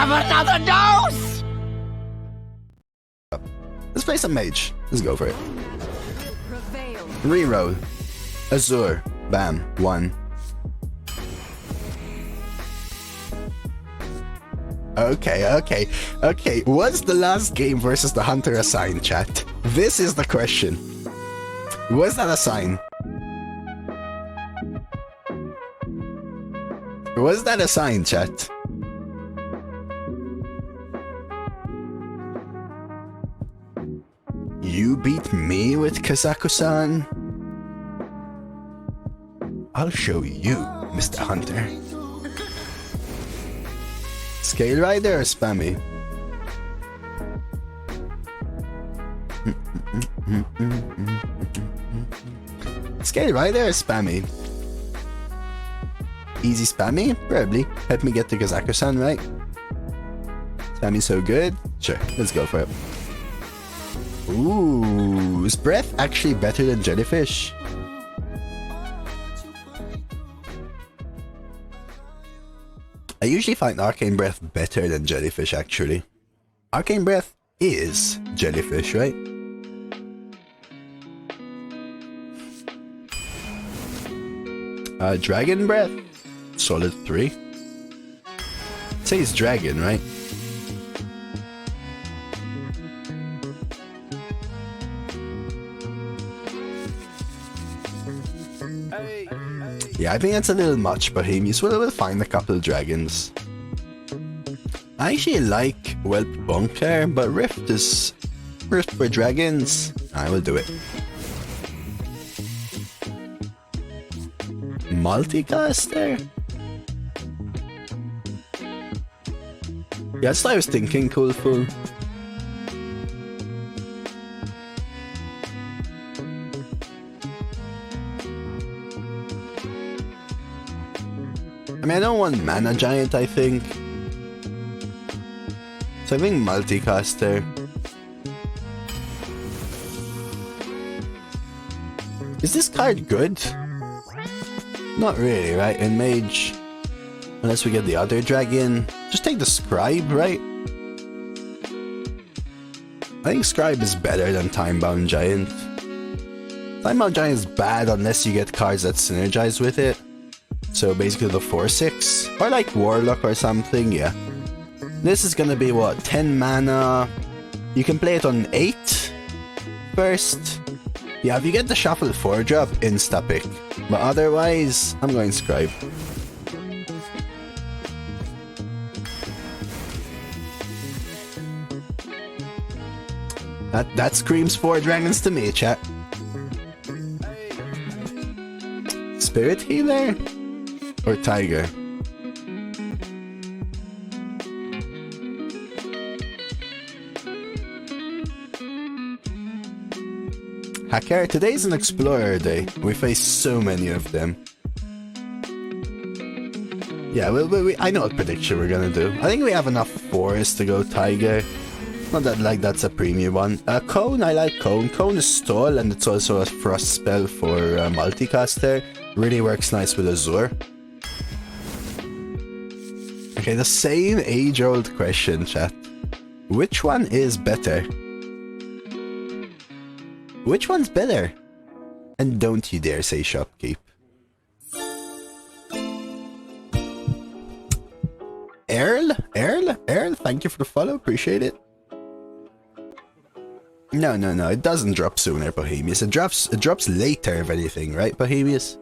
have another dose! Let's play some Mage. Let's go for it. Reroll. Azure. Bam. 1. Okay. Was the last game versus the Hunter a sign, chat? This is the question. Was that a sign? Was that a sign, chat? You beat me with Kazakusan? I'll show you, Mr. Hunter. Scale Rider or Spammy? Scale Rider or Spammy? Easy Spammy? Probably. Help me get to Kazakusan, right? Spammy's so good? Sure, let's go for it. Ooh, is Breath actually better than Jellyfish? I usually find Arcane Breath better than Jellyfish, actually. Arcane Breath is Jellyfish, right? Dragon Breath? Solid 3. Say it's Dragon, right? Yeah, I think that's a little much, Bohemius. We'll find a couple of dragons. I actually like Whelp Bunker, but Rift for dragons. I will do it. Multicaster? Yeah, that's what I was thinking, Cool Fool. I mean, I don't want Mana Giant, I think. So I think Multicaster. Is this card good? Not really, right? In Mage, unless we get the other dragon. Just take the Scribe, right? I think Scribe is better than Timebound Giant. Timebound Giant is bad unless you get cards that synergize with it. So basically the 4/6, or like Warlock or something, yeah. This is gonna be what, 10 mana? You can play it on 8 first. Yeah, if you get the Shuffle 4-drop, insta-pick. But otherwise, I'm going Scribe. That screams 4 dragons to me, chat. Spirit Healer? Or Tiger? Hacker, today's an Explorer day. We face so many of them. Yeah, I know what prediction we're gonna do. I think we have enough forests to go Tiger. Not that like that's a premium one. Cone, I like Cone. Cone is stall and it's also a frost spell for Multicaster. Really works nice with Azure. Okay, the same age-old question, chat. Which one is better? Which one's better? And don't you dare say Shopkeep. Earl, thank you for the follow, appreciate it. No, it doesn't drop sooner, Bohemius. It drops later, if anything, right, Bohemius?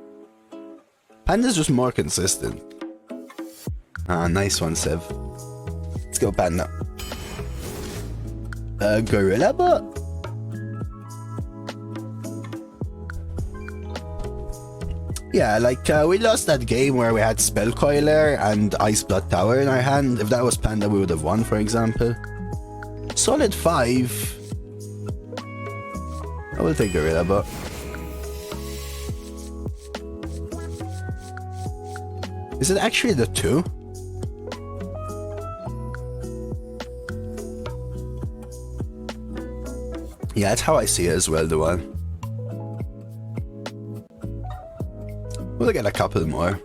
Panda's just more consistent. Ah, nice one, Sev. Let's go, Panda. Gorilla Bot? Yeah, like, we lost that game where we had Spellcoiler and Ice Blood Tower in our hand. If that was Panda, we would have won, for example. Solid 5. I will take Gorilla Bot. Is it actually the 2? Yeah, that's how I see it as well, the 1. We'll get a couple more.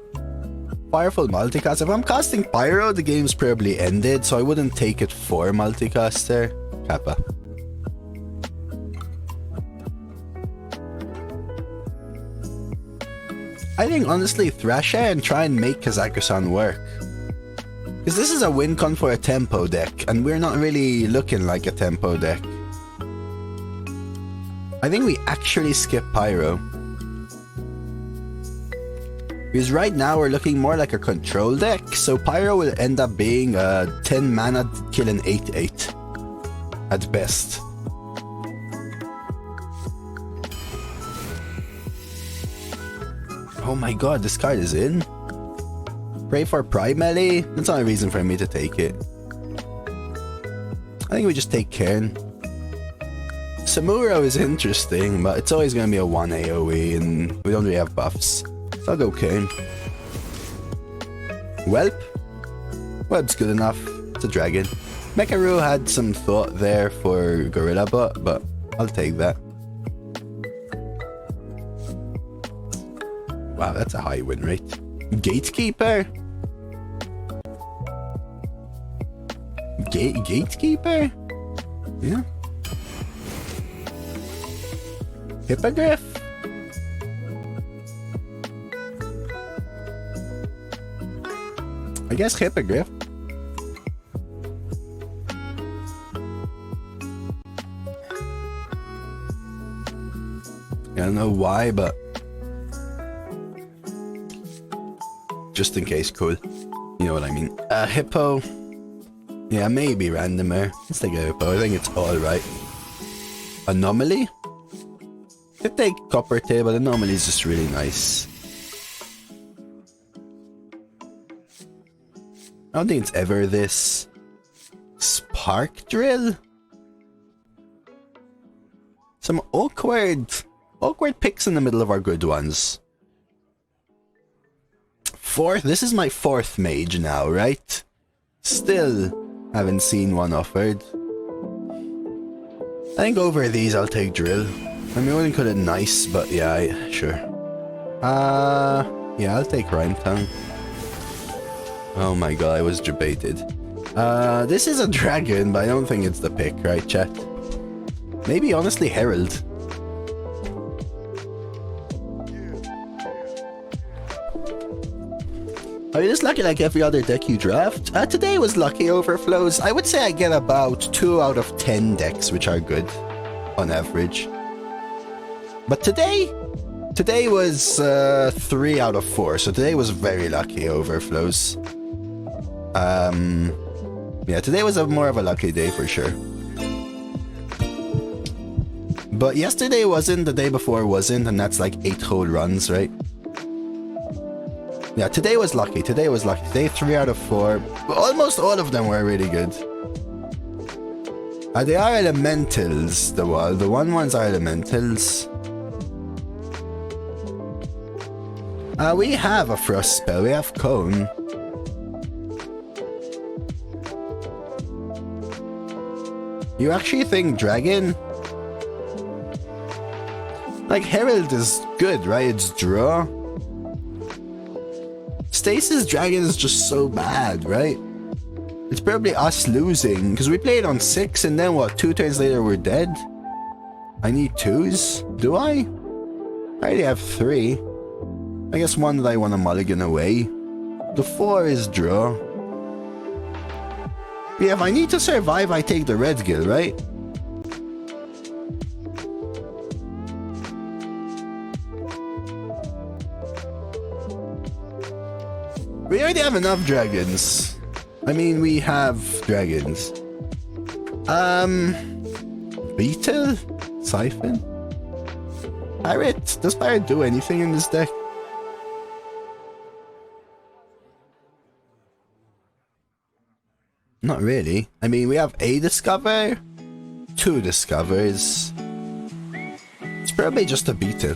Powerful multicast. If I'm casting Pyro, the game's probably ended, so I wouldn't take it for multicaster. Kappa. I think honestly thrash it and try and make Kazakusan work. Because this is a win con for a tempo deck, and we're not really looking like a tempo deck. I think we actually skip Pyro. Because right now we're looking more like a control deck, so Pyro will end up being a 10 mana killing 8/8 at best. Oh my god, this card is in? Pray for Primelee? That's not a reason for me to take it. I think we just take Cairn. Samuro is interesting, but it's always going to be a 1 AoE and we don't really have buffs. So I'll go Cairn. Whelp? Whelp's good enough. It's a dragon. Mekaru had some thought there for Gorilla Bot, but I'll take that. Wow, that's a high win rate. Gatekeeper? Gatekeeper? Yeah. Hippogriff? I guess Hippogriff. I don't know why, but just in case, cool. You know what I mean. Hippo. Yeah, maybe randomer. Let's take a Hippo. I think it's alright. Anomaly? Could take Copper Tail, but Anomaly is just really nice. I don't think it's ever this. Spark Drill? Some awkward picks in the middle of our good ones. Fourth? This is my fourth mage now, right? Still haven't seen one offered. I think over these I'll take Drill. I mean, I wouldn't call it nice, but yeah, sure. Yeah, I'll take Rhyme Tongue. Oh my god, I was debated. This is a dragon, but I don't think it's the pick, right, chat? Maybe, honestly, Herald. Are you just lucky like every other deck you draft? Today was lucky overflows. I would say I get about 2 out of 10 decks, which are good, on average. But today was 3 out of 4, so today was very lucky overflows. Yeah, today was more of a lucky day for sure. But yesterday wasn't, the day before wasn't, and that's like 8 whole runs, right? Yeah, today was lucky. Today 3 out of 4. Almost all of them were really good. They are elementals, the one ones are elementals. We have a frost spell, we have Cone. You actually think Dragon? Like, Herald is good, right? It's draw. Stasis Dragon is just so bad, right? It's probably us losing, because we played on 6 and then what, 2 turns later we're dead? I need 2s? Do I? I already have 3. I guess one that I want to mulligan away. The 4 is draw. Yeah, if I need to survive, I take the red gill, right? We already have enough dragons. I mean, we have dragons. Beetle? Siphon? Pirate? Does Pirate do anything in this deck? Not really. I mean, we have a Discover, 2 Discovers. It's probably just a Beetle.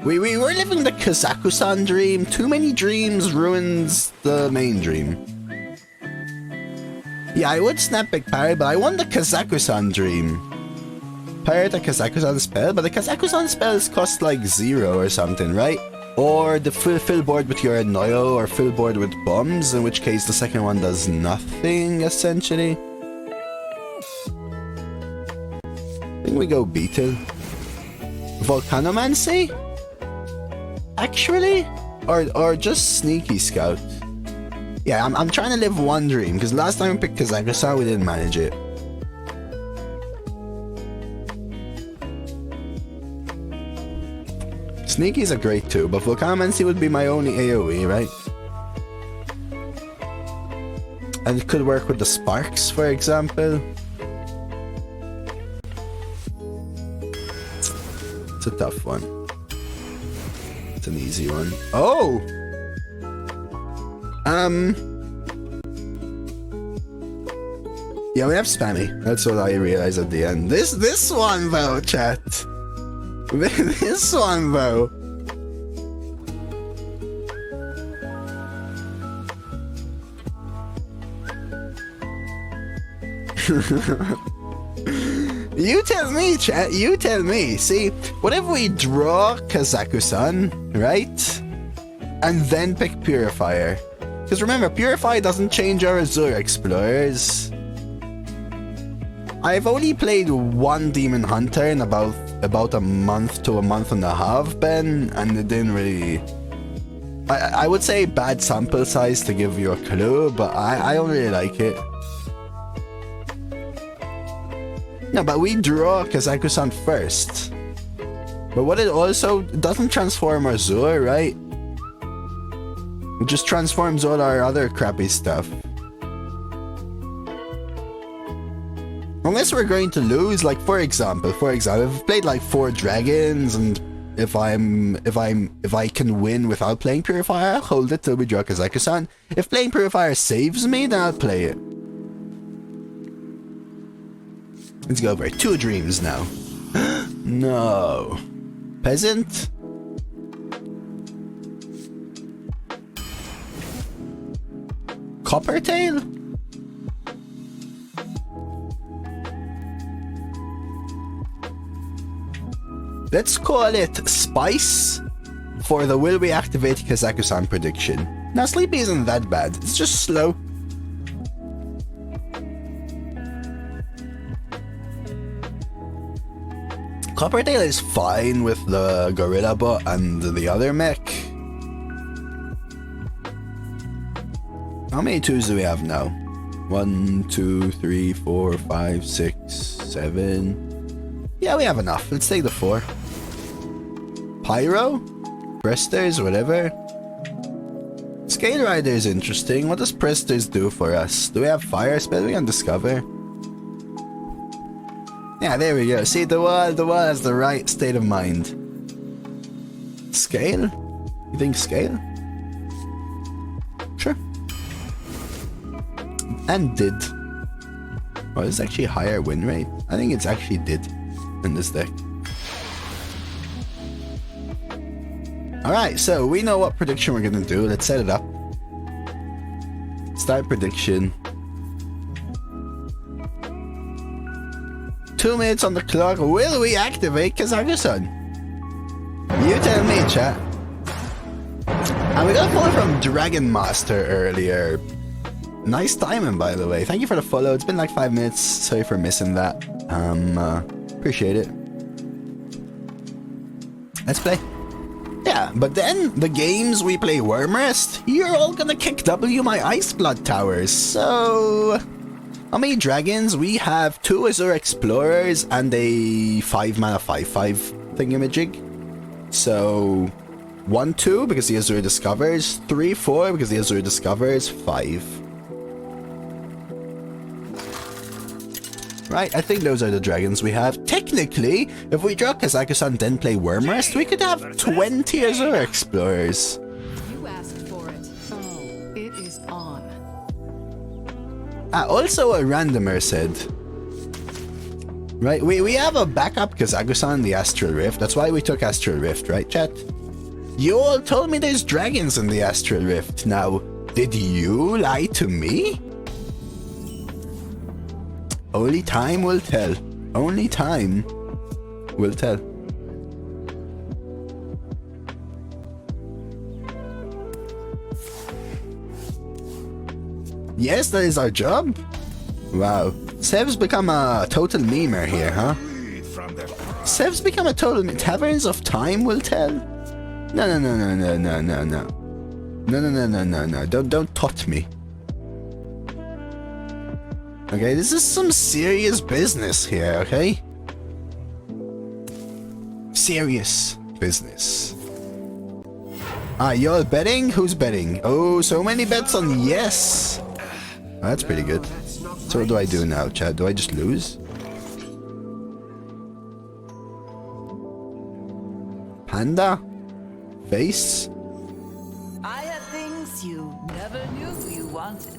We were living the Kazakusan dream. Too many dreams ruins the main dream. Yeah, I would snap Big Parry, but I want the Kazakusan dream. Pirate a Kazakusan spell, but the Kazakusan spells cost like 0 or something, right? Or the fill board with your Noyo or fill board with bombs, in which case the second one does nothing, essentially. I think we go Beetle. Volcanomancy? Actually? Or just Sneaky Scout? Yeah, I'm trying to live one dream, because last time we picked Kazakusan, we didn't manage it. Sneaky's a great too, but Volcanomancy would be my only AoE, right? And it could work with the Sparks, for example. It's a tough one. It's an easy one. Oh! Yeah, we have Spammy. That's what I realized at the end. This one though, chat. This one though. You tell me, chat. You tell me. See, what if we draw Kazakusan, right? And then pick Purifier? Because remember, Purifier doesn't change our Azure Explorers. I've only played one Demon Hunter in about a month to a month and a half, Ben, and it didn't really... I would say bad sample size to give you a clue, but I don't really like it. No, but we draw Kazakusan first. But what it also doesn't transform our Azure, right? It just transforms all our other crappy stuff. Unless we're going to lose, like for example, if I've played like 4 dragons, and if I can win without playing Purifier, I'll hold it till we draw Kazakusan. If playing Purifier saves me, then I'll play it. Let's go over 2 dreams now. No. Peasant? Coppertail? Let's call it Spice for the will we activate Kazakusan prediction. Now Sleepy isn't that bad, it's just slow. Coppertail is fine with the Gorilla Bot and the other mech. How many 2s do we have now? 1, 2, 3, 4, 5, 6, 7. Yeah, we have enough. Let's take the 4. Pyro? Presters, whatever. Scale Rider is interesting. What does Presters do for us? Do we have fire spell we can discover? Yeah, there we go. See, the wall has the right state of mind. Scale? You think scale? Sure. And did. Oh, it's actually higher win rate. I think it's actually did in this deck. Alright, so we know what prediction we're gonna do. Let's set it up. Start prediction. 2 minutes on the clock. Will we activate Kazakusan? You tell me, chat. And we got a follow from Dragon Master earlier. Nice timing, by the way. Thank you for the follow. It's been like 5 minutes. Sorry for missing that. Appreciate it. Let's play. Yeah, but then the games we play Wyrmrest, you're all gonna kick W my Ice Blood Towers. So... how many dragons? We have 2 Azure Explorers and a 5-mana 5/5 thingamajig. So 1, 2 because the Azure discovers, 3, 4 because the Azure discovers, 5. Right, I think those are the dragons we have. Technically, if we draw Kazakusan then play Wyrmrest, we could have 20 Azure Explorers. You asked for it. Oh, it is on. Also a randomer said. Right, we have a backup Kazakusan, the Astral Rift. That's why we took Astral Rift, right, chat? You all told me there's dragons in the Astral Rift. Now, did you lie to me? Only time will tell. Only time will tell. Yes, that is our job. Wow. Sev's become a total memer here, huh? Sev's become a total Taverns of Time will tell? No, no, no, no, no, no, no, no. No, no, no, no, no, no. Don't tot me. Okay, this is some serious business here, okay? Serious business. Ah, y'all betting? Who's betting? Oh, so many bets on yes. Oh, that's pretty good. So what do I do now, Chad? Do I just lose? Panda? Face? I have things you never knew you wanted.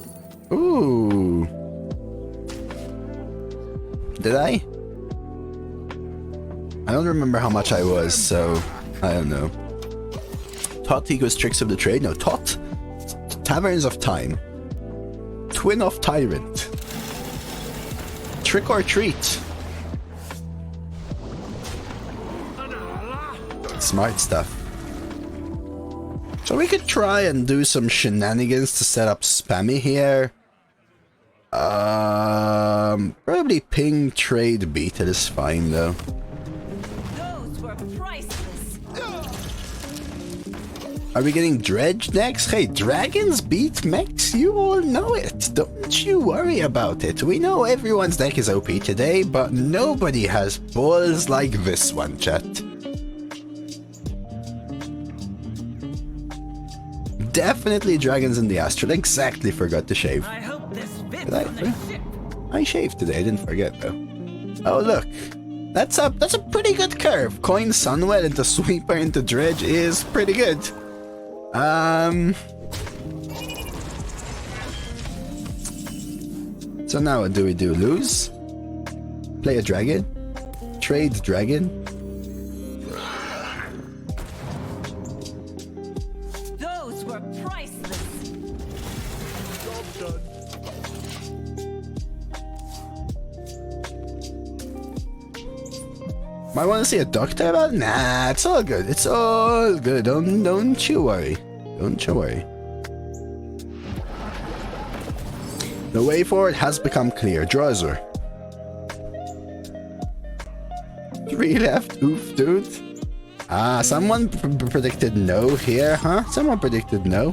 Ooh. Did I? I don't remember how much I was, so I don't know. Tot equals Tricks of the Trade? No, Tot. Taverns of Time. Twin of Tyrant. Trick or Treat. Smart stuff. So we could try and do some shenanigans to set up spammy here. Probably ping trade beat it is fine though. Those were priceless. Are we getting Dredge next? Hey, dragons beat mechs? You all know it. Don't you worry about it. We know everyone's deck is OP today, but nobody has balls like this one, chat. Definitely dragons in the astral. Exactly, forgot to shave. I hope this fits Did on the ship. I shaved today, I didn't forget though. Oh look, that's a pretty good curve. Coin Sunwell into Sweeper into Dredge is pretty good. So now what do we do? Lose? Play a dragon? Trade dragon? Those were priceless. Might want to see a doctor about it? Nah, it's all good. It's all good. Don't you worry. Don't you worry. The way forward has become clear. Drazer. 3 left. Oof, dude. Ah, someone predicted no here, huh? Someone predicted no.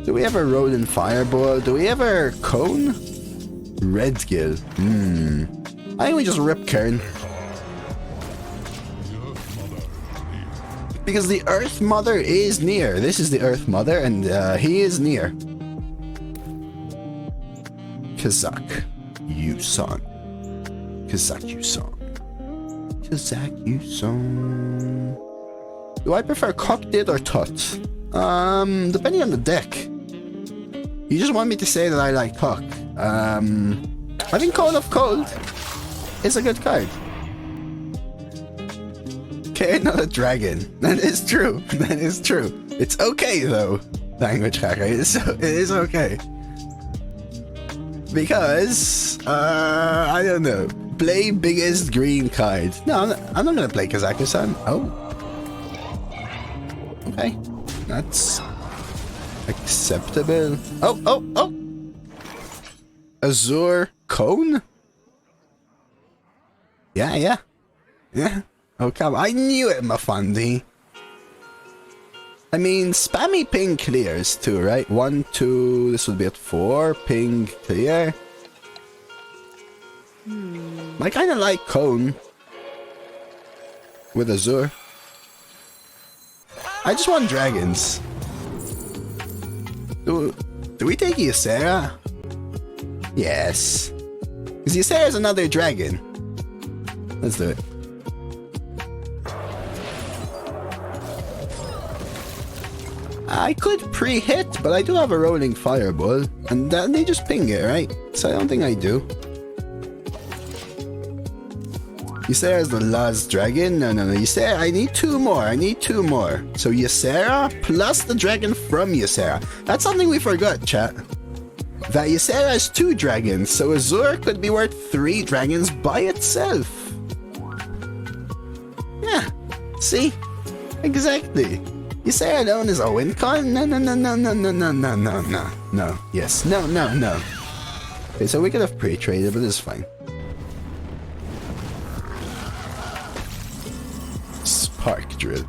Do we ever roll in Fireball? Do we ever Cone? Red Gill. I think we just rip Kern. Because the Earth Mother is near. This is the Earth Mother, and he is near. Kazakusan. Kazakusan. Kazakusan. Do I prefer Cocked or Tut? Depending on the deck. You just want me to say that I like Cock. I think Cold of Cold is a good card. Okay, not a dragon. That is true. That is true. It's okay though. Language hacker. It is okay. Because I don't know. Play biggest green card. No, I'm not gonna play Kazakusan. Oh. Okay. That's acceptable. Oh. Azure Cone? Yeah. Oh, come on. I knew it, Mafundi. I mean, spammy ping clears too, right? 1, 2, this would be at 4. Ping clear. I kind of like Cone. With Azure. I just want dragons. Do we take Ysera? Yes. Because Ysera is another dragon. Let's do it. I could pre-hit, but I do have a rolling fireball, and then they just ping it, right? So I don't think I do. Ysera is the last dragon? No. Ysera, I need 2 more. So Ysera plus the dragon from Ysera. That's something we forgot, chat. That Ysera has 2 dragons, so Azure could be worth 3 dragons by itself. Yeah, see? Exactly. You say alone is a win con? No, no, no, no, no, no, no, no, no, no, no. Yes, no, no, no. Okay, so we could have pre-traded, but it's fine. Spark drill.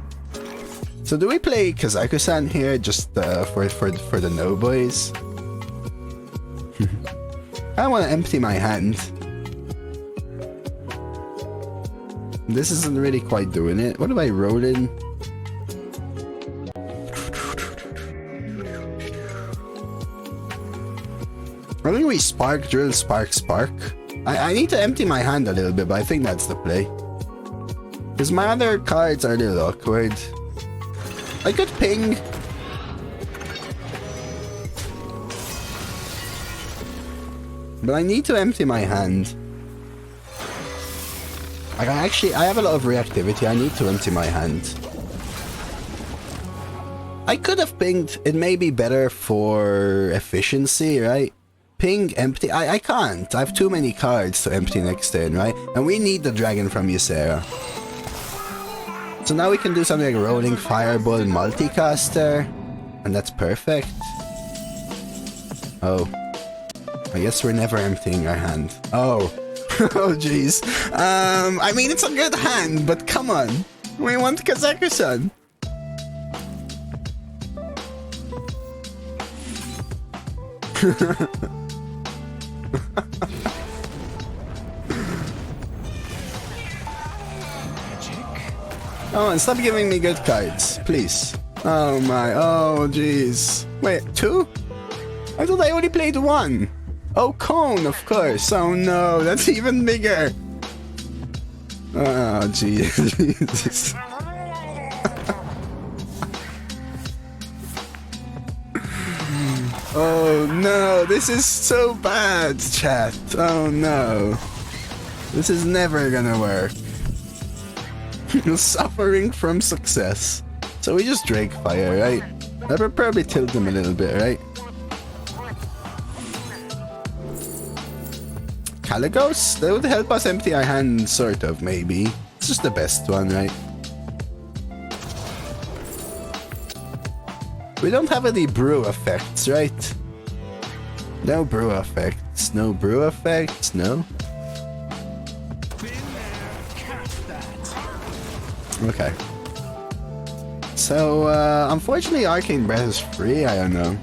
So do we play Kazakusan here just for the no boys? I want to empty my hand. This isn't really quite doing it. What do I roll in? I think we spark drill, spark, spark. I need to empty my hand a little bit, but I think that's the play. Because my other cards are a little awkward. I could ping. But I need to empty my hand. I have a lot of reactivity. I need to empty my hand. I could have pinged. It may be better for efficiency, right? Ping, empty. I can't. I have too many cards to empty next turn, right? And we need the dragon from Ysera. So now we can do something like rolling fireball multicaster. And that's perfect. Oh. I guess we're never emptying our hand. Oh. Oh jeez. I mean it's a good hand, but come on. We want Kazakusan. Oh, and stop giving me good cards, please. Oh my, oh jeez. Wait, 2? I thought I only played 1. Oh, cone, of course. Oh no, that's even bigger. Oh jeez. Oh no, this is so bad, chat. Oh no. This is never gonna work. Suffering from success. So we just Drake Fire, right? That would probably tilt them a little bit, right? Caligos? That would help us empty our hand, sort of, maybe. It's just the best one, right? We don't have any brew effects, right? No brew effects. No brew effects, no? Okay. So, unfortunately Arcane Breath is free, I don't know.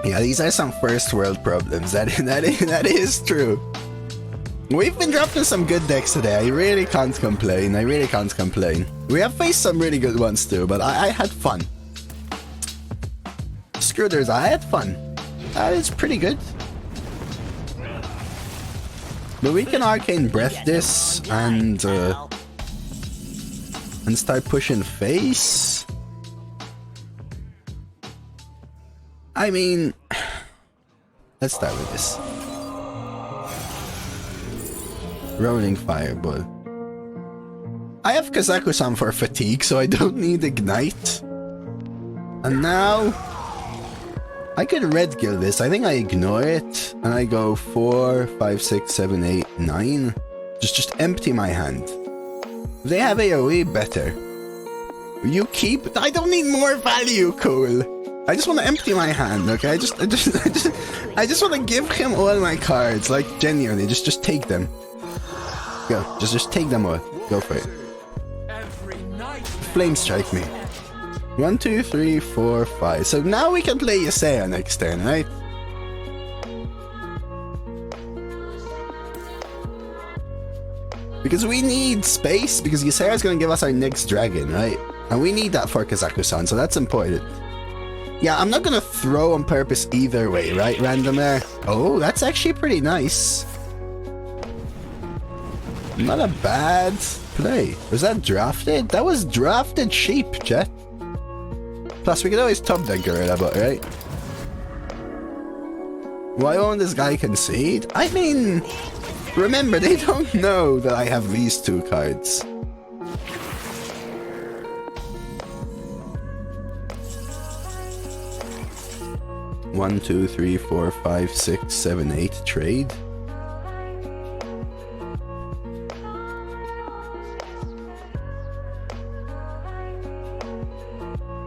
Yeah, these are some first world problems, that is true. We've been dropping some good decks today, I really can't complain, We have faced some really good ones too, but I had fun. Screwders, I had fun. That is pretty good. But we can Arcane Breath this and start pushing face. I mean, let's start with this. Rolling Fireball. I have Kazakusan for fatigue, so I don't need Ignite. And now I could red kill this. I think I ignore it and I go 4, 5, 6, 7, 8, 9. Just empty my hand. If they have AoE, better. You keep. I don't need more value, cool. I just want to empty my hand, okay? I just want to give him all my cards, like genuinely. Just take them. Go. Just take them all. Go for it. Flame strike me. 1, 2, 3, 4, 5. So now we can play Ysera next turn, right? Because we need space, because Ysera is going to give us our next dragon, right? And we need that for Kazakusan, so that's important. Yeah, I'm not going to throw on purpose either way, right, Randomer? Oh, that's actually pretty nice. Not a bad play. Was that drafted? That was drafted sheep, chat. Plus, we can always top deck Gorilla Bot, right? Why won't this guy concede? I mean, remember, they don't know that I have these 2 cards. One, 2, 3, 4, 5, 6, 7, 8 trade.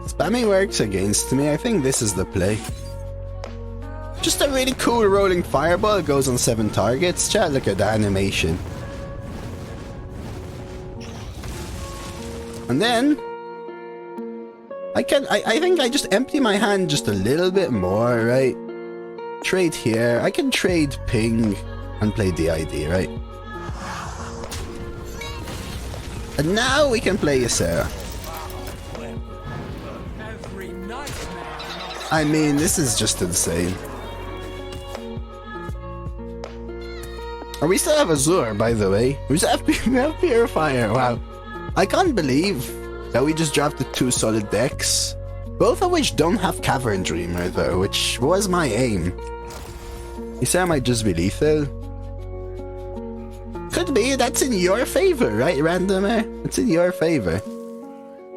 Spamming works against me. I think this is the play. Just a really cool rolling fireball. Goes on 7 targets. Chat, look at the animation. And then I think I just empty my hand just a little bit more, right? Trade here. I can trade ping and play DID, right? And now we can play Ysera. I mean, this is just insane. Oh, we still have Azure, by the way. We have Purifier. Wow. I can't believe that we just drafted 2 solid decks. Both of which don't have Cavern Dreamer, though, which was my aim. Ysera might just be lethal. Could be. That's in your favor, right, Randomer? It's in your favor.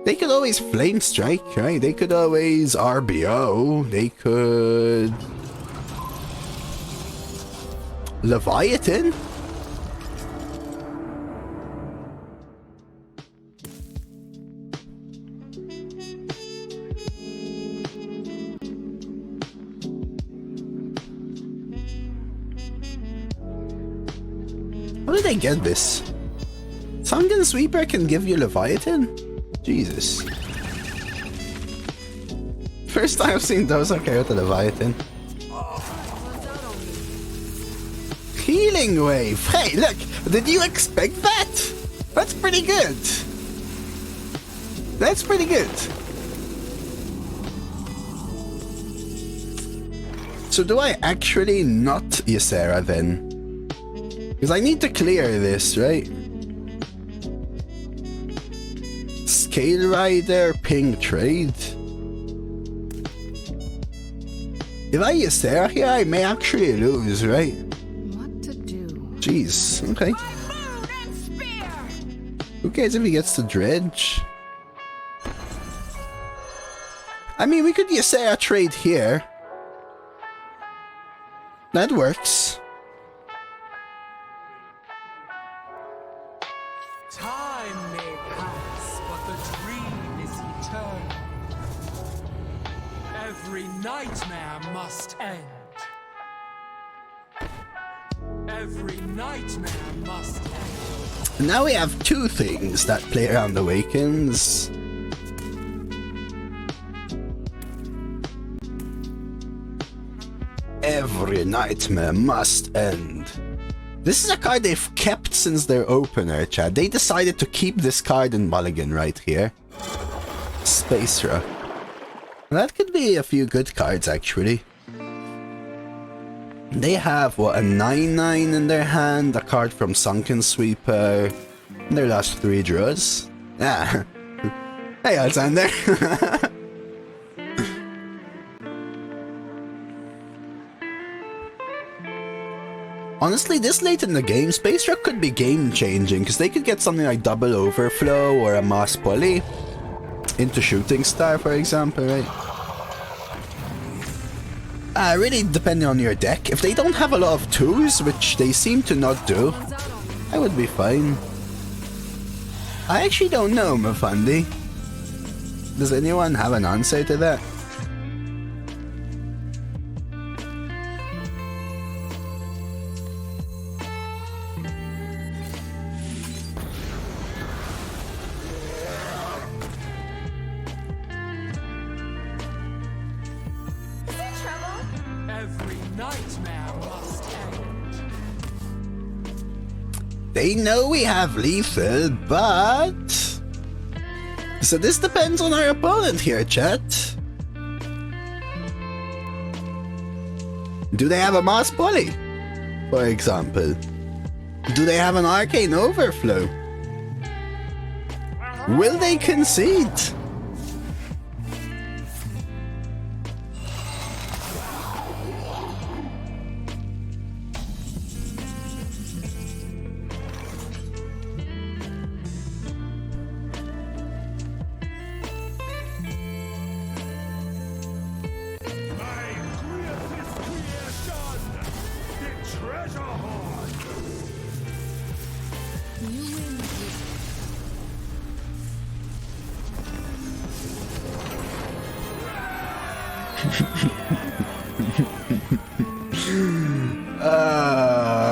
They could always Flame Strike, right? They could always RBO. They could... Leviathan? How did I get this? Sunken Sweeper can give you Leviathan? Jesus. First time I've seen DoseofCoffee with a Leviathan. Healing Wave! Hey, look! Did you expect that? That's pretty good! That's pretty good! So do I actually not Ysera then? Because I need to clear this, right? Scale Rider, ping trade. If I Ysera here, I may actually lose, right? What to do? Jeez, okay. Who cares if he gets to dredge? I mean, we could Ysera trade here. That works. Time may pass, but the dream is eternal. Every nightmare must end. Every nightmare must end. Now we have 2 things that play around Awakens. Every nightmare must end. This is a card they've kept since their opener, chat. They decided to keep this card in Mulligan right here. Space Rock. That could be a few good cards, actually. They have, what, a 9/9 in their hand, a card from Sunken Sweeper, and their last 3 draws. Yeah. Hey, Alexander. Honestly, this late in the game, Space Rock could be game-changing, because they could get something like Double Overflow or a Mass Poly into Shooting Star, for example, right? Really depending on your deck. If they don't have a lot of 2s, which they seem to not do, I would be fine. I actually don't know, Mafandi. Does anyone have an answer to that? They know we have lethal, but... So this depends on our opponent here, chat. Do they have a Mass Poly, for example? Do they have an Arcane Overflow? Will they concede?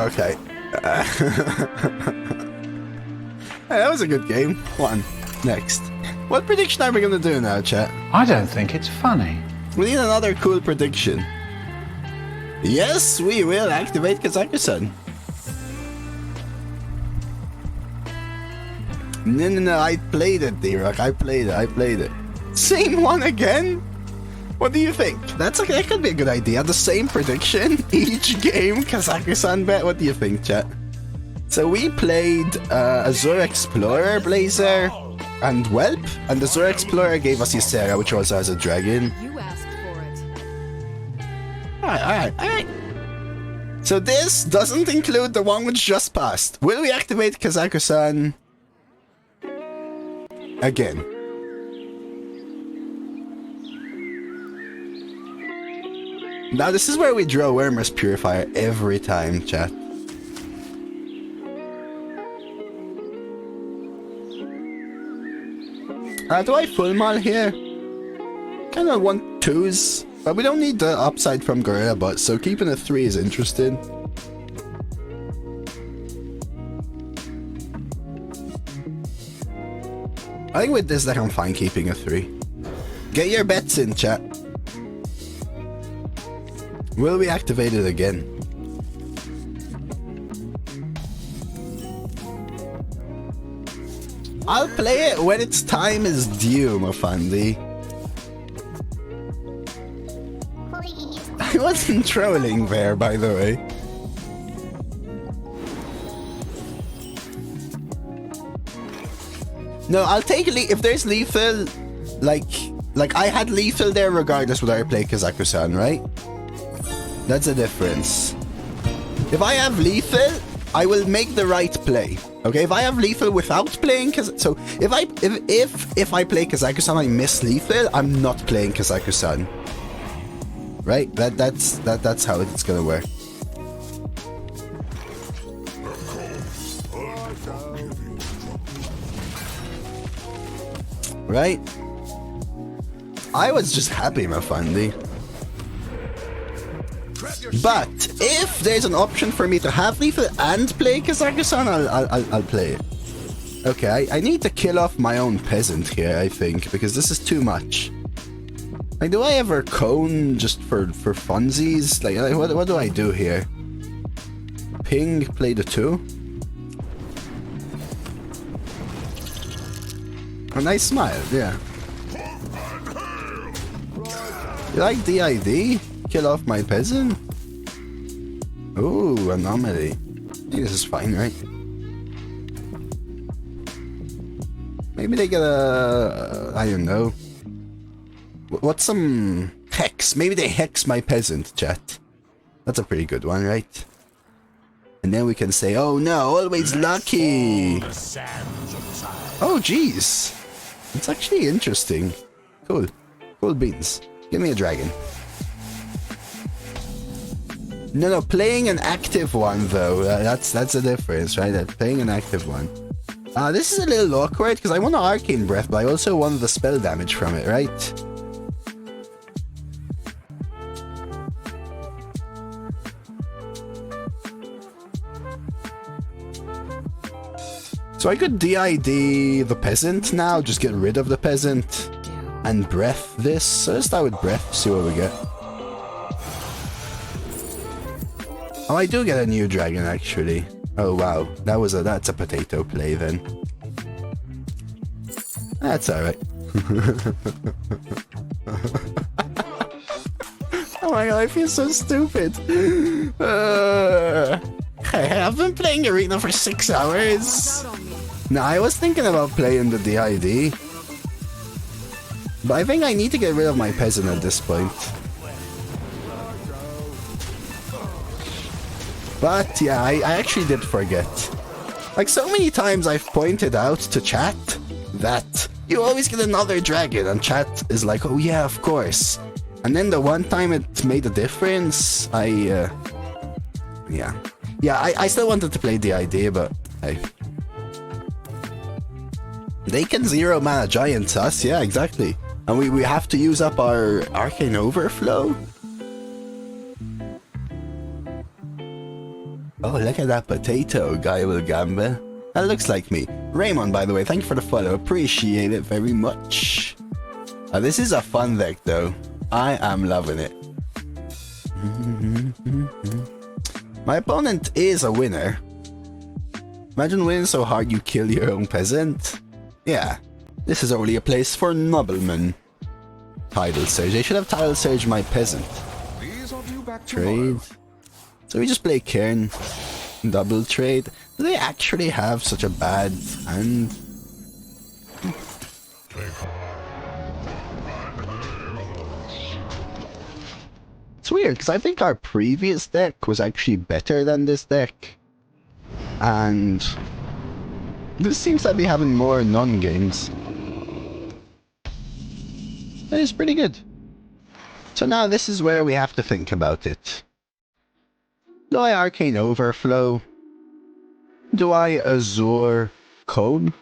Okay. Hey, that was a good game. One. Next. What prediction are we gonna do now, chat? I don't think it's funny. We need another cool prediction. Yes, we will activate Kazakusan. No, I played it, D-Rock. I played it. Same one again? What do you think? That could be a good idea. The same prediction each game, Kazakusan bet. What do you think, chat? So we played Azure Explorer, Blazer, and Whelp, and Azure Explorer gave us Ysera, which also has a dragon. You asked for it. Alright. So this doesn't include the one which just passed. Will we activate Kazakusan again? Now this is where we draw Wyrmrest Purifier every time, chat. Do I full mal here? Kinda want 2s, but we don't need the upside from Gorilla Bot, so keeping a 3 is interesting. I think with this, I'm fine keeping a 3. Get your bets in, chat. Will we activate it again? I'll play it when its time is due, Mafandi. I wasn't trolling there, by the way. No, I'll take if there's lethal, like I had lethal there regardless whether I play Kazakusan, right? That's the difference. If I have lethal, I will make the right play. Okay, if I have lethal without playing so if I play Kazakusan I miss lethal, I'm not playing Kazakusan. Right? That's how it's gonna work. Right? I was just happy, Mafandi. But if there's an option for me to have lethal and play Kazakusan, I'll play it. Okay, I need to kill off my own peasant here, I think, because this is too much. Like, do I ever cone just for funsies? Like, what do I do here? Ping, play the 2. A nice smile, yeah. You like DID? Kill off my peasant? Ooh, anomaly. I think this is fine, right? Maybe they get a... I don't know. What's some... Hex? Maybe they hex my peasant, chat. That's a pretty good one, right? And then we can say, oh no, always lucky! Oh, jeez. It's actually interesting. Cool. Cool beans. Give me a dragon. No, playing an active one though, that's the difference, right? Playing an active one. This is a little awkward because I want an Arcane Breath, but I also want the spell damage from it, right? So I could DID the peasant now, just get rid of the peasant, and breath this. So let's start with breath, see what we get. Oh, I do get a new dragon actually. Oh wow, that's a potato play then. That's alright. Oh my god, I feel so stupid. I've been playing Arena for 6 hours. No, I was thinking about playing the DID. But I think I need to get rid of my peasant at this point. But yeah, I actually did forget. Like so many times I've pointed out to chat that you always get another dragon and chat is like, oh yeah, of course. And then the one time it made a difference, I still wanted to play the idea, but hey. They can 0 mana giants us, yeah, exactly. And we have to use up our Arcane Overflow? Oh, look at that potato, Guy will gamble. That looks like me. Raymond, by the way, thank you for the follow. Appreciate it very much. This is a fun deck, though. I am loving it. My opponent is a winner. Imagine winning so hard you kill your own peasant. Yeah, this is only a place for noblemen. Title Surge. I should have Title Surge my peasant. Trade. So we just play Cairn. Double trade. Do they actually have such a bad hand? It's weird, because I think our previous deck was actually better than this deck. And this seems to be having more non-games. That is pretty good. So now this is where we have to think about it. Do I Arcane Overflow? Do I Azure Cone?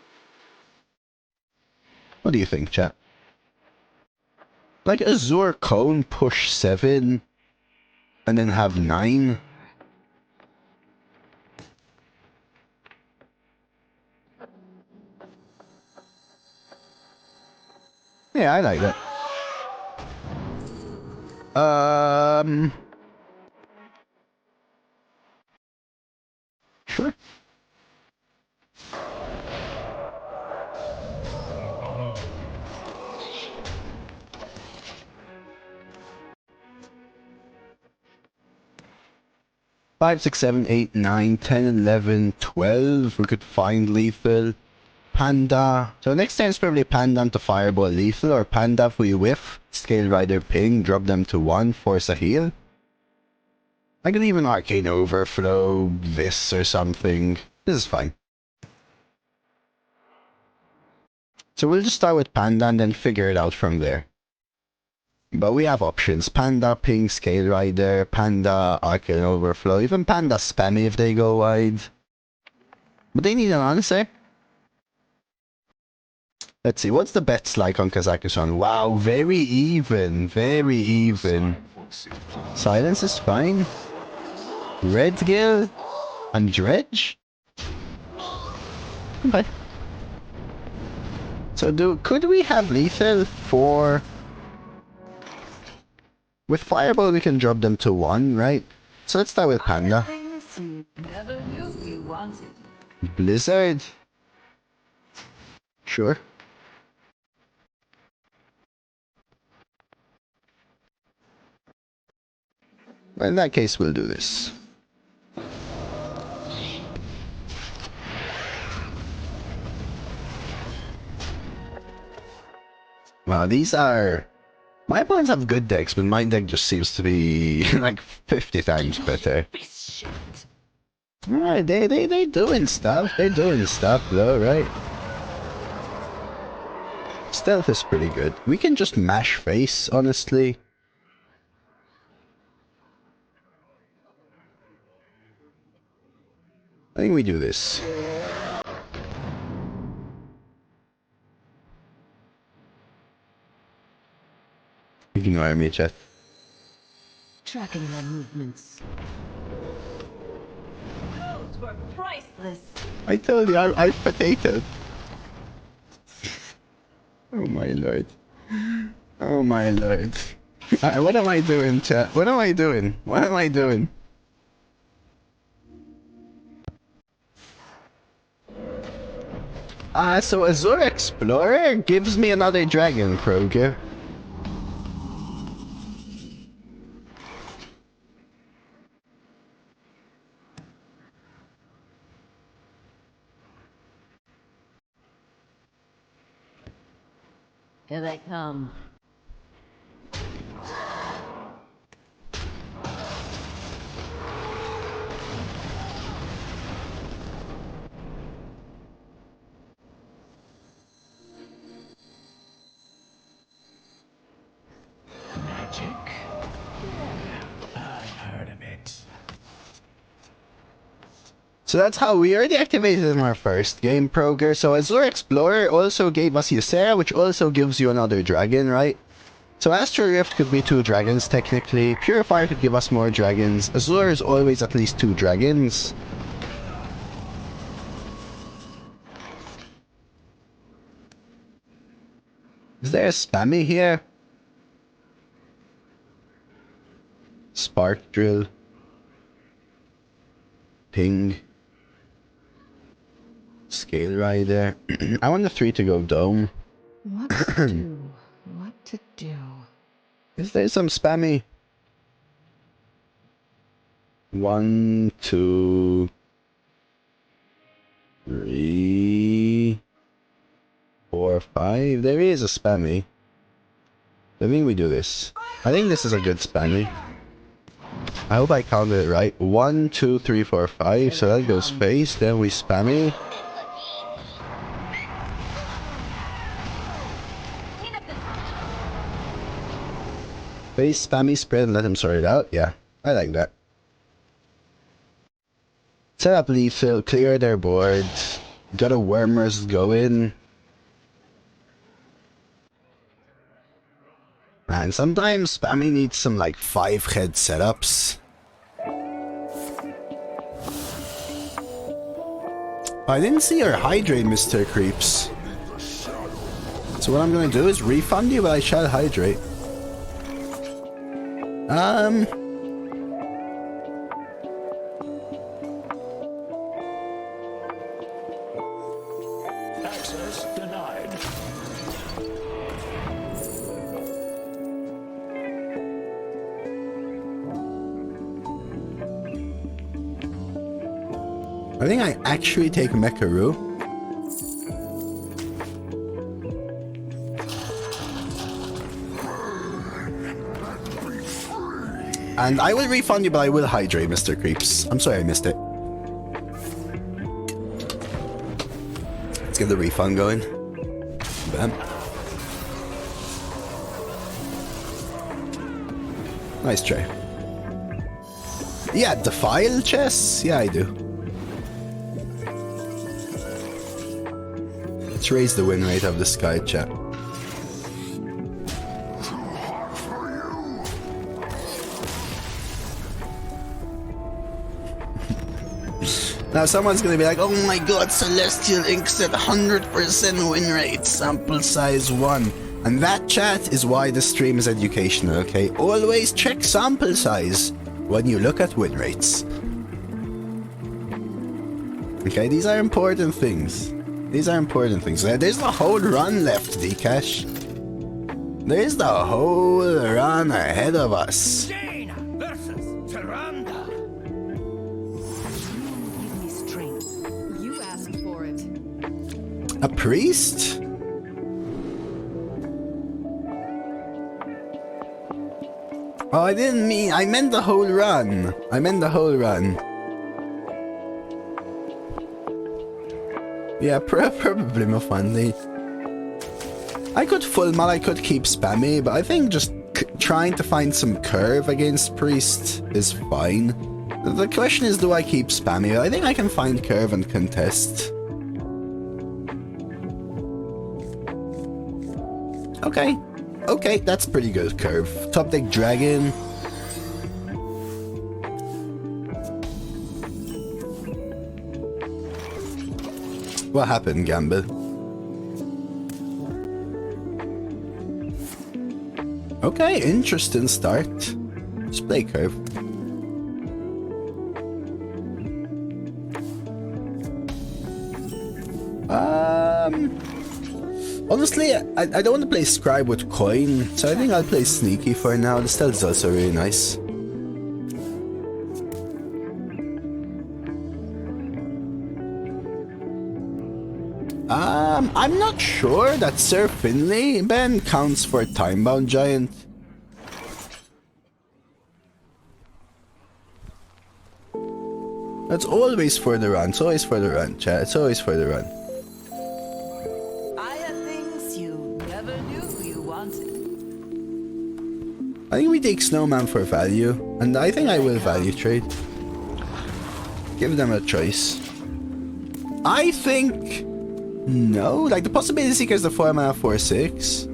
What do you think, chat? Like Azure Cone push 7 and then have 9? Yeah, I like that. Sure. Five, 6, 7, 8, 9, 10, 11, 12. We could find lethal. Panda. So next time it's probably Panda into Fireball lethal, or Panda if we whiff. Scale Rider ping, drop them to 1, force a heal. I could even Arcane Overflow this or something. This is fine. So we'll just start with Panda and then figure it out from there. But we have options. Panda, Ping, Scale Rider, Panda, Arcane Overflow, even Panda Spammy if they go wide. But they need an answer. Let's see, what's the bets like on Kazakusan? Wow, very even, very even. Silence is fine. Red Gill and Dredge? Okay. So could we have lethal for... With Fireball we can drop them to 1, right? So let's start with Panda. Never knew you wanted. Blizzard? Sure. Well, in that case we'll do this. Wow, these are... My opponents have good decks, but my deck just seems to be like 50 times better. Alright, they doing stuff. They're doing stuff though, right? Stealth is pretty good. We can just mash face, honestly. I think we do this. Ignore me, chat. Tracking their movements. Those were priceless. I told you, I potatoed. Oh my lord. Oh my lord. What am I doing, chat? What am I doing? What am I doing? So Azure Explorer gives me another dragon, Kroger. Here they come. Magic? I've heard of it. So that's how we already activated in our first game, Proger. So Azure Explorer also gave us Ysera, which also gives you another dragon, right? So Astral Rift could be 2 dragons technically, Purifier could give us more dragons, Azure is always at least 2 dragons. Is there a spammy here? Spark Drill. Ping. Scale Rider. I want the 3 to go Dome. What to do? What to do? Is there some spammy? 1, 2, 3, 4, 5. There is a spammy. I think we do this. I think this is a good spammy. I hope I counted it right. 1, 2, 3, 4, 5. So that goes face. Then we spammy. Face, spammy, spread, and let him sort it out. Yeah, I like that. Set up lethal, clear their board. Got a Wyrmrest going. Man, sometimes spammy needs some like 5-head setups. I didn't see your hydrate, Mr. Creeps. So what I'm gonna do is refund you, but I shall hydrate. Access denied. I think I actually take Mekaru. And I will refund you, but I will hydrate, Mr. Creeps. I'm sorry I missed it. Let's get the refund going. Bam. Nice try. Yeah, Defile chess? Yeah, I do. Let's raise the win rate of the sky chat. Now someone's gonna be like, oh my god, Celestial Ink said 100% win rate, sample size 1. And that, chat, is why the stream is educational, okay? Always check sample size when you look at win rates. Okay, these are important things. These are important things. There's the whole run left, Dcash. There's the whole run ahead of us. Jaina versus Tyrande. Give me strength. You asked for it. A priest? Oh, I didn't mean... I meant the whole run. I meant the whole run. Yeah, probably more funny. I could full mal, I could keep spammy, but I think just trying to find some curve against priest is fine. The question is, do I keep spammy? I think I can find curve and contest. Okay. Okay, that's pretty good curve. Top deck dragon. What happened, Gambit? Okay, interesting start. Let's play curve. Honestly, I don't want to play Scribe with coin, so I think I'll play Sneaky for now. The stealth is also really nice. I'm not sure that Sir Finley Ben counts for Timebound Giant. That's always for the run. It's always for the run, chat. It's always for the run. I have things you never knew you wanted. I think we take Snowman for value, and I think I will value trade. Give them a choice. I think no. Like the Possibility Seeker is the 4-mana 4/6.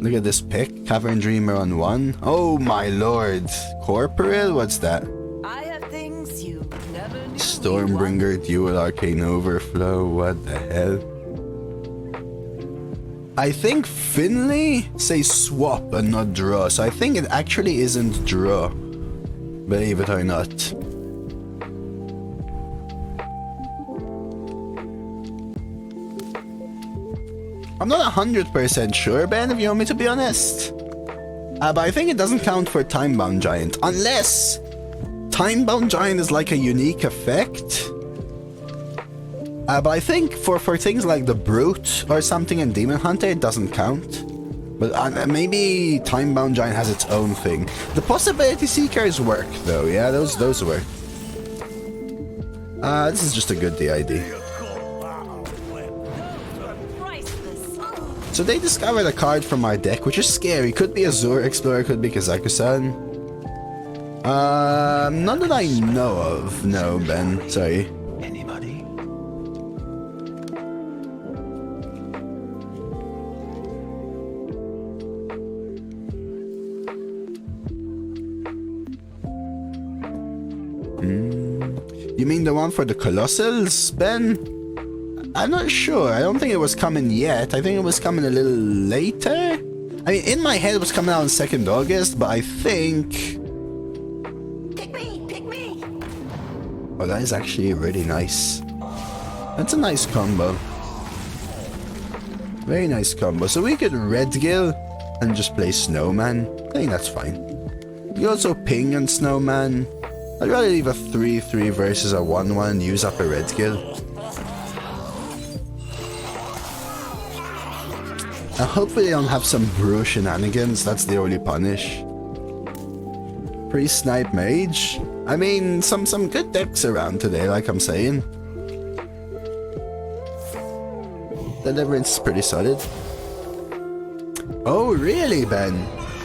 Look at this pick. Cavern Dreamer on 1. Oh my lord. Corporeal? What's that? I have things you never knew. Stormbringer, Dual Arcane Overflow. What the hell? I think Finley says swap and not draw, so I think it actually isn't draw. Believe it or not. I'm not 100% sure, Ben, if you want me to be honest. But I think it doesn't count for Timebound Giant, unless Timebound Giant is like a unique effect. But I think for things like the Brute or something in Demon Hunter, it doesn't count. But maybe Timebound Giant has its own thing. The Possibility Seekers work though, yeah, those work. This is just a good DID. So they discovered a card from our deck, which is scary. Could be Azure Explorer, could be Kazakusan. None that I know of. No, Ben. Sorry. Anybody? You mean the one for the Colossals, Ben? I'm not sure. I don't think it was coming yet. I think it was coming a little later. I mean, in my head it was coming out on 2nd August, but I think... Pick me! Oh, that is actually really nice. That's a nice combo. Very nice combo. So we could Redgill and just play Snowman. I think that's fine. You also ping on Snowman. I'd rather leave a 3/3 versus a 1/1 and use up a Redgill. And hopefully they don't have some brew shenanigans, that's the only punish. Pre-snipe mage? I mean, some good decks around today, like I'm saying. Deliverance is pretty solid. Oh, really, Ben?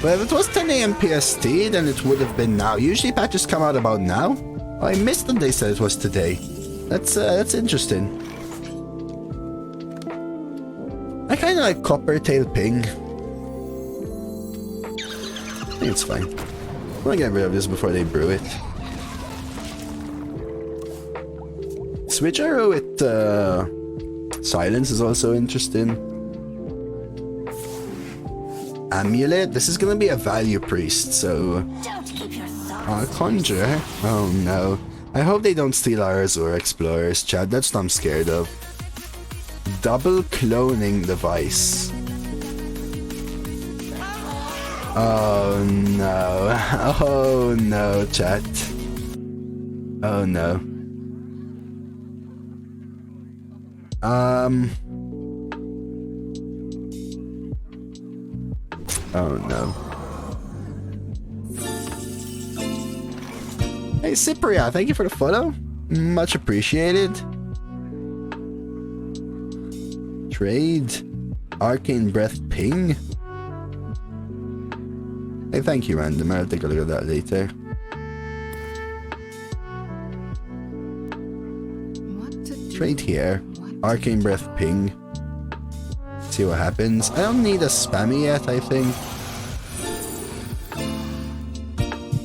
Well, if it was 10 AM PST, then it would have been now. Usually patches come out about now. Oh, I missed that they said it was today. That's interesting. I kind of like Coppertail Ping. I think it's fine. I'm gonna get rid of this before they brew it. Switch Arrow with Silence is also interesting. Amulet. This is gonna be a value priest, so... Conjure? Oh no. I hope they don't steal our Azure Explorers, Chad. That's what I'm scared of. Double cloning device. Oh no. Oh no, chat. Oh no. Oh no. Hey Cypria, thank you for the follow. Much appreciated. Trade. Arcane Breath Ping. Hey, thank you, Random. I'll take a look at that later. Trade here. Arcane Breath Ping. See what happens. I don't need a spammy yet, I think.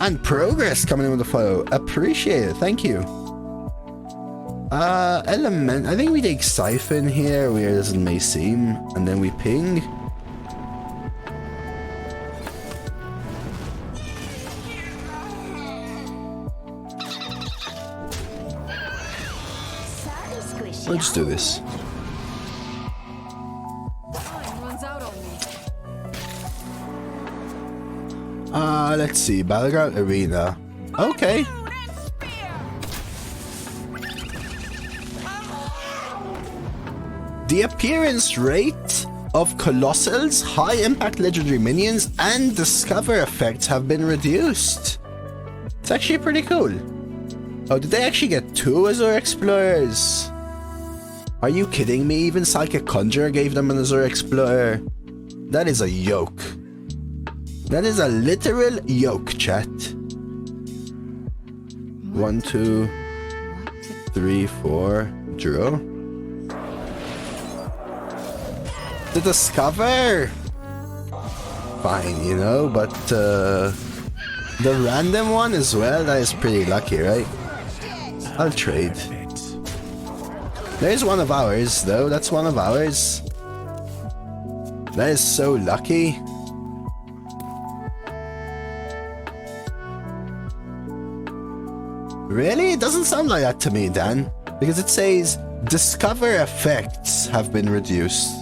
And Progress coming in with a follow. Appreciate it. Thank you. Element. I think we take Siphon here, weird as it may seem, and then we ping. We'll just do this. Let's see. Battleground Arena. Okay. The appearance rate of Colossals, high impact legendary minions, and discover effects have been reduced. It's actually pretty cool. Oh, did they actually get 2 Azure Explorers? Are you kidding me? Even Psychic Conjurer gave them an Azure Explorer. That is a yoke. That is a literal yoke, chat. 1, 2, 3, 4. Draw. To discover! Fine, you know, but the random one as well, that is pretty lucky, right? I'll trade. There's one of ours, though. That's one of ours. That is so lucky. Really? It doesn't sound like that to me, Dan. Because it says, discover effects have been reduced.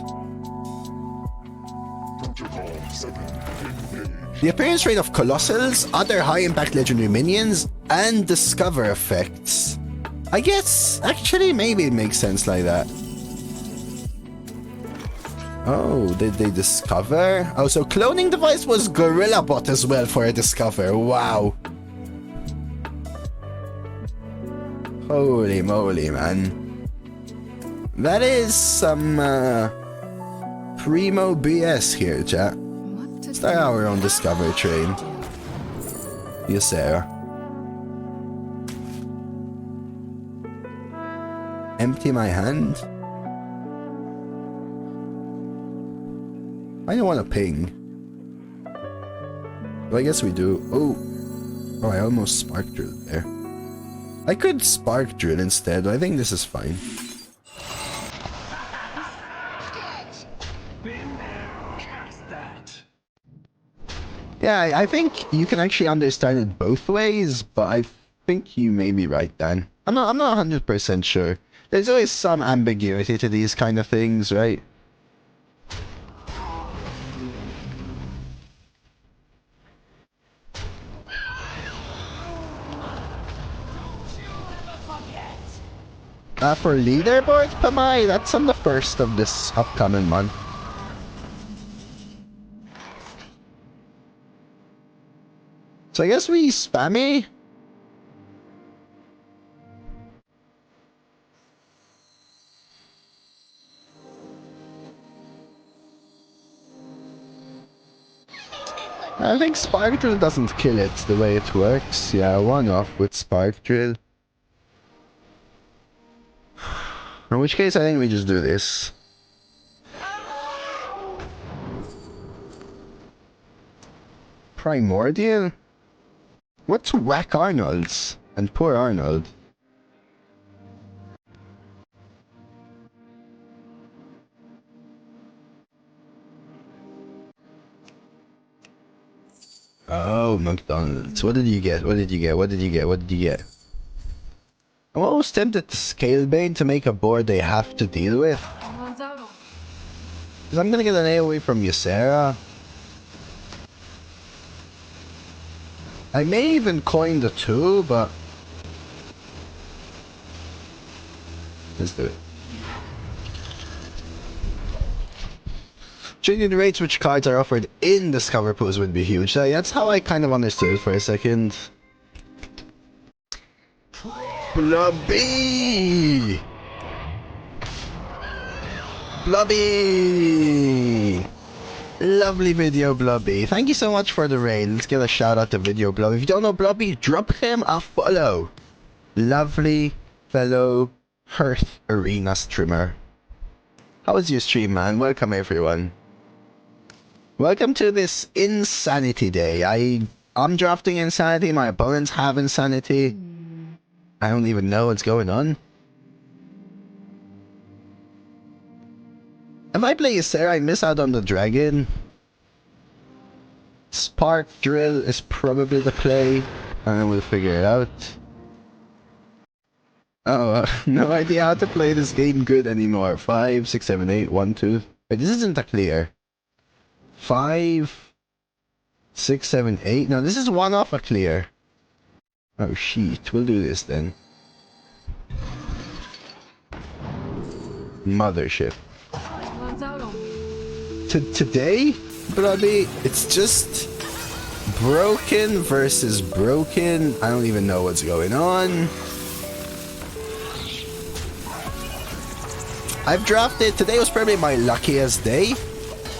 The appearance rate of Colossals, other high-impact legendary minions, and discover effects. I guess, actually, maybe it makes sense like that. Oh, did they discover? Oh, so cloning device was Gorilla Bot as well for a discover. Wow. Holy moly, man. That is some primo BS here, chat. Start our own discovery train. Yes, Sarah. Empty my hand? I don't want to ping. Well, I guess we do. Oh, I almost spark drilled there. I could spark drill instead, but I think this is fine. Yeah, I think you can actually understand it both ways, but I think you may be right, Dan. I'm not 100% sure. There's always some ambiguity to these kind of things, right? For leaderboard, Pamai, that's on the 1st of this upcoming month. So I guess we spammy? I think Spark Drill doesn't kill it the way it works. Yeah, one off with Spark Drill. In which case, I think we just do this. Primordial? What's Whack Arnold's? And poor Arnold. Oh, McDonald's. What did you get? What did you get? What did you get? What did you get? I'm almost tempted to Scalebane to make a board they have to deal with. Because I'm gonna get an AoE from Ysera. I may even coin the 2, but... let's do it. Changing the rates which cards are offered in Discover pools would be huge. So that's how I kind of understood it for a second. Blobby! Blobby! Lovely video, Blobby. Thank you so much for the raid. Let's give a shout out to Video Blobby. If you don't know Blobby, drop him a follow. Lovely fellow Hearth Arena streamer. How was your stream, man? Welcome, everyone. Welcome to this Insanity Day. I'm drafting Insanity. My opponents have Insanity. I don't even know what's going on. If I play Ysera, I miss out on the dragon. Spark Drill is probably the play, and we'll figure it out. Oh, no idea how to play this game good anymore. 5, 6, 7, 8, 1, 2. Wait, this isn't a clear. 5, 6, 7, 8. No, this is one off a clear. Oh, shit. We'll do this then. Mothership. Today, Bloody, it's just broken versus broken. I don't even know what's going on. I've drafted, today was probably my luckiest day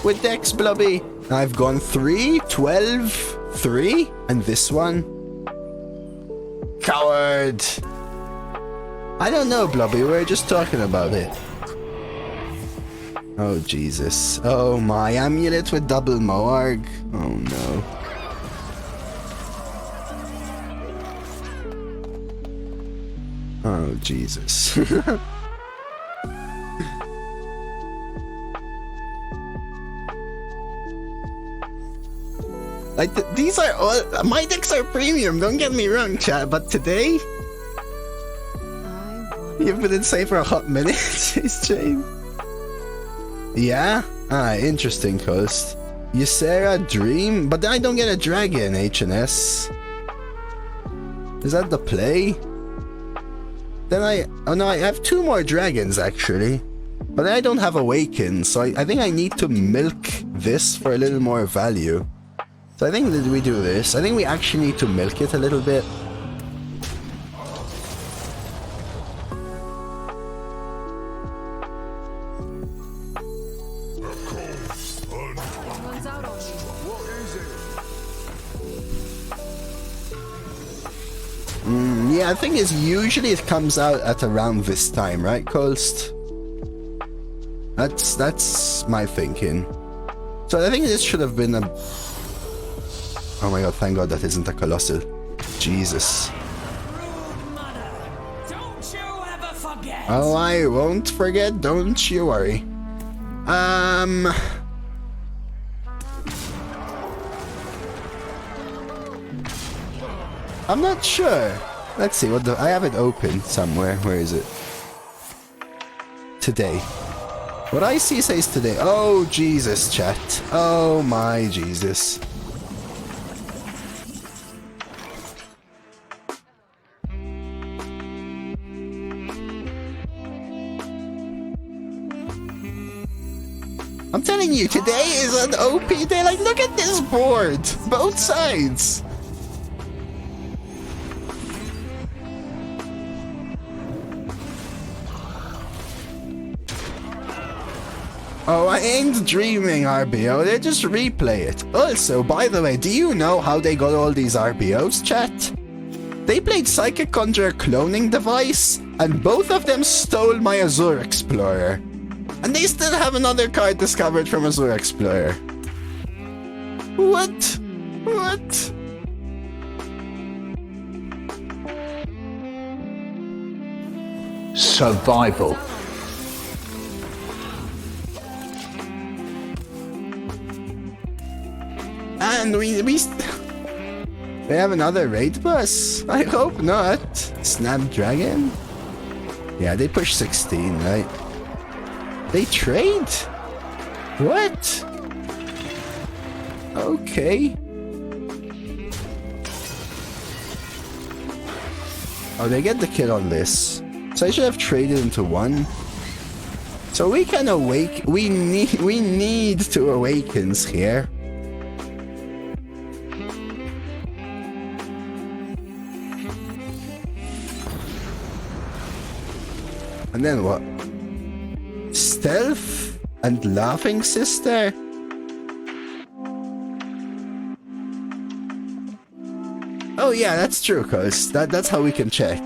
with decks, Blobby. I've gone 3, 12, 3, and this one. Coward! I don't know, Blobby, we're just talking about it. Oh, Jesus. Oh, my amulet with double Moarg. Oh, no. Oh, Jesus. Like, these are all... My decks are premium, don't get me wrong, chat, but today... You've been insane for a hot minute, says Jane. Yeah? Ah, interesting, Coast. Ysera Dream? But then I don't get a dragon, HNS. Is that the play? Then oh no, I have 2 more dragons, actually. But then I don't have Awaken, so I think I need to milk this for a little more value. So I think that we do this. I think we actually need to milk it a little bit. Yeah, I think it's usually it comes out at around this time, right, Coast? That's my thinking. So I think this should have been a... Oh my god, thank god that isn't a Colossal. Jesus. Don't you ever forget. Oh, I won't forget, don't you worry. I'm not sure. Let's see, I have it open somewhere. Where is it? Today. What I see says today. Oh, Jesus, chat. Oh, my Jesus. I'm telling you, today is an OP day. Like, look at this board. Both sides. Oh, I ain't dreaming, RBO. They just replay it. Also, by the way, do you know how they got all these RBOs, chat? They played Psychic Conjurer cloning device, and both of them stole my Azure Explorer. And they still have another card discovered from Azure Explorer. What? What? Survival. And we have another raid bus? I hope not. Snapdragon? Yeah, they push 16, right? They trade? What? Okay. Oh, they get the kill on this. So I should have traded into one. So we can awake. We need to awakens here. And then what? Stealth and Laughing Sister? Oh yeah, that's true, cuz that's how we can check.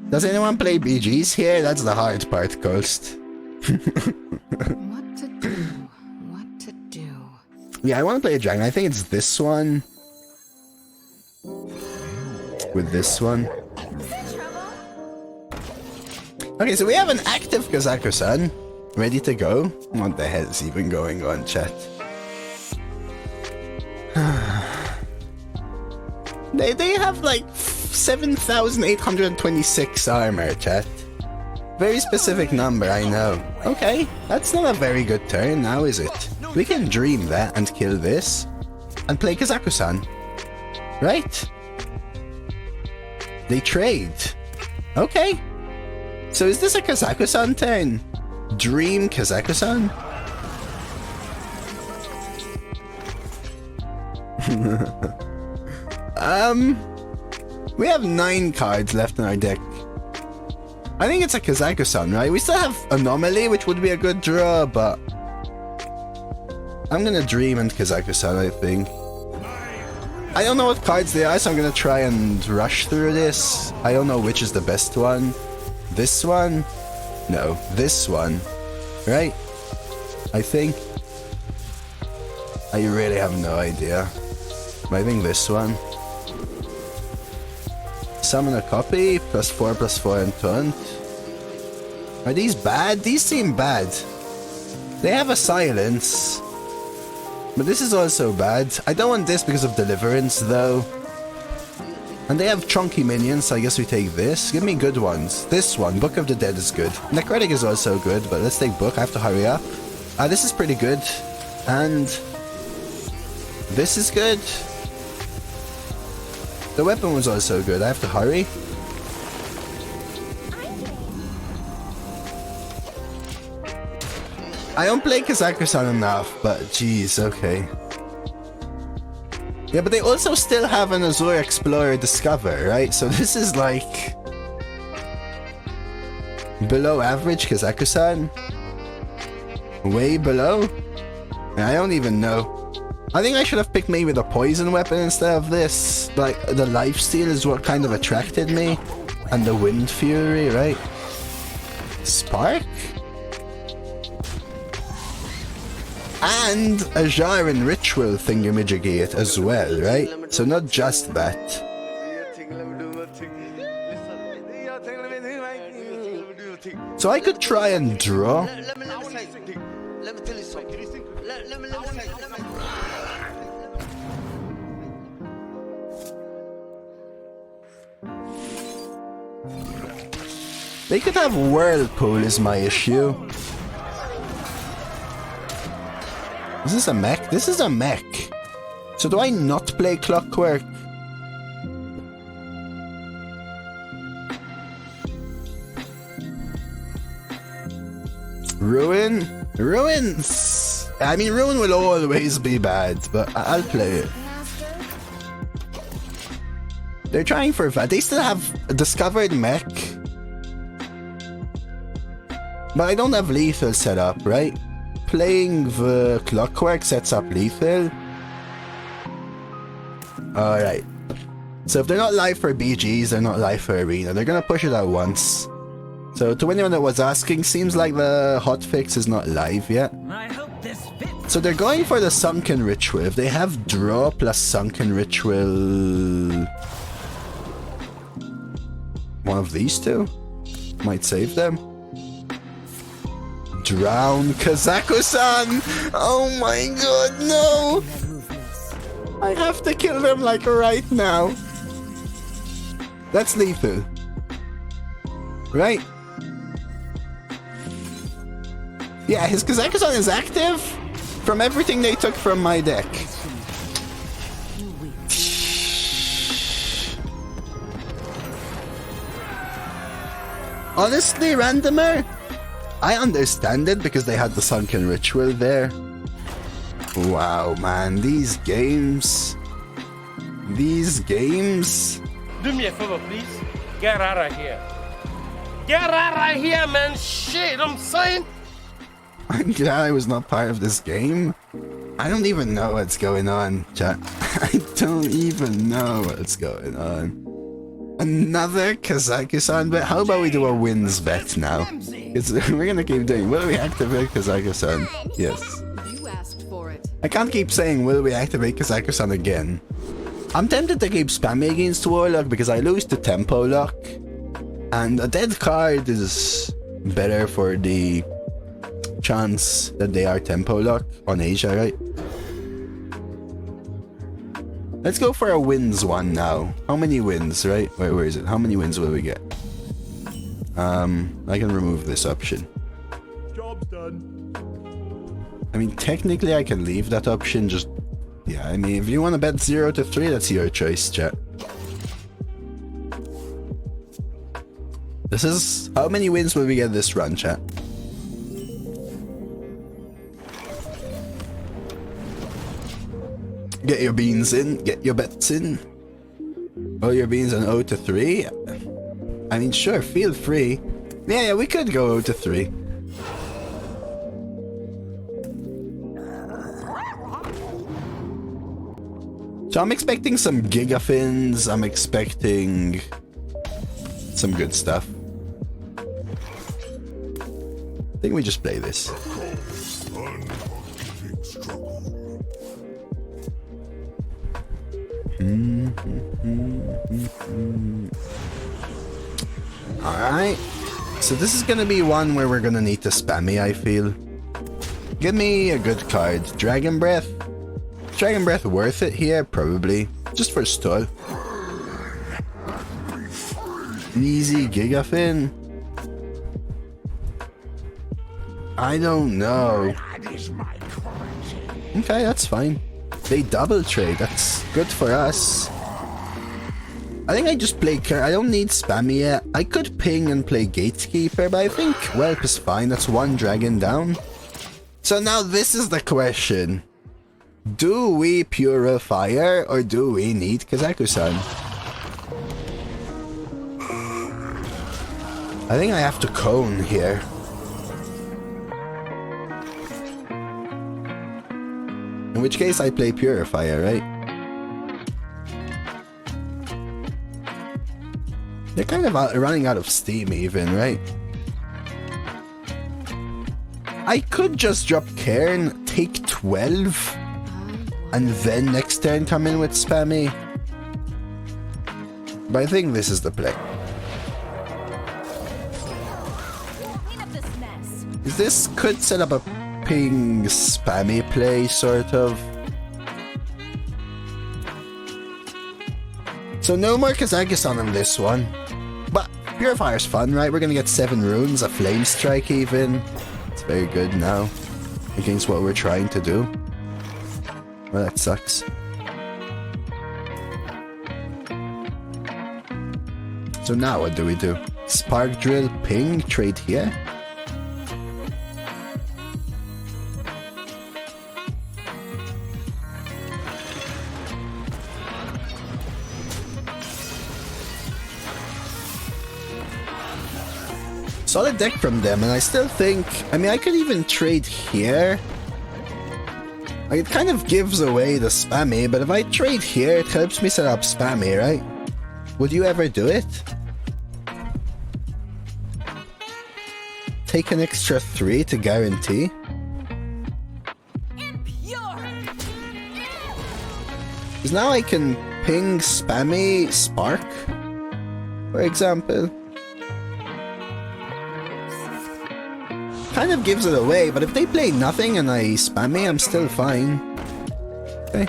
Does anyone play BGs here? That's the hard part, Ghost. What to do? What to do? Yeah, I want to play a dragon. I think it's this one. With this one. Okay, so we have an active Kazakusan ready to go. What the hell is even going on, chat? They have like 7,826 armor, chat. Very specific number, I know. Okay, that's not a very good turn now, is it? We can dream that and kill this and play Kazakusan. Right? They trade. Okay. So is this a Kazakusan turn? Dream Kazakusan? We have 9 cards left in our deck. I think it's a Kazakusan, right? We still have Anomaly, which would be a good draw, but I'm gonna Dream and Kazakusan, I think. I don't know what cards they are, so I'm gonna try and rush through this. I don't know which is the best one. This one? No, this one. Right? I think. I really have no idea. But I think this one. Summon a copy, +4/+4 and taunt. Are these bad? These seem bad. They have a silence. But this is also bad. I don't want this because of Deliverance though. And they have chunky minions, so I guess we take this. Give me good ones. This one, Book of the Dead is good. Necrotic is also good, but let's take Book. I have to hurry up. This is pretty good. And this is good. The weapon was also good. I have to hurry. I don't play Kazakusan enough, but geez, okay. Yeah, but they also still have an Azure Explorer Discover, right? So this is like below average Kazakusan. Way below? I don't even know. I think I should have picked maybe the poison weapon instead of this. Like, the lifesteal is what kind of attracted me. And the Wind Fury, right? Spark? And a Jaren Ritual thingamajigate as well, right? So not just that. So I could try and draw. They could have Whirlpool is my issue. Is this a mech? This is a mech. So do I not play Clockwork? Ruin? Ruins! I mean, Ruin will always be bad, but I'll play it. They're trying for that. They still have a discovered mech. But I don't have lethal set up, right? Playing the Clockwork sets up lethal. Alright. So if they're not live for BGs, they're not live for Arena. They're gonna push it out once. So to anyone that was asking, seems like the hotfix is not live yet. I hope this fits. So they're going for the Sunken Ritual. If they have draw plus Sunken Ritual... one of these two might save them. Drown Kazakusan! Oh my god, no! I have to kill them like right now. That's lethal. Right? Yeah, his Kazakusan is active from everything they took from my deck. Honestly, randomer, I understand it because they had the Sunken Ritual there. Wow, man, these games. These games. Do me a favor, please. Get out of here. Get out of here, man. Shit, I'm saying. I'm glad I was not part of this game. I don't even know what's going on, chat. I don't even know what's going on. Another Kazakusan bet? How about we do a wins bet now? We're gonna keep doing, will we activate Kazakusan? Yes. You asked for it. I can't keep saying, will we activate Kazakusan again? I'm tempted to keep spamming against Warlock because I lose to Tempo Lock. And a dead card is better for the chance that they are Tempo Lock on Asia, right? Let's go for a wins one now. How many wins, right? Where is it? How many wins will we get? I can remove this option. Job's done. I mean, technically I can leave that option, just... yeah, I mean, if you want to bet 0 to 3, that's your choice, chat. This is... how many wins will we get this run, chat? Get your beans in, get your bets in. All your beans on 0 to 3. I mean, sure, feel free. Yeah, we could go 0 to 3. So I'm expecting some Gigafins, I'm expecting some good stuff. I think we just play this. Alright. So this is gonna be one where we're gonna need to spam me, I feel. Give me a good card. Dragon Breath. Dragon Breath worth it here? Probably. Just for stall. Easy Gigafin. I don't know. Okay, that's fine. They double trade. That's good for us. I think I just play... I don't need spammy yet. I could ping and play Gatekeeper, but I think Whelp is fine. That's one dragon down. So now this is the question. Do we Purifier or do we need Kazakusan? I think I have to Cone here. In which case I play Purifier, right? They're kind of running out of steam even, right? I could just drop Cairn, take 12, and then next turn come in with spammy. But I think this is the play. This could set up a ping spammy play, sort of. So no more Kazakusan on this one. But Purifier's fun, right? We're gonna get 7 runes, a Flame Strike even. It's very good now against what we're trying to do. Well, that sucks. So now what do we do? Spark Drill, ping, trade here? Solid deck from them, and I still think... I mean, I could even trade here. Like, it kind of gives away the spammy, but if I trade here, it helps me set up spammy, right? Would you ever do it? Take an extra 3 to guarantee? Because now I can ping spammy Spark, for example. Kind of gives it away, but if they play nothing and I spam me, I'm still fine. Okay.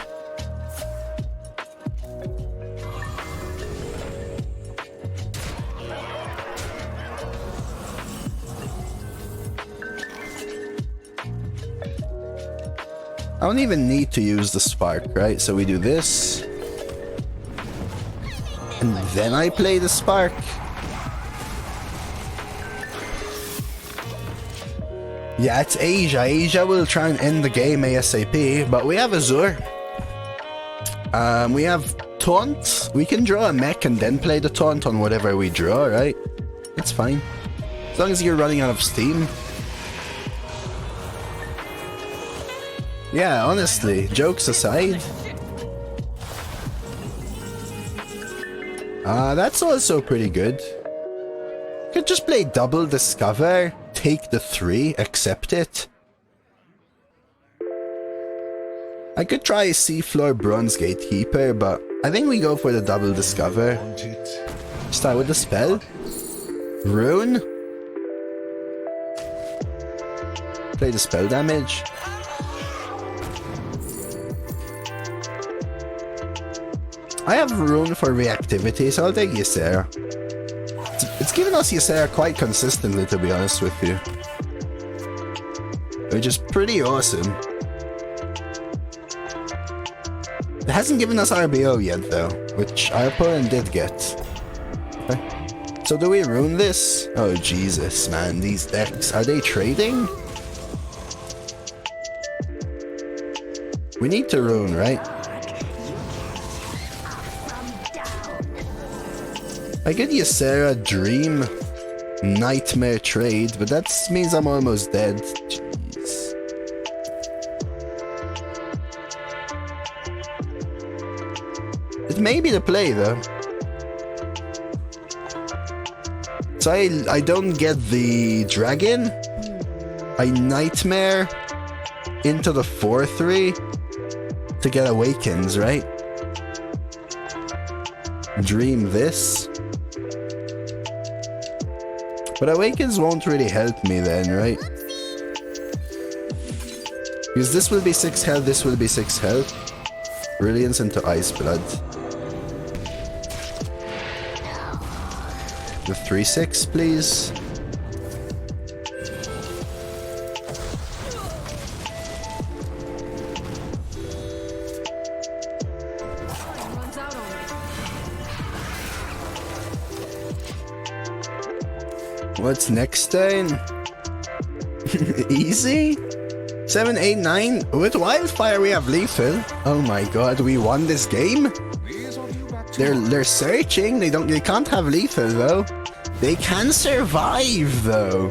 I don't even need to use the spark, right? So we do this. And then I play the spark. Yeah, it's Asia. Asia will try and end the game ASAP, but we have Azure. We have Taunt. We can draw a mech and then play the Taunt on whatever we draw, right? It's fine. As long as you're running out of steam. Yeah, honestly, jokes aside. That's also pretty good. Could just play double Discover, take the 3, accept it. I could try Seafloor Bronze Gatekeeper, but I think we go for the double Discover. Start with the spell. Rune. Play the spell damage. I have Rune for reactivity, so I'll take Ysera. It's given us Ysera quite consistently, to be honest with you. Which is pretty awesome. It hasn't given us RBO yet, though, which our opponent did get. Okay. So do we Rune this? Oh, Jesus, man, these decks. Are they trading? We need to Rune, right? I get Ysera, Dream, Nightmare trade, but that means I'm almost dead. Jeez. It may be the play though. So I don't get the dragon. I nightmare into the 4/3 to get awakens, right? Dream this. But awakens won't really help me then, right? Because this will be 6 health, this will be 6 health. Brilliance into Ice Blood. The 3/6, please. What's next then? Easy? 7, 8, 9? With Wildfire we have lethal. Oh my god, we won this game? They're searching, they can't have lethal though. They can survive though.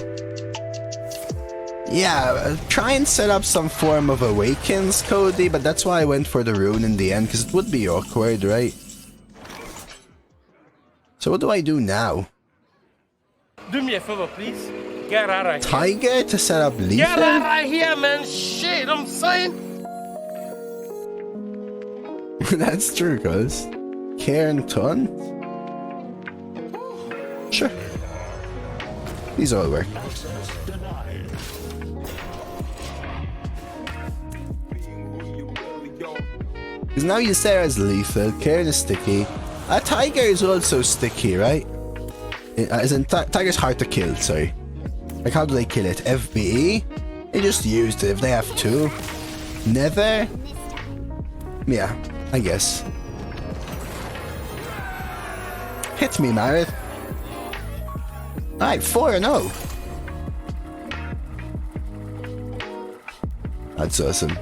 Yeah, try and set up some form of awakens, Cody, but that's why I went for the rune in the end, because it would be awkward, right? So what do I do now? Do me a favor, please. Get out of here. Tiger to set up lethal? Get out of here, man. Shit, I'm saying. That's true, cuz. Cairn Taunt? Sure. These all work. Because now you say as lethal, Cairn is sticky. A Tiger is also sticky, right? As in, Tiger's hard to kill, sorry. Like, how do they kill it? FBE? They just used it if they have 2. Never? Yeah, I guess. Hit me, Marith. Alright, 4-0. That's awesome.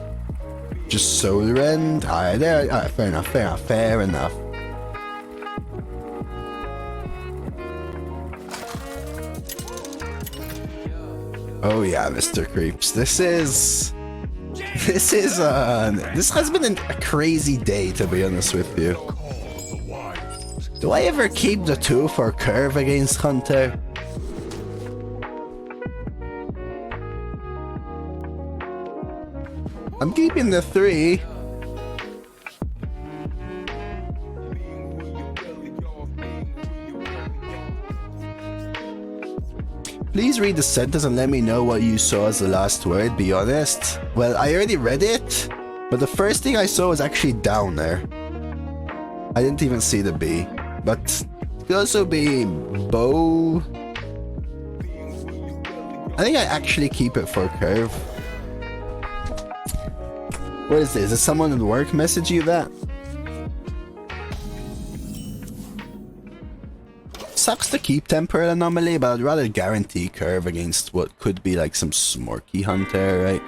Just Soul Rend. Alright, there. Alright, fair enough, fair enough, fair enough. Oh yeah, Mr. Creeps. This has been a crazy day, to be honest with you. Do I ever keep the 2 for curve against Hunter? I'm keeping the 3. Please read the sentence and let me know what you saw as the last word, be honest. Well, I already read it, but the first thing I saw was actually down there. I didn't even see the B, but it could also be bow. I think I actually keep it for curve. What is this? Did someone at work message you that? Sucks to keep Temporal Anomaly, but I'd rather guarantee curve against what could be like some Smorky Hunter, right?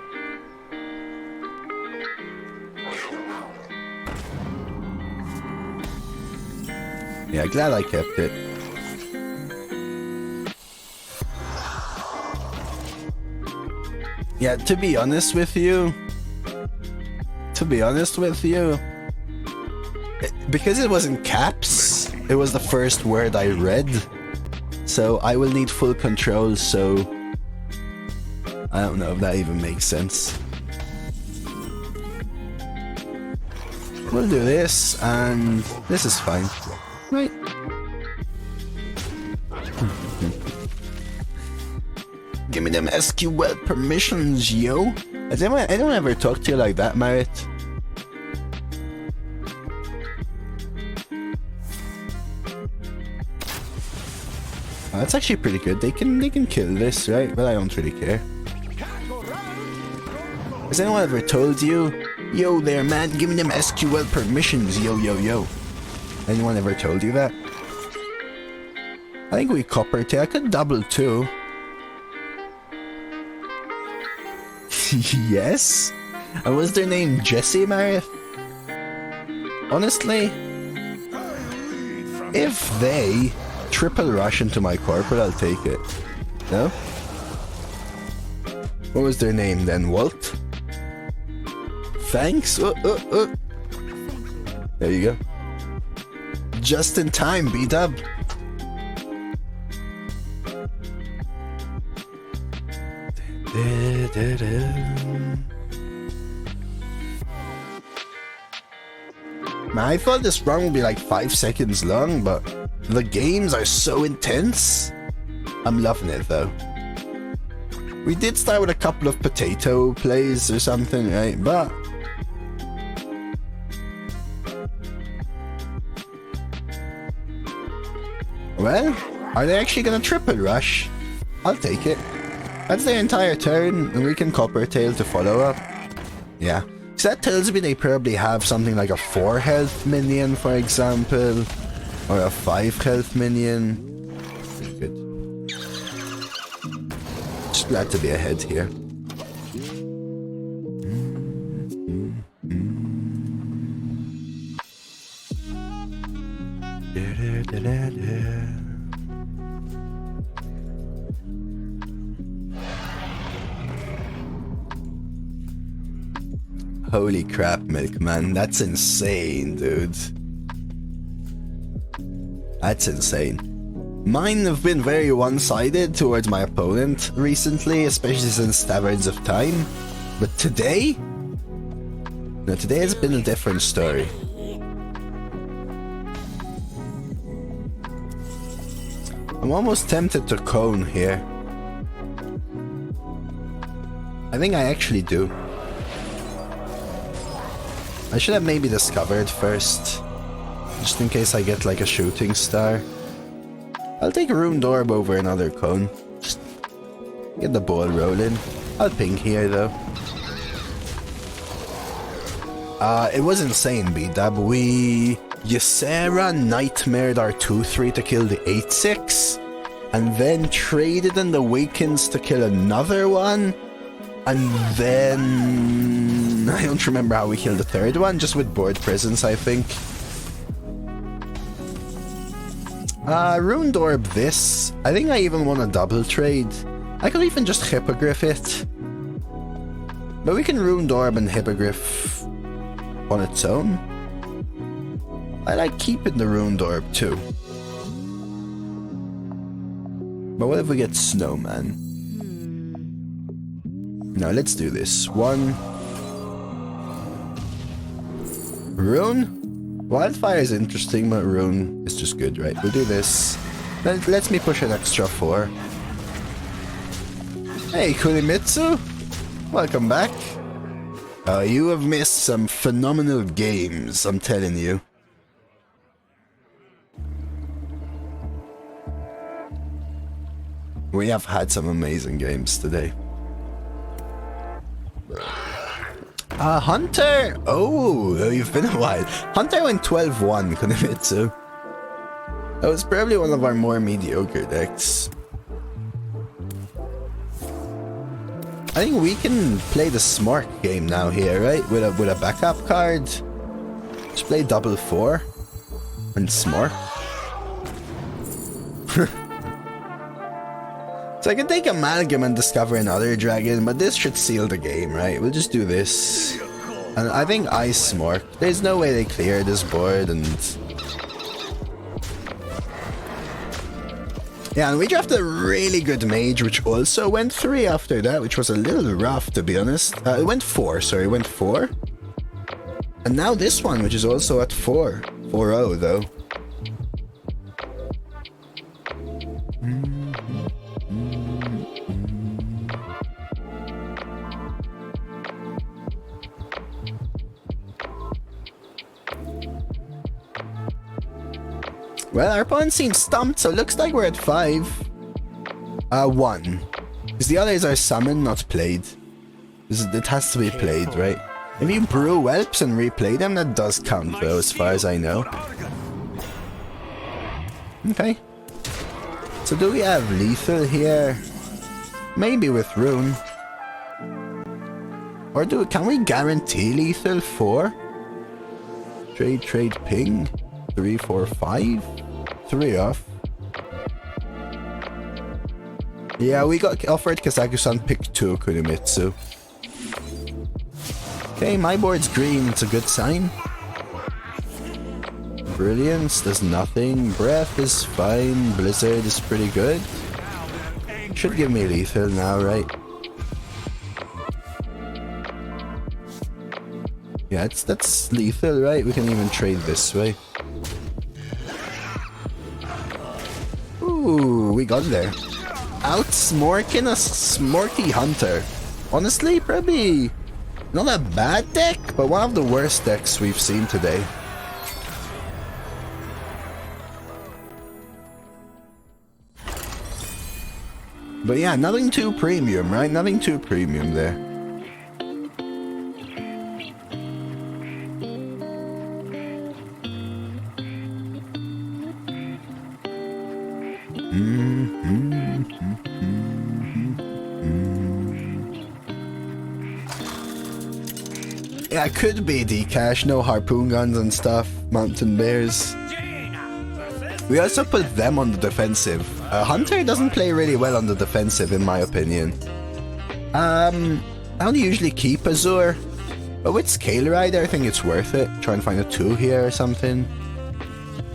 Yeah, glad I kept it. Yeah, to be honest with you, because it was in caps, it was the first word I read, so I will need full control, so I don't know if that even makes sense. We'll do this, and this is fine. Right. Give me them SQL permissions, yo. Has anyone ever talked to you like that, Marit? Oh, that's actually pretty good. They can kill this, right? But I don't really care. Has anyone ever told you, yo there man, give me them SQL permissions, yo yo yo? Anyone ever told you that? I think we copper tail. I could double too. Yes? And was their name Jesse, Marith? Honestly, if they triple rush into my corporate, I'll take it. No? What was their name then? Walt? Thanks? There you go. Just in time, B-Dub. Man, I thought this run would be like 5 seconds long, but the games are so intense. I'm loving it though. We did start with a couple of potato plays or something, right? But well, are they actually gonna triple rush? I'll take it. That's their entire turn, and we can Copper Tail to follow up. Yeah. So that tells me they probably have something like a 4 health minion, for example, or a 5 health minion. Pretty good. Just glad to be ahead here. Holy crap, Milkman. That's insane, dude. That's insane. Mine have been very one-sided towards my opponent recently, especially since Taverns of Time. But today? No, today has been a different story. I'm almost tempted to cone here. I think I actually do. I should have maybe discovered first, just in case I get like a shooting star. I'll take a Ruined Orb over another cone. Just get the ball rolling. I'll ping here though. It was insane, B-Dab. We Ysera nightmared our 2-3 to kill the 8-6, and then traded in the Awakens to kill another one, and then I don't remember how we killed the third one, just with board presence, I think. Ruined Orb this. I think I even want a double trade. I could even just Hippogriff it. But we can Ruined Orb and Hippogriff on its own. I like keeping the Ruined Orb too. But what if we get Snowman? No, let's do this. 1. Rune? Wildfire is interesting, but Rune is just good, right? We'll do this. Then lets me push an extra 4. Hey, Kurimitsu! Welcome back. You have missed some phenomenal games, I'm telling you. We have had some amazing games today. Hunter! Oh, you've been a while. Hunter went 12-1, Kurimitsu. That was probably one of our more mediocre decks. I think we can play the smart game now here, right? With a backup card. Just play double 4 and smart. So I can take Amalgam and discover another dragon, but this should seal the game, right? We'll just do this. And I think Ice Smart. There's no way they clear this board, and yeah, and we drafted a really good Mage, which also went 3 after that, which was a little rough, to be honest. It went 4, sorry, it went 4. And now this one, which is also at 4. 4-0, though. Well, our opponent seems stumped, so it looks like we're at 5. 1. Because the others are summoned, not played. It has to be played, right? If you brew whelps and replay them, that does count, though, as far as I know. Okay. So do we have lethal here? Maybe with Rune. Or can we guarantee lethal 4? Trade, ping. 3, 4, 5? 3 off. Yeah, we got offered Kazakusan pick 2 Kurimitsu. Okay, my board's green, it's a good sign. Brilliance does nothing. Breath is fine. Blizzard is pretty good. Should give me lethal now, right? Yeah, that's lethal, right? We can even trade this way. Ooh, we got there. Outsmorking a Smorky Hunter. Honestly, probably not a bad deck, but one of the worst decks we've seen today. But yeah, nothing too premium, right? Nothing too premium there. Yeah, it could be Dcash, no harpoon guns and stuff, mountain bears. We also put them on the defensive. Hunter doesn't play really well on the defensive in my opinion. I don't usually keep Azure, but with Scale Rider I think it's worth it. Try and find a 2 here or something.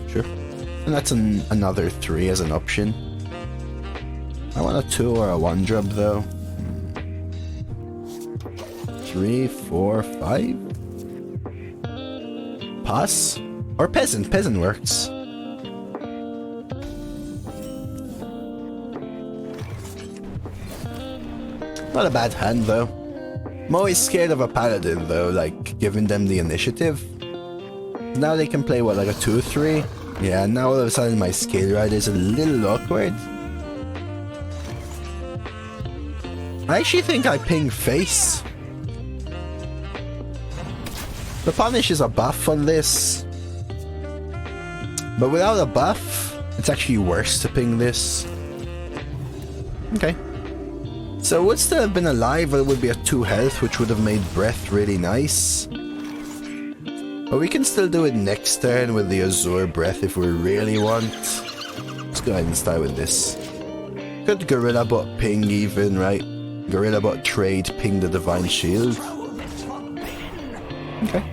Sure. And that's another 3 as an option. I want a 2 or a 1 drop though. 3, 4, 5? Pass? Or Peasant? Peasant works. Not a bad hand though. I'm always scared of a Paladin though, like giving them the initiative. Now they can play what, like a 2-3? Yeah, now all of a sudden my Scale Rider is a little awkward. I actually think I ping face. The punish is a buff on this. But without a buff, it's actually worse to ping this. Okay. So it would still have been alive, but it would be at 2 health, which would have made breath really nice. But we can still do it next turn with the Azure breath if we really want. Let's go ahead and start with this. Could Gorilla Bot ping even, right? Gorilla Bot trade, ping the Divine Shield. Okay.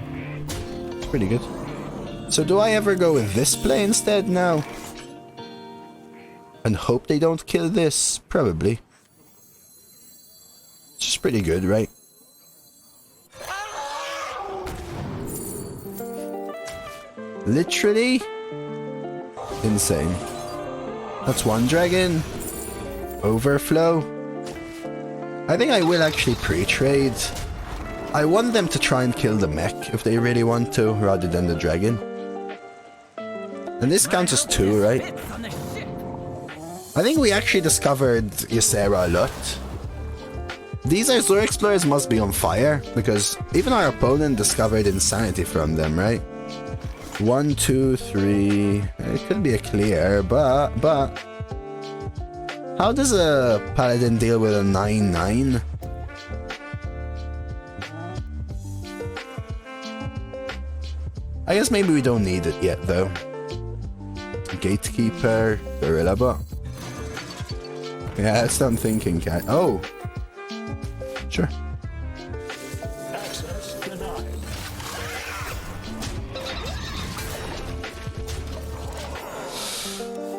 It's pretty good. So do I ever go with this play instead now? And hope they don't kill this? Probably. It's just pretty good, right? Literally insane. That's 1 dragon. Overflow. I think I will actually pre-trade. I want them to try and kill the mech if they really want to, rather than the dragon. And this counts as 2, right? I think we actually discovered Ysera a lot. These Azure Explorers must be on fire, because even our opponent discovered Insanity from them, right? 1, 2, 3... It could be a clear, but... How does a Paladin deal with a 9-9? I guess maybe we don't need it yet, though. Gatekeeper, Gorilla Bot. Yeah, that's what I'm thinking, cat. Oh! Sure. Access denied.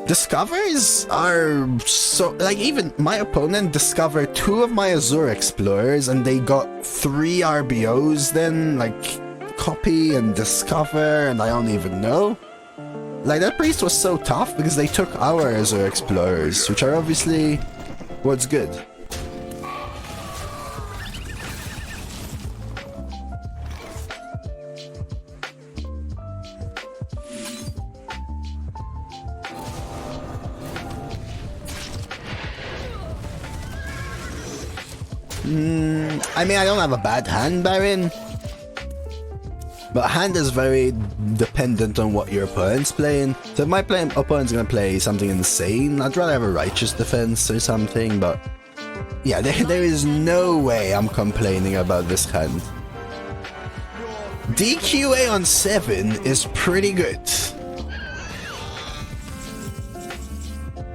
Discovers are so... Like, even my opponent discovered 2 of my Azure Explorers and they got 3 RBOs then, like... Copy and discover, and I don't even know. Like, that priest was so tough because they took our Azure Explorers, which are obviously what's good. I mean, I don't have a bad hand, Baron. But hand is very dependent on what your opponent's playing. So if my opponent's gonna play something insane, I'd rather have a Righteous Defense or something, but... Yeah, there is no way I'm complaining about this hand. DQA on 7 is pretty good.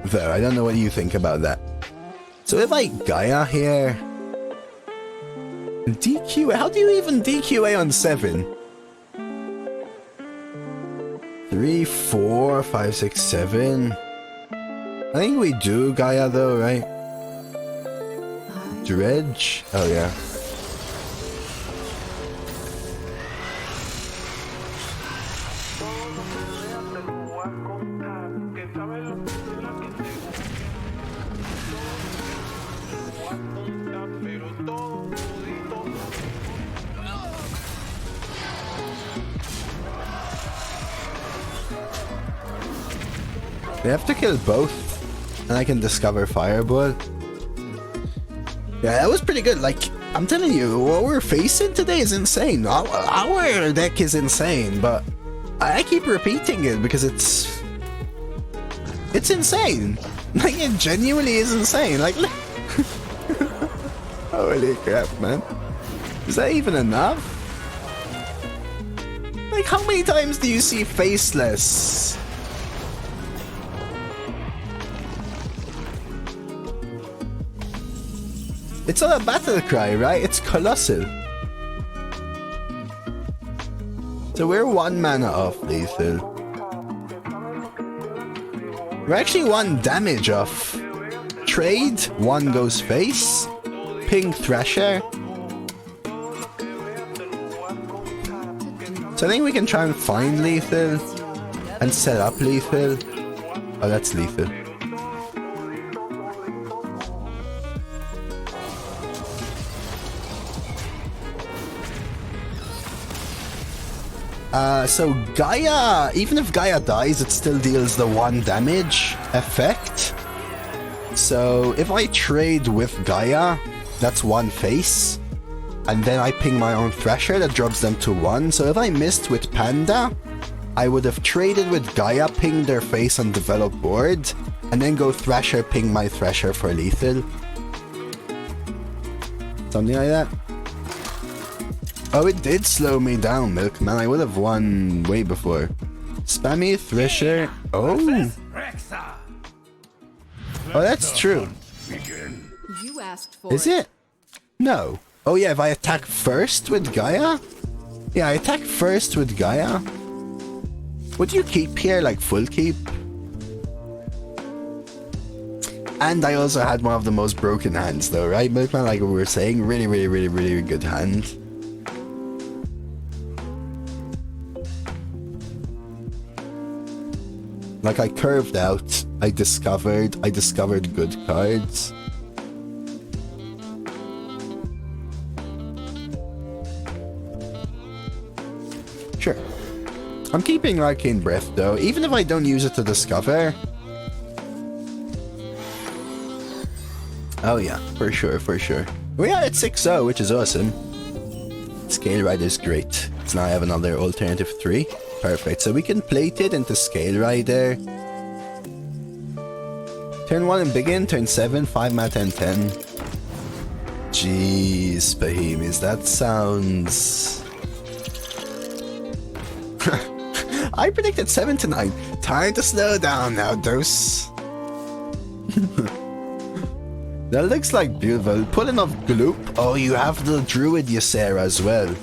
Though, I don't know what you think about that. So if I Gaia here... DQA? How do you even DQA on 7? 3, 3, 4, 5, 6, 7. I think we do Gaia though, right? Dredge? Oh yeah. They have to kill both, and I can discover Fireball. Yeah, that was pretty good. Like, I'm telling you, what we're facing today is insane. Our deck is insane, but I keep repeating it because it's insane. Like, it genuinely is insane. Like, holy crap, man. Is that even enough? Like, how many times do you see Faceless? It's not a battle cry, right? It's colossal. So we're 1 mana off lethal. We're actually 1 damage off. Trade, 1 goes face. Ping Thrasher. So I think we can try and find lethal and set up lethal. Oh, that's lethal. So Gaia, even if Gaia dies, it still deals the 1 damage effect. So if I trade with Gaia, that's 1 face. And then I ping my own Thrasher, that drops them to 1. So if I missed with Panda, I would have traded with Gaia, ping their face and develop board, and then go Thrasher, ping my Thrasher for lethal. Something like that. Oh, it did slow me down, Milkman. I would have won way before. Spammy Thresher. Oh. Oh, that's true. You asked for Is it? No. Oh yeah, if I attack first with Gaia? Yeah, I attack first with Gaia. Would you keep here, like full keep? And I also had one of the most broken hands though, right, Milkman? Like we were saying, really good hand. Like I curved out, I discovered good cards. Sure. I'm keeping Arcane Breath though, even if I don't use it to discover. Oh yeah, for sure. We are at 6-0, which is awesome. Scale Rider's great. So now I have another alternative 3. Perfect, so we can plate it into Scale Rider. Turn 1 and begin, turn 7, 5 mana 10, 10. Jeez, Behemoths, that sounds... I predicted 7 to 9. Time to slow down now, Dose. That looks like beautiful. Pulling off Gloop. Oh, you have the Druid Ysera as well.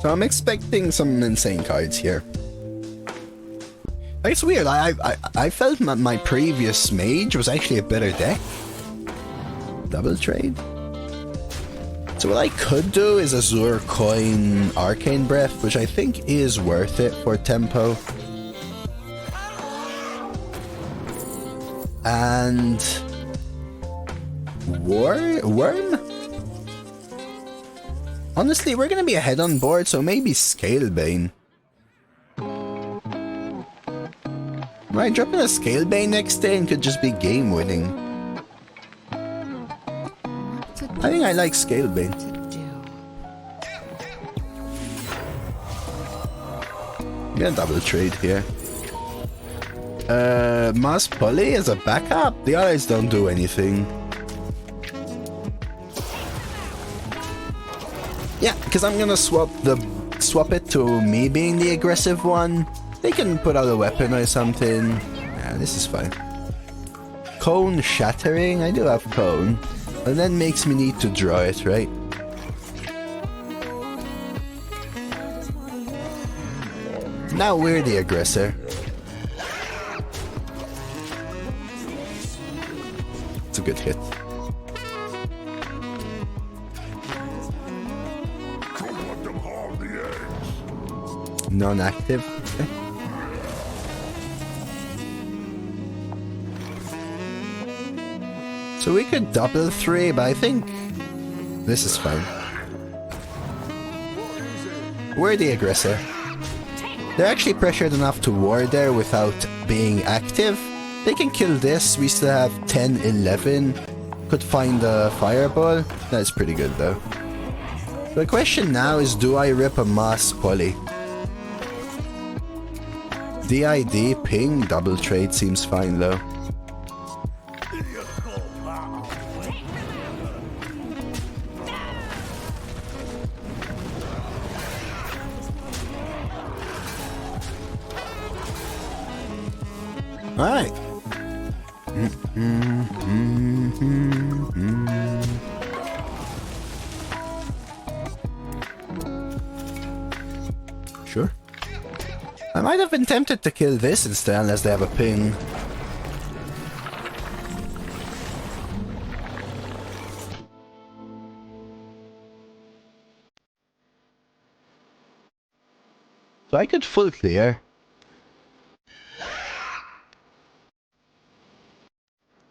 So I'm expecting some insane cards here. It's weird, I felt my previous Mage was actually a better deck. Double trade. So what I could do is Azure Coin Arcane Breath, which I think is worth it for tempo. And... Worm? Honestly, we're gonna be ahead on board, so maybe Scalebane. Right, dropping a Scalebane next turn could just be game winning. I think I like Scalebane. I'm gonna double trade here. Mass Pulley as a backup? The others don't do anything. Yeah, because I'm gonna swap it to me being the aggressive one. They can put out a weapon or something. Yeah, this is fine. Cone shattering? I do have cone. And then makes me need to draw it, right? Now we're the aggressor. It's a good hit. Non-active. Okay. So we could double 3, but I think this is fine. We're the aggressor. They're actually pressured enough to ward there without being active. They can kill this. We still have 10, 11. Could find a fireball. That's pretty good though. The question now is, do I rip a mass poly? DID, ping, double trade seems fine though. Alright. Sure. I might have been tempted to kill this instead unless they have a ping. So I could full clear.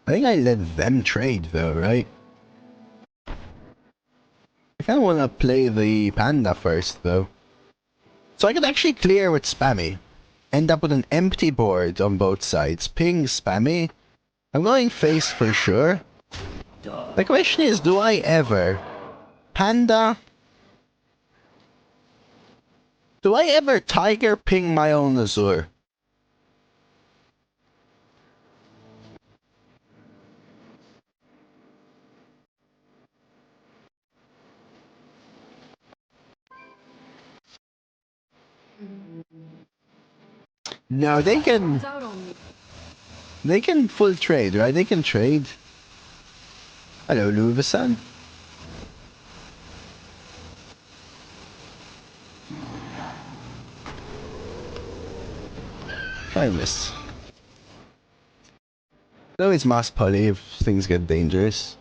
I think I let them trade though, right? I kinda wanna play the panda first though. So I could actually clear with spammy. End up with an empty board on both sides. Ping, spammy. I'm going face for sure. The question is, do I ever... Panda? Do I ever tiger ping my own Azure? No, they can full trade, right? They can trade. Hello, Luvasan. I miss. Though it's mass poly if things get dangerous.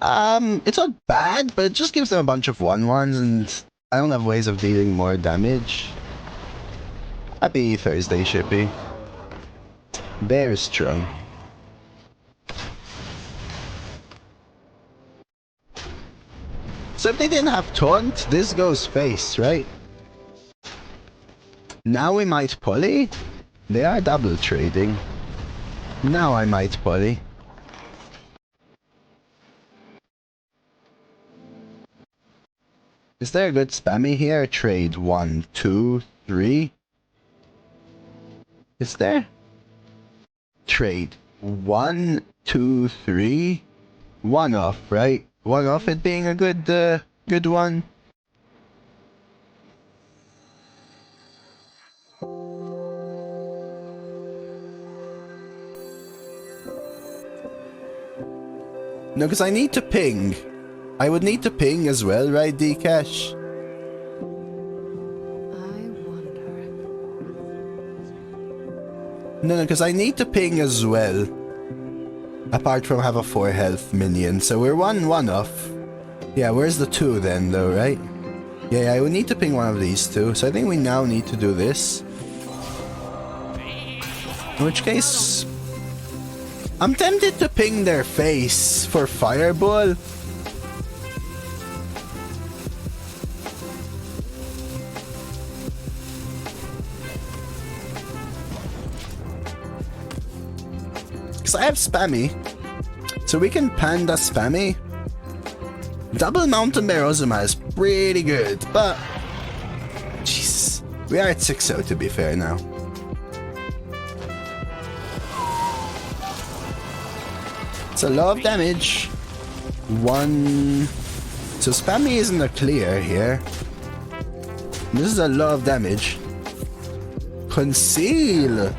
It's not bad, but it just gives them a bunch of 1/1s and I don't have ways of dealing more damage. Happy Thursday, Shippy. Bear is strong. So if they didn't have taunt, this goes face, right? Now we might poly. They are double trading. Now I might poly. Is there a good spammy here? Trade 1, 2, 3. Is there? Trade 1, 2, 3. 1 off, right? 1 off it being a good one. No, because I need to ping. I would need to ping as well, right, Dcash? No, because I need to ping as well. Apart from have a 4 health minion. So we're 1 off. Yeah, where's the 2 then though, right? Yeah, I would need to ping one of these two. So I think we now need to do this. In which case... I'm tempted to ping their face for Fireball. Because I have spammy. So we can panda spammy. Double Mountain Bear Ozuma is pretty good, but... Jesus. We are at 6-0 to be fair now. It's a lot of damage. 1... So spammy isn't a clear here. This is a lot of damage. Conceal!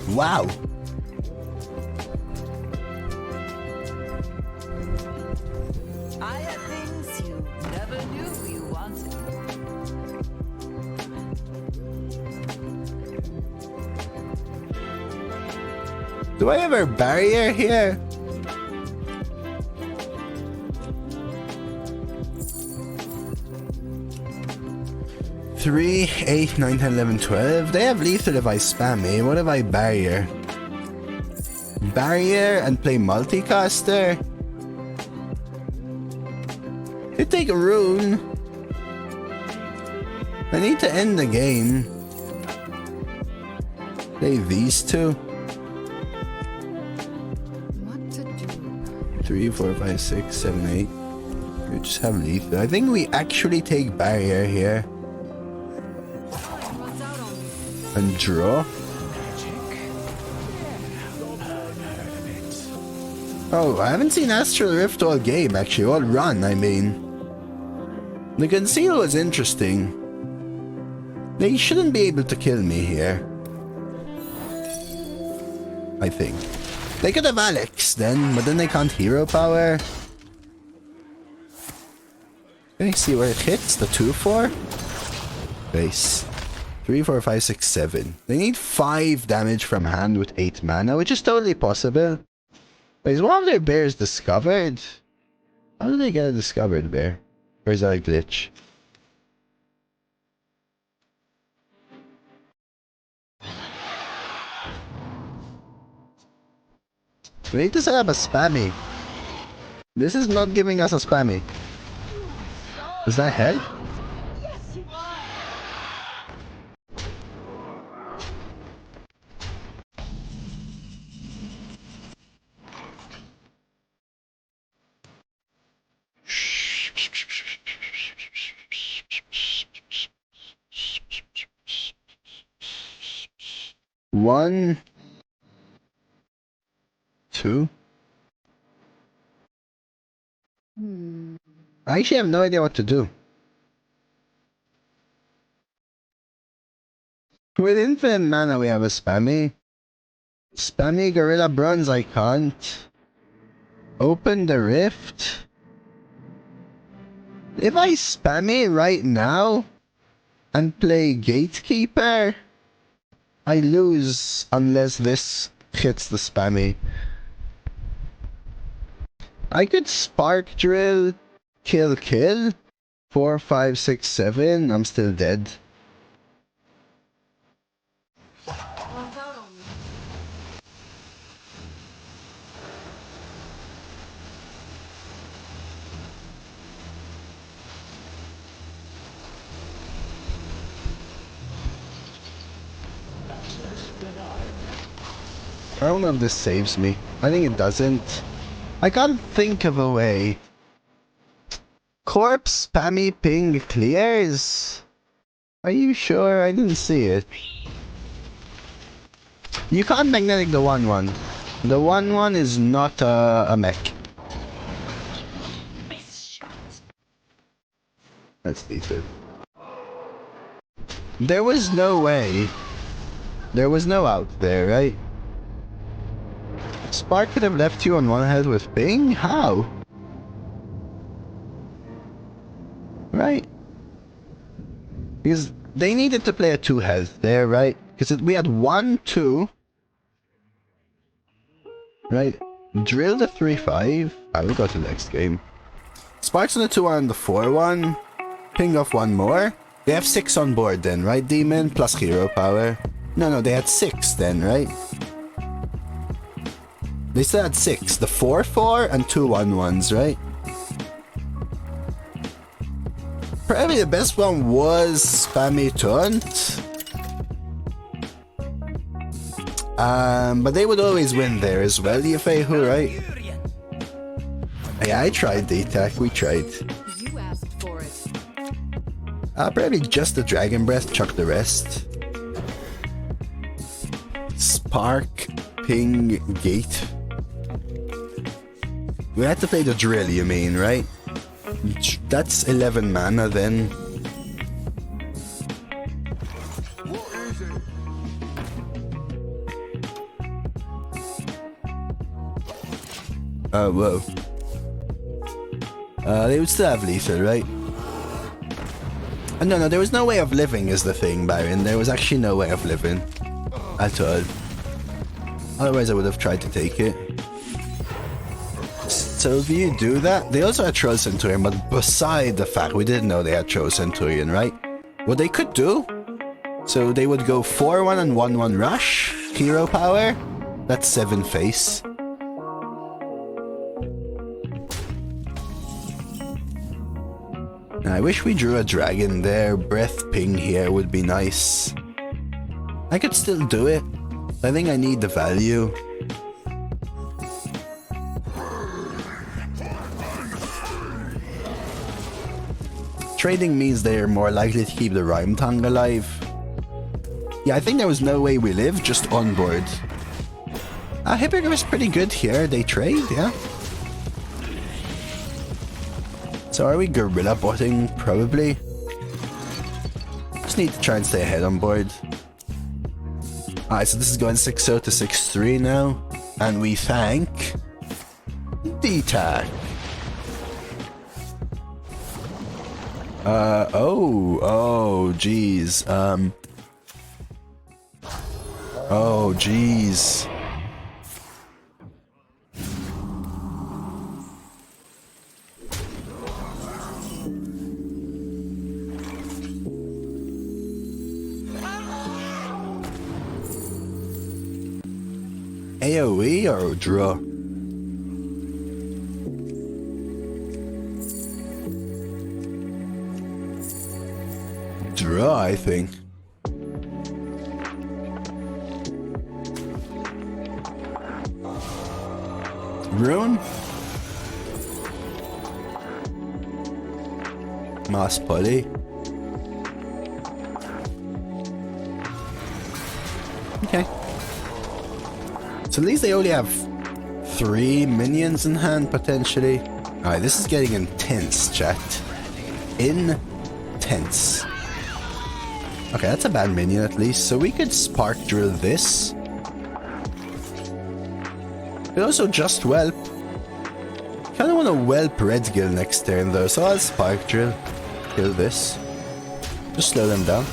Wow! I have things you never knew you wanted. Do I have a barrier here? Three, 8, 9, 10, 11, 12. They have lethal if I spam me. What if I barrier? Barrier and play multicaster? Could take a rune. I need to end the game. Play these two. What to do? 3, 4, 5, 6, 7, 8. We just have lethal. I think we actually take barrier here. And draw. Oh, I haven't seen Astral Rift all game actually, all run, I mean. The conceal was interesting. They shouldn't be able to kill me here. I think. They could have Alex then, but then they can't hero power. Can I see where it hits? The 2-4? Base. 3, 4, 5, 6, 7. They need 5 damage from hand with 8 mana, which is totally possible. Wait, is one of their bears discovered? How do they get a discovered bear? Or is that a glitch? We need to set up a spammy. This is not giving us a spammy. Is that head? One, 2. I actually have no idea what to do. With infinite mana we have a spammy. Spammy Gorilla Bronze I can't. Open the rift. If I spammy right now and play Gatekeeper, I lose unless this hits the spammy. I could Spark Drill, kill. 4, 5, 6, 7. I'm still dead. I don't know if this saves me. I think it doesn't. I can't think of a way. Corpse spammy ping clears? Are you sure? I didn't see it. You can't magnetic the 1-1. The 1-1 is not a mech. That's decent. There was no way. There was no out there, right? Spark could have left you on 1 health with ping? How? Right? Because they needed to play a 2 health there, right? Because we had 1, 2. Right? Drill the 3-5. I will go to the next game. Sparks on the 2-1 and the 4-1. Ping off 1 more. They have 6 on board then, right, Demon? Plus hero power. No, they had 6 then, right? They still had 6. The 4-4 and 2 1-1s, right? Probably the best one was Spammy Taunt. But they would always win there as well, Yafehu, right? Yeah, I tried the attack. We tried. You asked for it. Probably just the Dragon Breath, chuck the rest. Spark, ping, gate. We had to play the drill, you mean, right? That's 11 mana then. Oh, whoa. They would still have lethal, right? No, there was no way of living is the thing, Baron. There was actually no way of living. At all. Otherwise I would have tried to take it. So if you do that, they also had Troll Centurion, but beside the fact we didn't know they had Troll Centurion, right? What they could do, so they would go 4-1 and 1-1 rush, hero power, that's 7 face. I wish we drew a dragon there, breath ping here would be nice. I could still do it, I think I need the value. Trading means they're more likely to keep the Rhyme Tongue alive. Yeah, I think there was no way we live, just on board. Hippogriff's pretty good here, they trade, yeah. So are we gorilla botting? Probably. Just need to try and stay ahead on board. Alright, so this is going 6-0 to 6-3 now. And we thank D-Tac. Oh, jeez. Oh, jeez. AoE or draw? Draw, I think. Rune? Mass Putty. Okay. So at least they only have 3 minions in hand, potentially. Alright, this is getting intense, chat. Intense. Okay, that's a bad minion at least. So we could Spark Drill this. Could also just Whelp. Kinda wanna Whelp Red Gill next turn though, so I'll Spark Drill. Kill this. Just slow them down.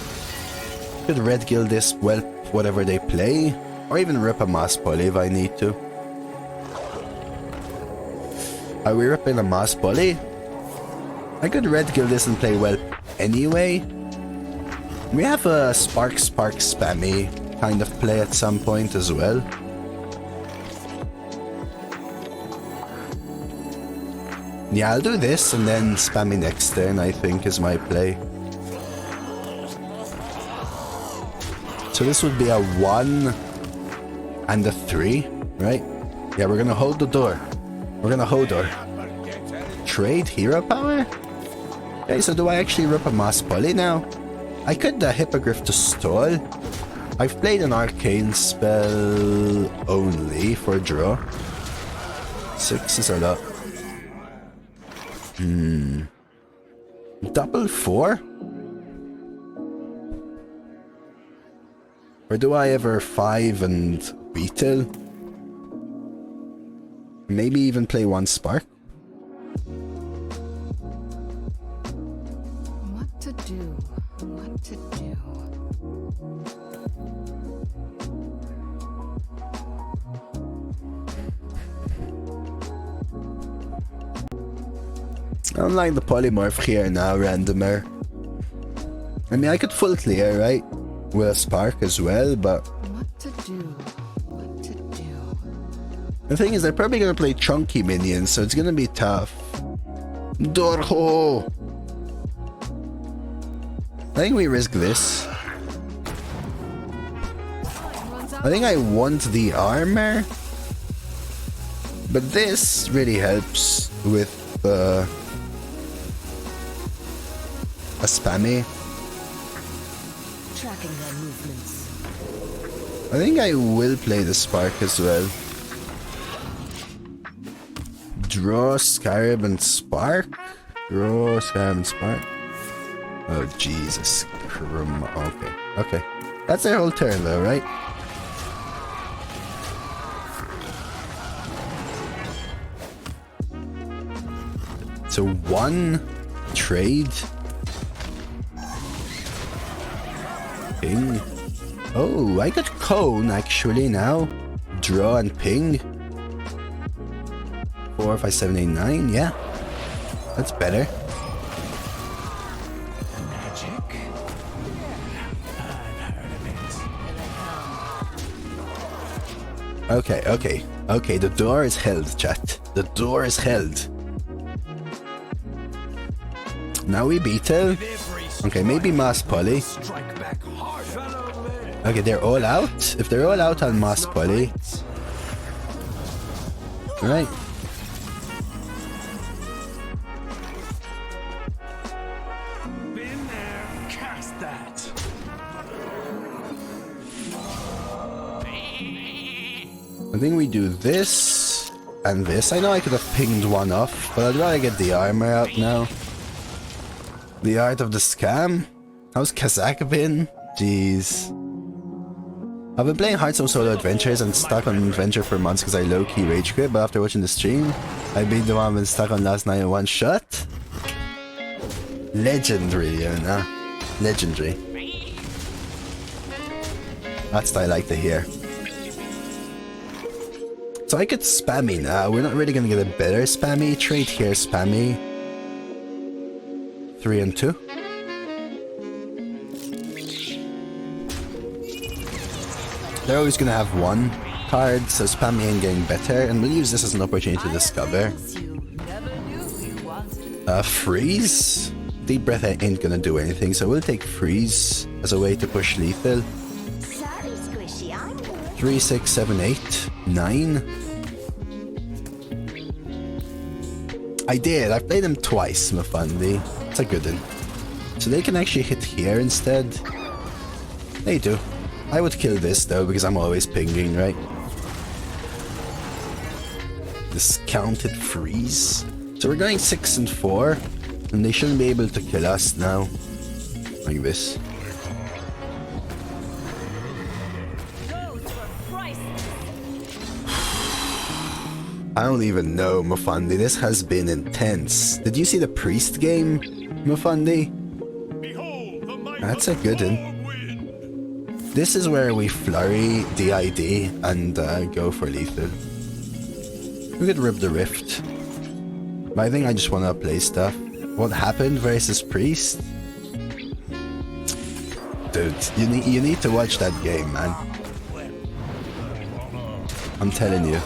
Could Red Gill this, Whelp whatever they play. Or even rip a Mass Bully if I need to. Are we ripping a Mass Bully? I could Red Gill this and play Whelp anyway. We have a Spark spammy kind of play at some point as well. Yeah, I'll do this and then spammy next turn, I think, is my play. So this would be a 1 and a 3, right? Yeah, we're gonna hold the door. We're gonna hold door. Trade hero power? Okay, so do I actually rip a Mass Bully now? I could Hippogriff to stall. I've played an arcane spell only for draw. 6 is a lot. Double 4? Or do I ever 5 and retail? Maybe even play 1 Spark? What to do? What to do? I don't like the polymorph here now, randomer. I mean, I could full clear, right? With a Spark as well, but... What to do? What to do? The thing is, they're probably gonna play chunky minions, so it's gonna be tough. Dorho! I think we risk this. I think I want the armor. But this really helps with a spammy. Tracking their movements. I think I will play the Spark as well. Draw, Scarab, and Spark? Draw, Scarab, and Spark? Oh, Jesus. Okay. Okay. That's their whole turn though, right? So one trade. Ping. Oh, I got cone actually now. Draw and ping. 4, 5, 7, 8, 9. Yeah, that's better. Okay, the door is held, chat. The door is held. Now we beat her. Okay, maybe Mass Poly. Okay, they're all out. If they're all out on Mass Poly. Right. Been there, cast that. I think we do this and this. I know I could have pinged one off, but I'd rather get the armor out now. The art of the scam? How's Kazak been? Jeez. I've been playing Hearthstone solo adventures and stuck on adventure for months because I low-key rage quit, but after watching the stream, I beat the one I've been stuck on last night in one shot. Legendary, Yona. Legendary. That's what I like to hear. So I could spammy now. We're not really gonna get a better spammy. Trade here, spammy. 3 and 2. They're always gonna have one card, so spammy ain't getting better, and we'll use this as an opportunity to discover. Freeze? Deep breath ain't gonna do anything, so we'll take freeze as a way to push lethal. 3, 6, 7, 8, 9. I did. I played them twice, Mafandi. It's a good one. So they can actually hit here instead. They do. I would kill this though because I'm always pinging, right? Discounted freeze. So we're going 6 and 4, and they shouldn't be able to kill us now. Like this. I don't even know, Mafandi. This has been intense. Did you see the priest game, Mafandi? That's a good one. This is where we flurry DID and go for lethal. We could rip the rift. But I think I just want to play stuff. What happened versus priest? Dude, you need to watch that game, man. I'm telling you.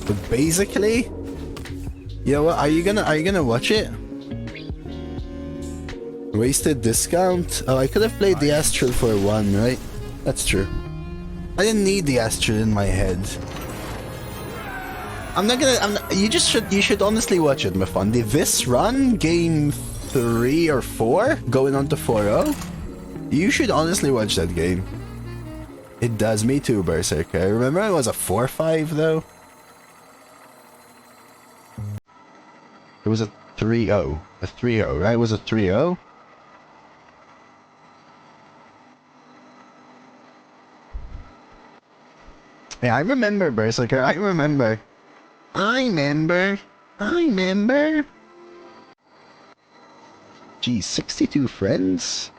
But basically, you know what? Are you gonna watch it? Wasted discount. Oh, I could have played the Astral for 1, right? That's true. I didn't need the Astral in my head. You should honestly watch it, Mafandi. This run, game 3 or 4, going on to 4-0. You should honestly watch that game. It does me too, Berserker. Remember it was a 4-5 though? It was a 3-0. A 3-0, right? It was a 3-0? Yeah, I remember, Berserker. I remember. Geez, 62 friends?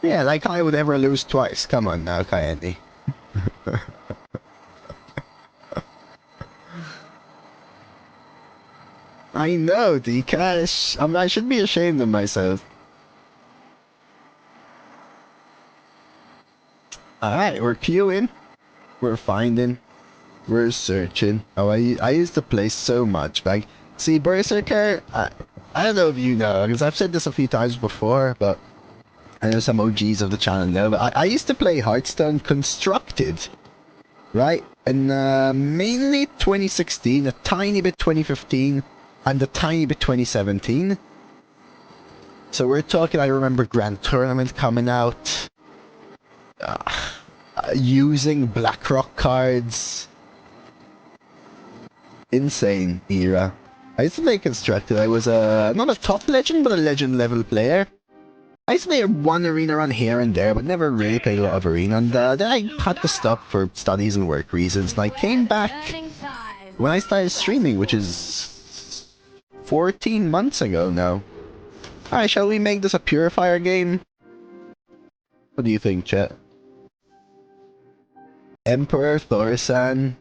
Yeah, like I would ever lose twice. Come on now, Kayani. I know, Dcash. I should be ashamed of myself. Alright, we're queuing. We're finding. We're searching. Oh, I used to play so much back. See, Berserker, I don't know if you know, because I've said this a few times before, but I know some OGs of the channel know, but I used to play Hearthstone Constructed, right? And mainly 2016, a tiny bit 2015, and a tiny bit 2017. So we're talking, I remember Grand Tournament coming out, using BlackRock cards. Insane era. I used to play Constructed. I was not a top legend, but a legend level player. I used to play one arena run here and there, but never really played a lot of arena. And then I had to stop for studies and work reasons. And I came back when I started streaming, which is 14 months ago now. Alright, shall we make this a Purifier game? What do you think, chat? Emperor Thorsan.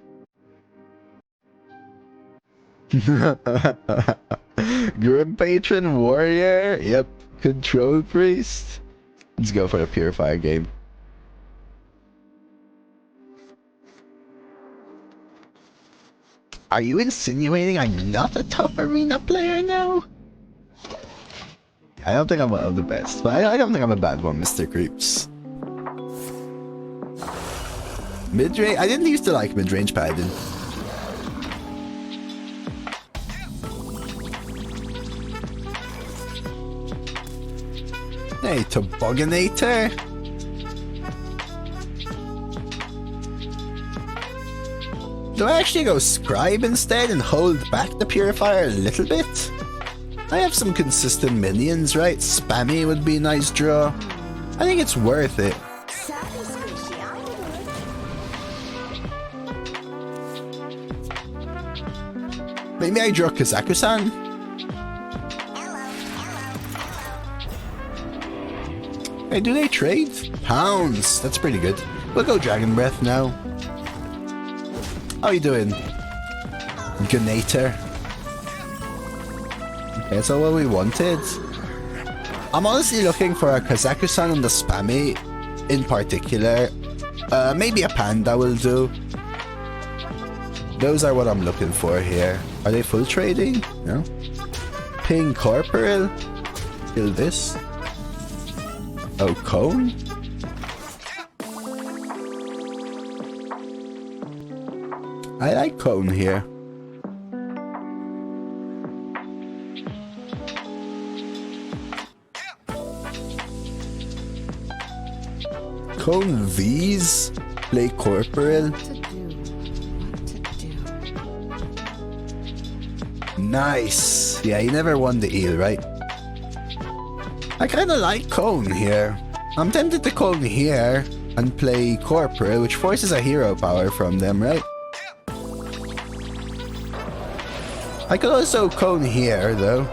Grim Patron Warrior. Yep. Control Priest. Let's go for the Purifier game. Are you insinuating I'm not a top arena player now? I don't think I'm one of the best, but I don't think I'm a bad one, Mr. Creeps. Mid-range? I didn't used to like mid-range paladin. Hey, Tobogganator! Do I actually go Scribe instead and hold back the Purifier a little bit? I have some consistent minions, right? Spammy would be a nice draw. I think it's worth it. Maybe I draw Kazakusan? Hey, do they trade? Pounds! That's pretty good. We'll go Dragon Breath now. How you doing? Ganator. Okay, that's all what we wanted. I'm honestly looking for a Kazakusan and the Spammy in particular. Maybe a Panda will do. Those are what I'm looking for here. Are they full trading? No? Ping Corporal? Kill this. Oh, Cone? I like Cone here. Cone V's? Play Corporal? Nice! Yeah, he never won the eel, right? I kinda like Cone here. I'm tempted to Cone here and play Corporal, which forces a hero power from them, right? I could also Cone here, though.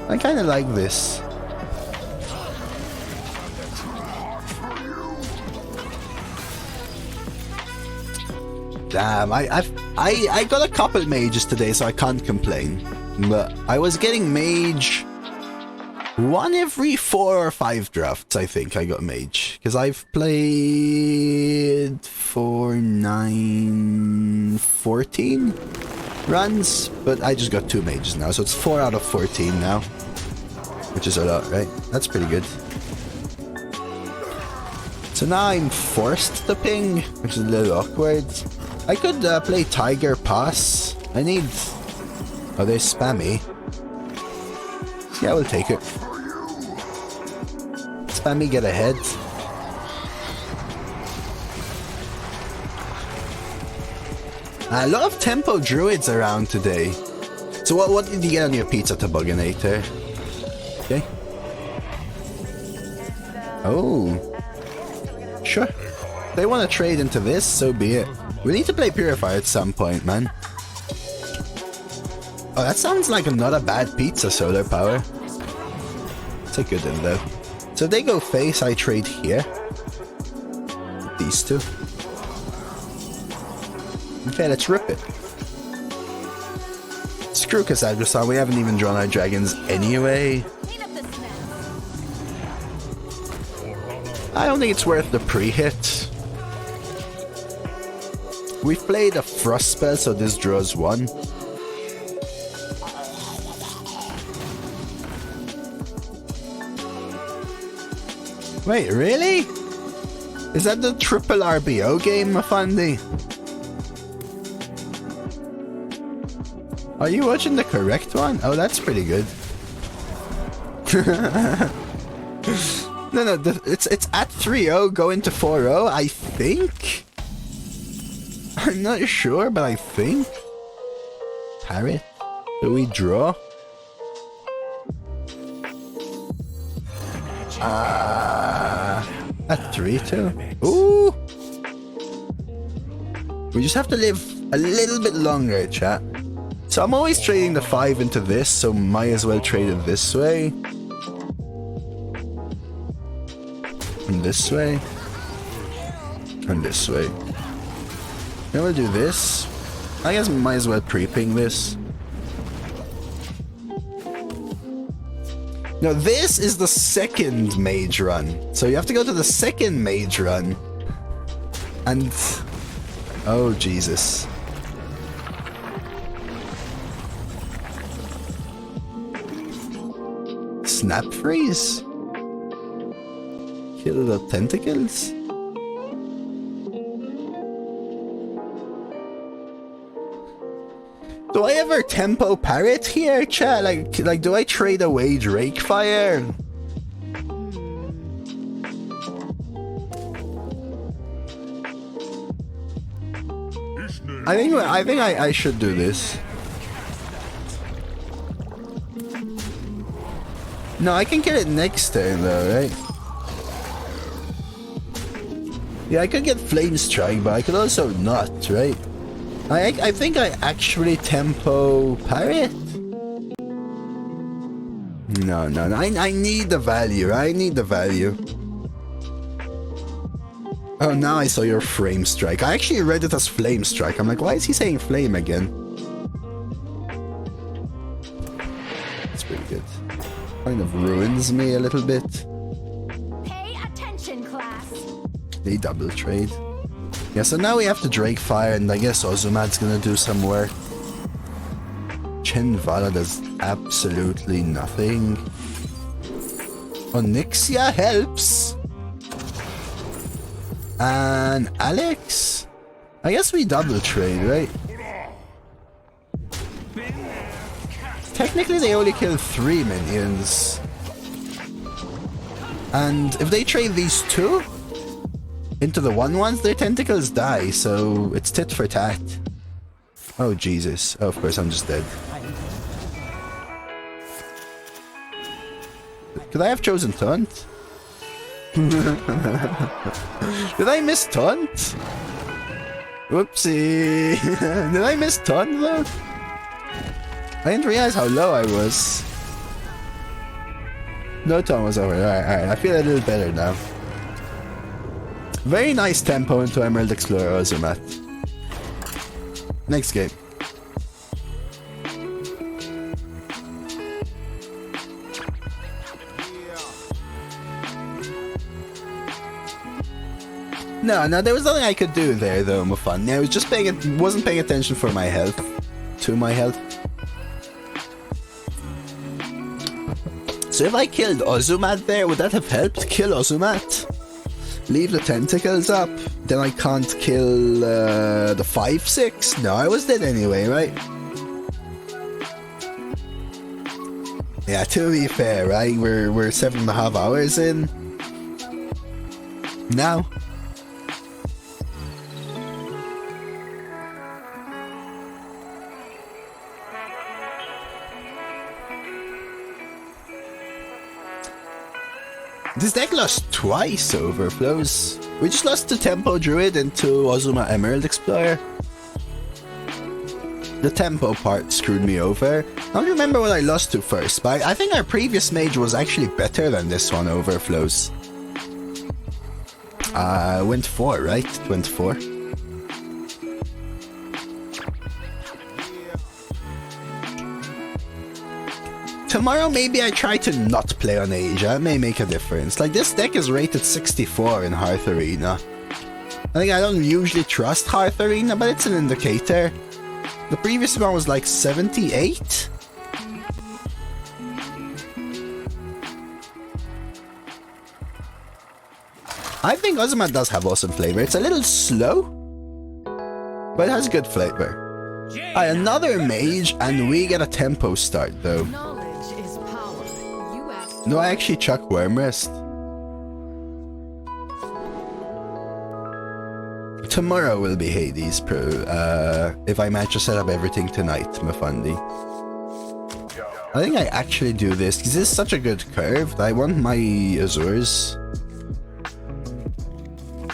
I kinda like this. Damn, I got a couple mages today, so I can't complain. But I was getting mage 1 every 4 or 5 drafts, I think I got mage. Because I've played 4, 9, 14 runs, but I just got 2 mages now, so it's 4 out of 14 now. Which is a lot, right? That's pretty good. So now I'm forced to ping, which is a little awkward. I could play Tiger Pass. I need... Oh, they're spammy. Yeah, we'll take it. Spammy, get ahead. A lot of tempo druids around today. So what did you get on your pizza, Tobogganator? Okay. Oh. Sure. If they want to trade into this, so be it. We need to play Purifier at some point, man. Oh, that sounds like not a bad pizza, solar power. It's a good one, though. So if they go face, I trade here. These two. Okay, let's rip it. Screw Kazakusan, we haven't even drawn our dragons anyway. I don't think it's worth the pre-hit. We've played a Frost spell, so this draws 1. Wait, really? Is that the triple RBO game, Mafandi? Are you watching the correct one? Oh, that's pretty good. No, it's at 3-0, go into 4-0, I think? I'm not sure, but I think. Parrot? Do we draw? At 3 too. Ooh! We just have to live a little bit longer, chat. So I'm always trading the 5 into this, so might as well trade it this way. And this way. And this way. Then we'll do this. I guess we might as well pre-ping this. Now this is the second mage run. So you have to go to the second mage run. And... oh, Jesus. Snap freeze? Kill the tentacles? Do I ever tempo parrot here, chat? Like, do I trade away Drake Fire? I think I should do this. No, I can kill it next turn though, right? Yeah, I could get Flame Strike, but I could also not, right? I think I actually tempo parrot. No. I need the value. I need the value. Oh, now I saw your Flame Strike. I actually read it as Flame Strike. I'm like, why is he saying flame again? That's pretty good. Kind of ruins me a little bit. Pay attention, class. They double trade. Yeah, so now we have to Drake Fire, and I guess Ozumad's gonna do some work. Chenvala does absolutely nothing. Onyxia helps. And Alex? I guess we double trade, right? Technically they only kill 3 minions. And if they trade these 2 into the 1/1s, their tentacles die, so it's tit for tat. Oh Jesus. Oh, of course I'm just dead. Could I have chosen Taunt? Did I miss Taunt? Whoopsie. Did I miss Taunt though? I didn't realize how low I was. No Taunt was over. Alright. I feel a little better now. Very nice tempo into Emerald Explorer Ozumat. Next game. No, there was nothing I could do there though, Mufan. I was just wasn't paying attention for my health. To my health. So if I killed Ozumat there, would that have helped kill Ozumat? Leave the tentacles up, then I can't kill the 5/6? No, I was dead anyway, right? Yeah, to be fair, right? We're 7.5 hours in. Now. This deck lost twice overflows. We just lost to Tempo Druid and to Ozuma Emerald Explorer. The tempo part screwed me over. I don't remember what I lost to first, but I think our previous mage was actually better than this one, overflows. Went 4, right? It went 4. Tomorrow maybe I try to not play on Asia, it may make a difference. Like, this deck is rated 64 in Hearth Arena. I think I don't usually trust Hearth Arena, but it's an indicator. The previous one was like 78? I think Ozumat does have awesome flavor. It's a little slow, but it has good flavor. Another mage, and we get a tempo start though. No, I actually chuck Wyrmrest. Tomorrow will be Hades Pro, if I manage to set up everything tonight, Mufandi. I think I actually do this because this is such a good curve that I want my Azures.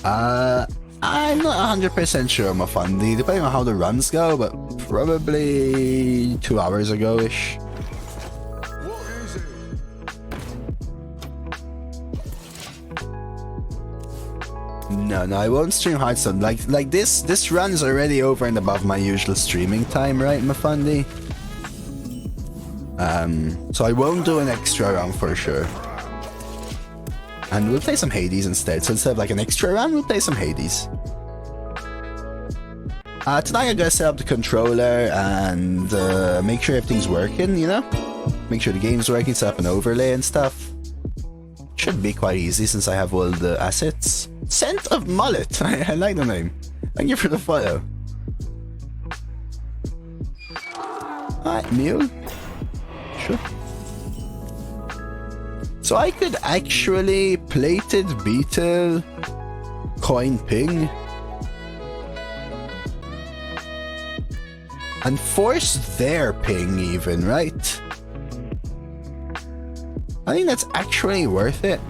I'm not 100% sure, my fundy, depending on how the runs go, but probably 2 hours ago-ish. No, I won't stream Hearthstone. Like this run is already over and above my usual streaming time, right, my fundy? So I won't do an extra run for sure. And we'll play some Hades instead. So instead of like an extra run, we'll play some Hades. Tonight I'm gonna set up the controller and make sure everything's working, you know? Make sure the game's working, set up an overlay and stuff. Should be quite easy since I have all the assets. Scent of Mullet! I like the name. Thank you for the follow. Alright, Mule. Sure. So I could actually Plated Beetle, Coin Ping, and force their ping even, right? I think that's actually worth it.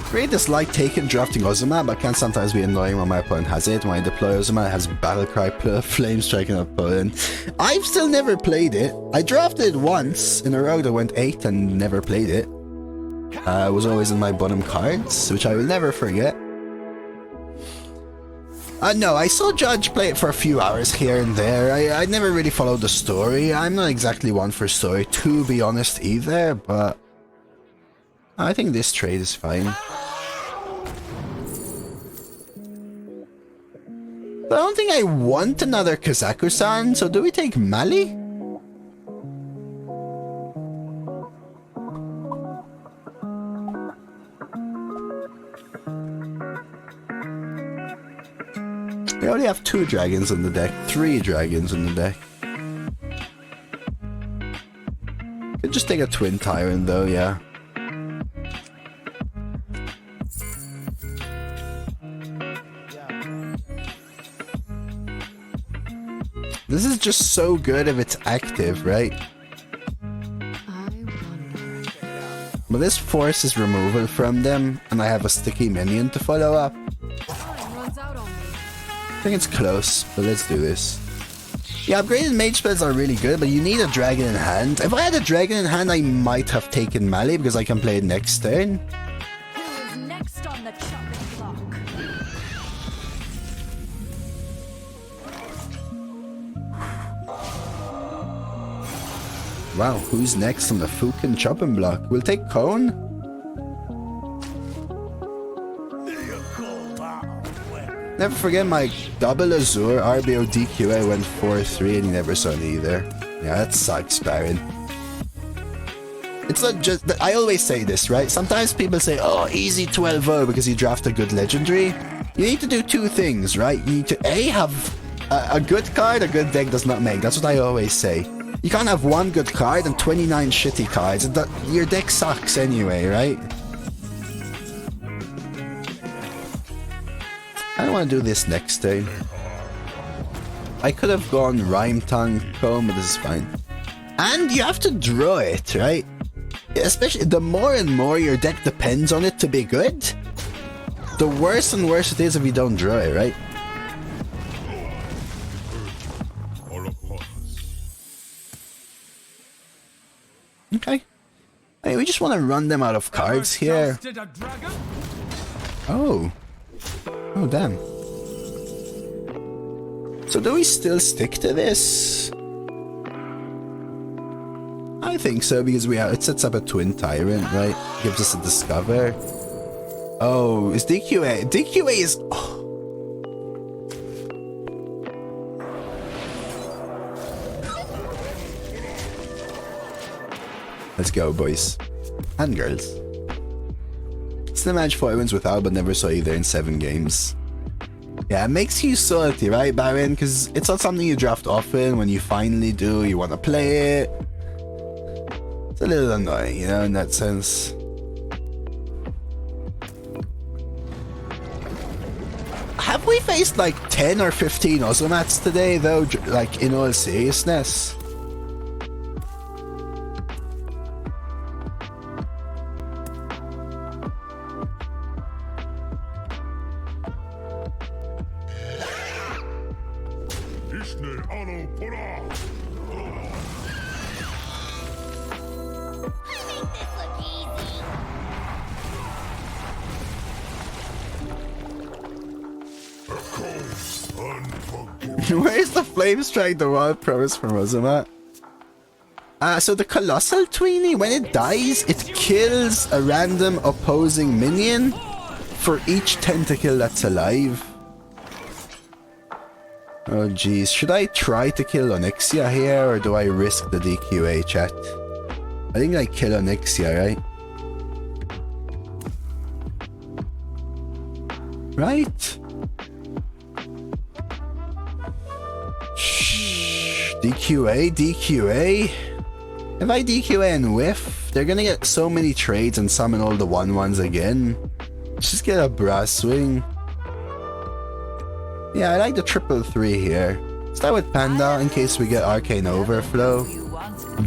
Great dislike taking drafting Ozma, but can sometimes be annoying when my opponent has it. When I deploy Ozma, it has Battlecry Flame striking opponent. I've still never played it. I drafted once in a row that went 8 and never played it. It was always in my bottom cards, which I will never forget. No, I saw Judge play it for a few hours here and there. I never really followed the story. I'm not exactly one for story, to be honest, either, but I think this trade is fine. I don't think I want another Kazakusan, so do we take Mali? We already have 2 dragons in the deck, 3 dragons in the deck. Could just take a Twin Tyrant though, yeah. This is just so good if it's active, right? But this forces removal from them, and I have a sticky minion to follow up. I think it's close, but let's do this. Yeah, upgraded mage spells are really good, but you need a dragon in hand. If I had a dragon in hand, I might have taken Mali because I can play it next turn. Who is next on the chopping block? Wow, who's next on the Fukin chopping block? We'll take Cone. Never forget my double Azure RBO DQA went 4-3 and you never saw it either. Yeah, that sucks, Baron. It's not just... I always say this, right? Sometimes people say, oh, easy 12-0 because you draft a good legendary. You need to do 2 things, right? You need to A, have a good card a good deck does not make. That's what I always say. You can't have 1 good card and 29 shitty cards. Your deck sucks anyway, right? I don't want to do this next turn. I could have gone Rhyme Tongue Comb, but this is fine. And you have to draw it, right? Especially the more and more your deck depends on it to be good, the worse and worse it is if you don't draw it, right? Okay. Hey, we just want to run them out of cards here. Oh. Oh, damn. So do we still stick to this? I think so, because it sets up a Twin Tyrant, right? Gives us a Discover. Oh, is DQA? DQA is... Oh. Let's go, boys. And girls. Still managed 4 wins without, but never saw either in 7 games. Yeah, it makes you salty, right, Baron? Because it's not something you draft often. When you finally do, you want to play it. It's a little annoying, you know, in that sense. we faced like 10 or 15 Ozomats today though, like in all seriousness. Where's the flame strike, the wild promise from Ozomat? So the Colossal Tweenie, when it dies, it kills a random opposing minion for each tentacle that's alive. Oh jeez, should I try to kill Onyxia here, or do I risk the DQA, chat? I think I kill Onyxia, right? Right? Shh. DQA? If I DQA and whiff, they're gonna get so many trades and summon all the 1/1s again. Just get a brass swing. Yeah, I like the 333 here. Start with Panda in case we get Arcane Overflow.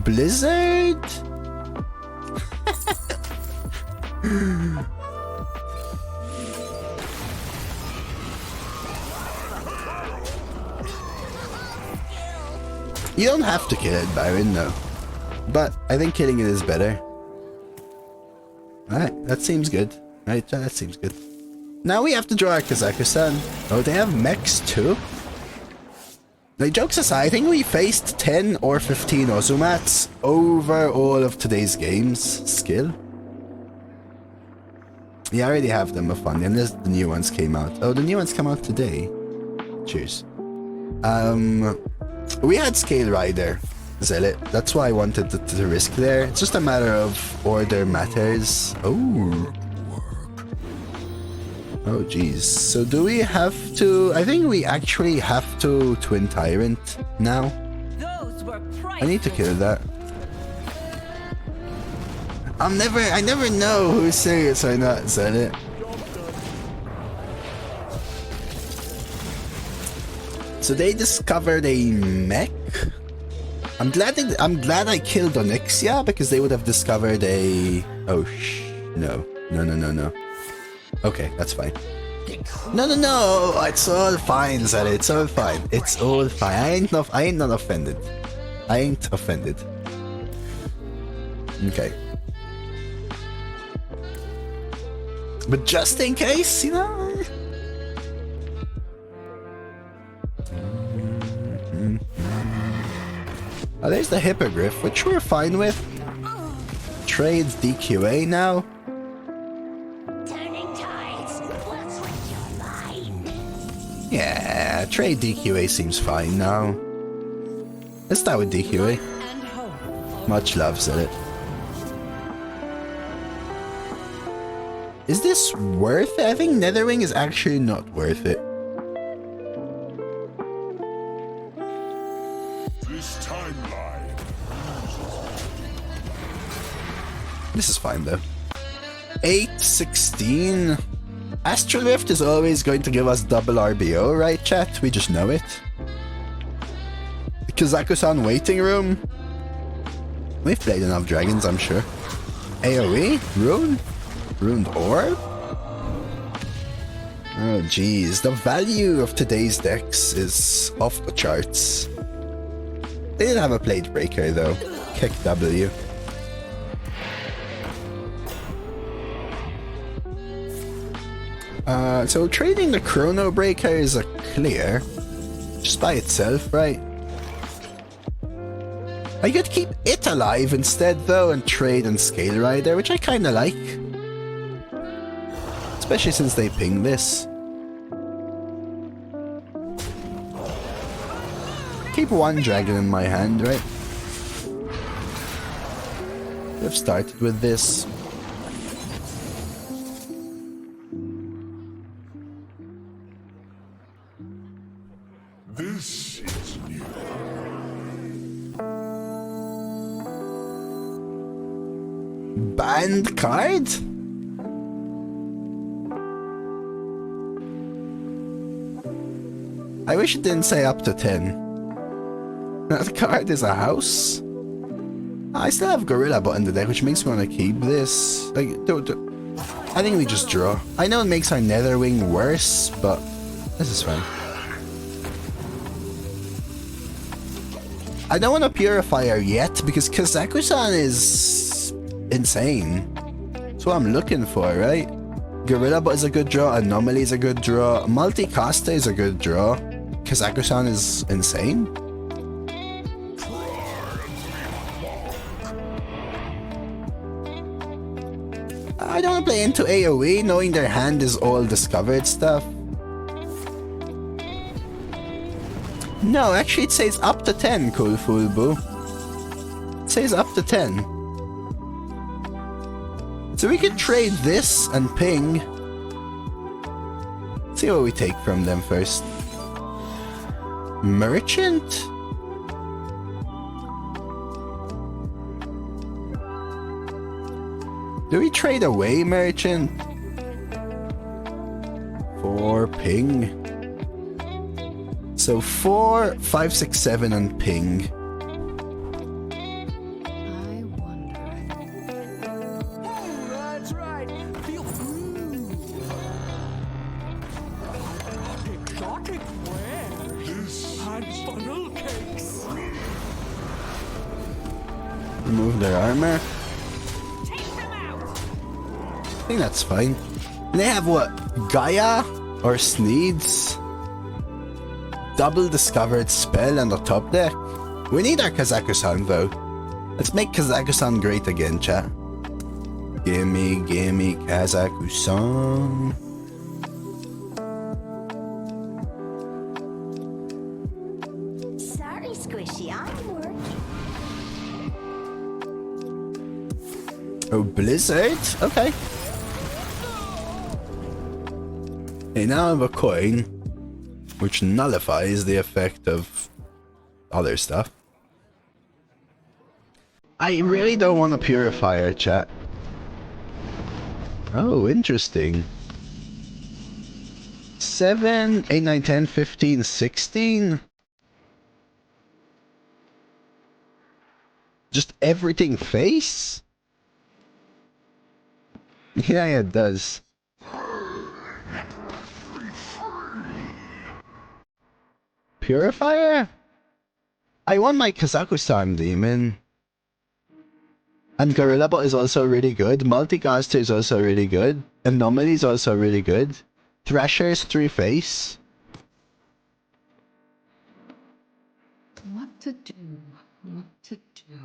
Blizzard? You don't have to kill it, Byron, no. But I think killing it is better. Alright, that seems good. Right, that seems good. Now we have to draw our Kazakusan. Oh, they have mechs too? Like, jokes aside, I think we faced 10 or 15 Ozomats over all of today's games. Skill? Yeah, I already have them, fun, unless the new ones came out. Oh, the new ones come out today. Cheers. We had Scale Rider, Zealot. That's why I wanted to risk there. It's just a matter of order matters. Oh. Oh jeez. So do we have to... I think we actually have to Twin Tyrant now. I need to kill that. I never know who's serious or not, Zealot. So they discovered a mech. I'm glad I killed Onyxia because they would have discovered a... Oh no. Okay, that's fine. No, it's all fine, Zara. It's all fine. It's all fine. I ain't not offended. I ain't offended. Okay. But just in case, you know. Oh, there's the Hippogriff, which we're fine with. Trades DQA now. Yeah, trade DQA seems fine now. Let's start with DQA. Much love, said it. Is this worth it? I think Netherwing is actually not worth it. This is fine though. 816. Astral Rift is always going to give us double RBO, right, chat? We just know it. Kazakusan waiting room. We've played enough dragons, I'm sure. AoE? Rune? Ruined Orb? Oh jeez, the value of today's decks is off the charts. They didn't have a Plate Breaker though. Kick W. So trading the Chrono Breaker is a clear. Just by itself, right? I could keep it alive instead though and trade and Scale Rider, which I kinda like. Especially since they ping this. Keep one dragon in my hand, right? We've started with this. This is new. Banned card? I wish it didn't say up to 10. That card is a house? I still have Gorilla Butt in the deck, which makes me want to keep this. Like, I think we just draw. I know it makes our Netherwing worse, but this is fine. I don't want a Purifier yet, because Kazakusan is insane. That's what I'm looking for, right? Gorilla Butt is a good draw, Anomaly is a good draw, Multi-Caster is a good draw. Kazakusan is insane. I don't want to play into AoE knowing their hand is all discovered stuff. No, actually it says up to 10, Cool Fool Boo. It says up to 10. So we could trade this and ping. See what we take from them first. Merchant? Do we trade away Merchant? For ping. So 4, 5, 6, 7 on ping. I wonder. That's right. Feel free. Exotic wares and funnel cakes. Remove their armor. I think that's fine. They have what? Gaia or Sneeds? Double discovered spell on the top deck. We need our Kazakusan though. Let's make Kazakusan great again, chat. Gimme Kazakusan. Sorry, Squishy, I'm working. Oh, Blizzard? Okay. Okay, now I have a coin, which nullifies the effect of other stuff. I really don't want a Purifier, chat. Oh, interesting. 7, 8, 9, 10, 15, 16? Just everything face? Yeah, it does. Purifier? I want my Kazakusan demon. And Gorilla Butt is also really good. Multicaster is also really good. Anomaly is also really good. Thrasher's 3 face. What to do? What to do?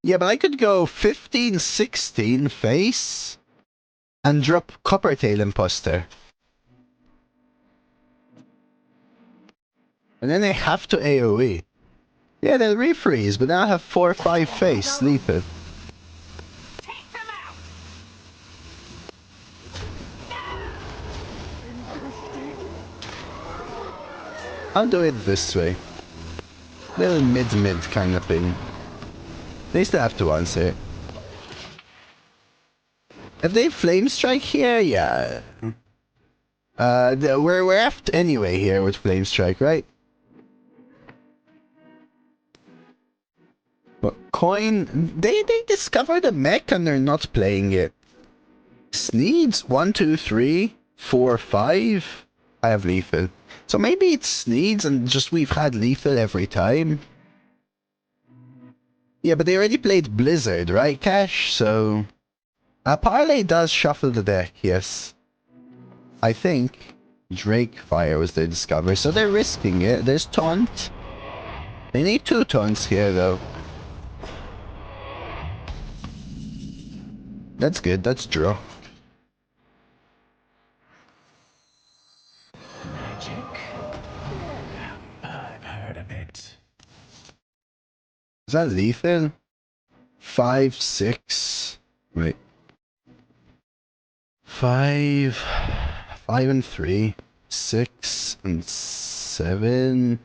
Yeah, but I could go 15, 16 face. And drop Coppertail Imposter. And then they have to AoE. Yeah, they'll refreeze, but now I have 4 or 5 face lethal. I'll do it this way. Little mid-mid kind of thing. They still have to answer. If they Flame Strike here, yeah. We're effed anyway here with Flame Strike, right? But coin, they discovered a mech and they're not playing it. Sneeds 1, 2, 3, 4, 5. I have lethal. So maybe it's Sneeds and just we've had lethal every time. Yeah, but they already played Blizzard, right, Cash? So Parlay does shuffle the deck, yes. I think Drake Fire was their discovery, so they're risking it. There's Taunt. They need 2 taunts here, though. That's good, that's draw. Magic? I've heard of it. Is that lethal? 5, 6. Wait. 5 and 3. 6 and 7.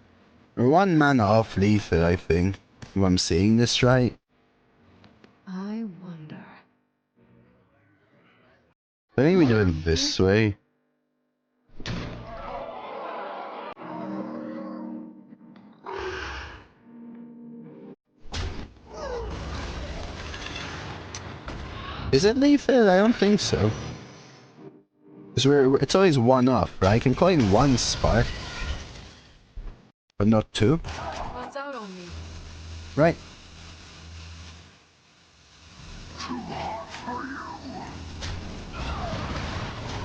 We're 1 mana off lethal, I think. If I'm seeing this right. I wonder. I think we do it this way. Is it lethal? I don't think so. Because it's always one off, right? I can coin one spark, but not two. What's out on me? Right.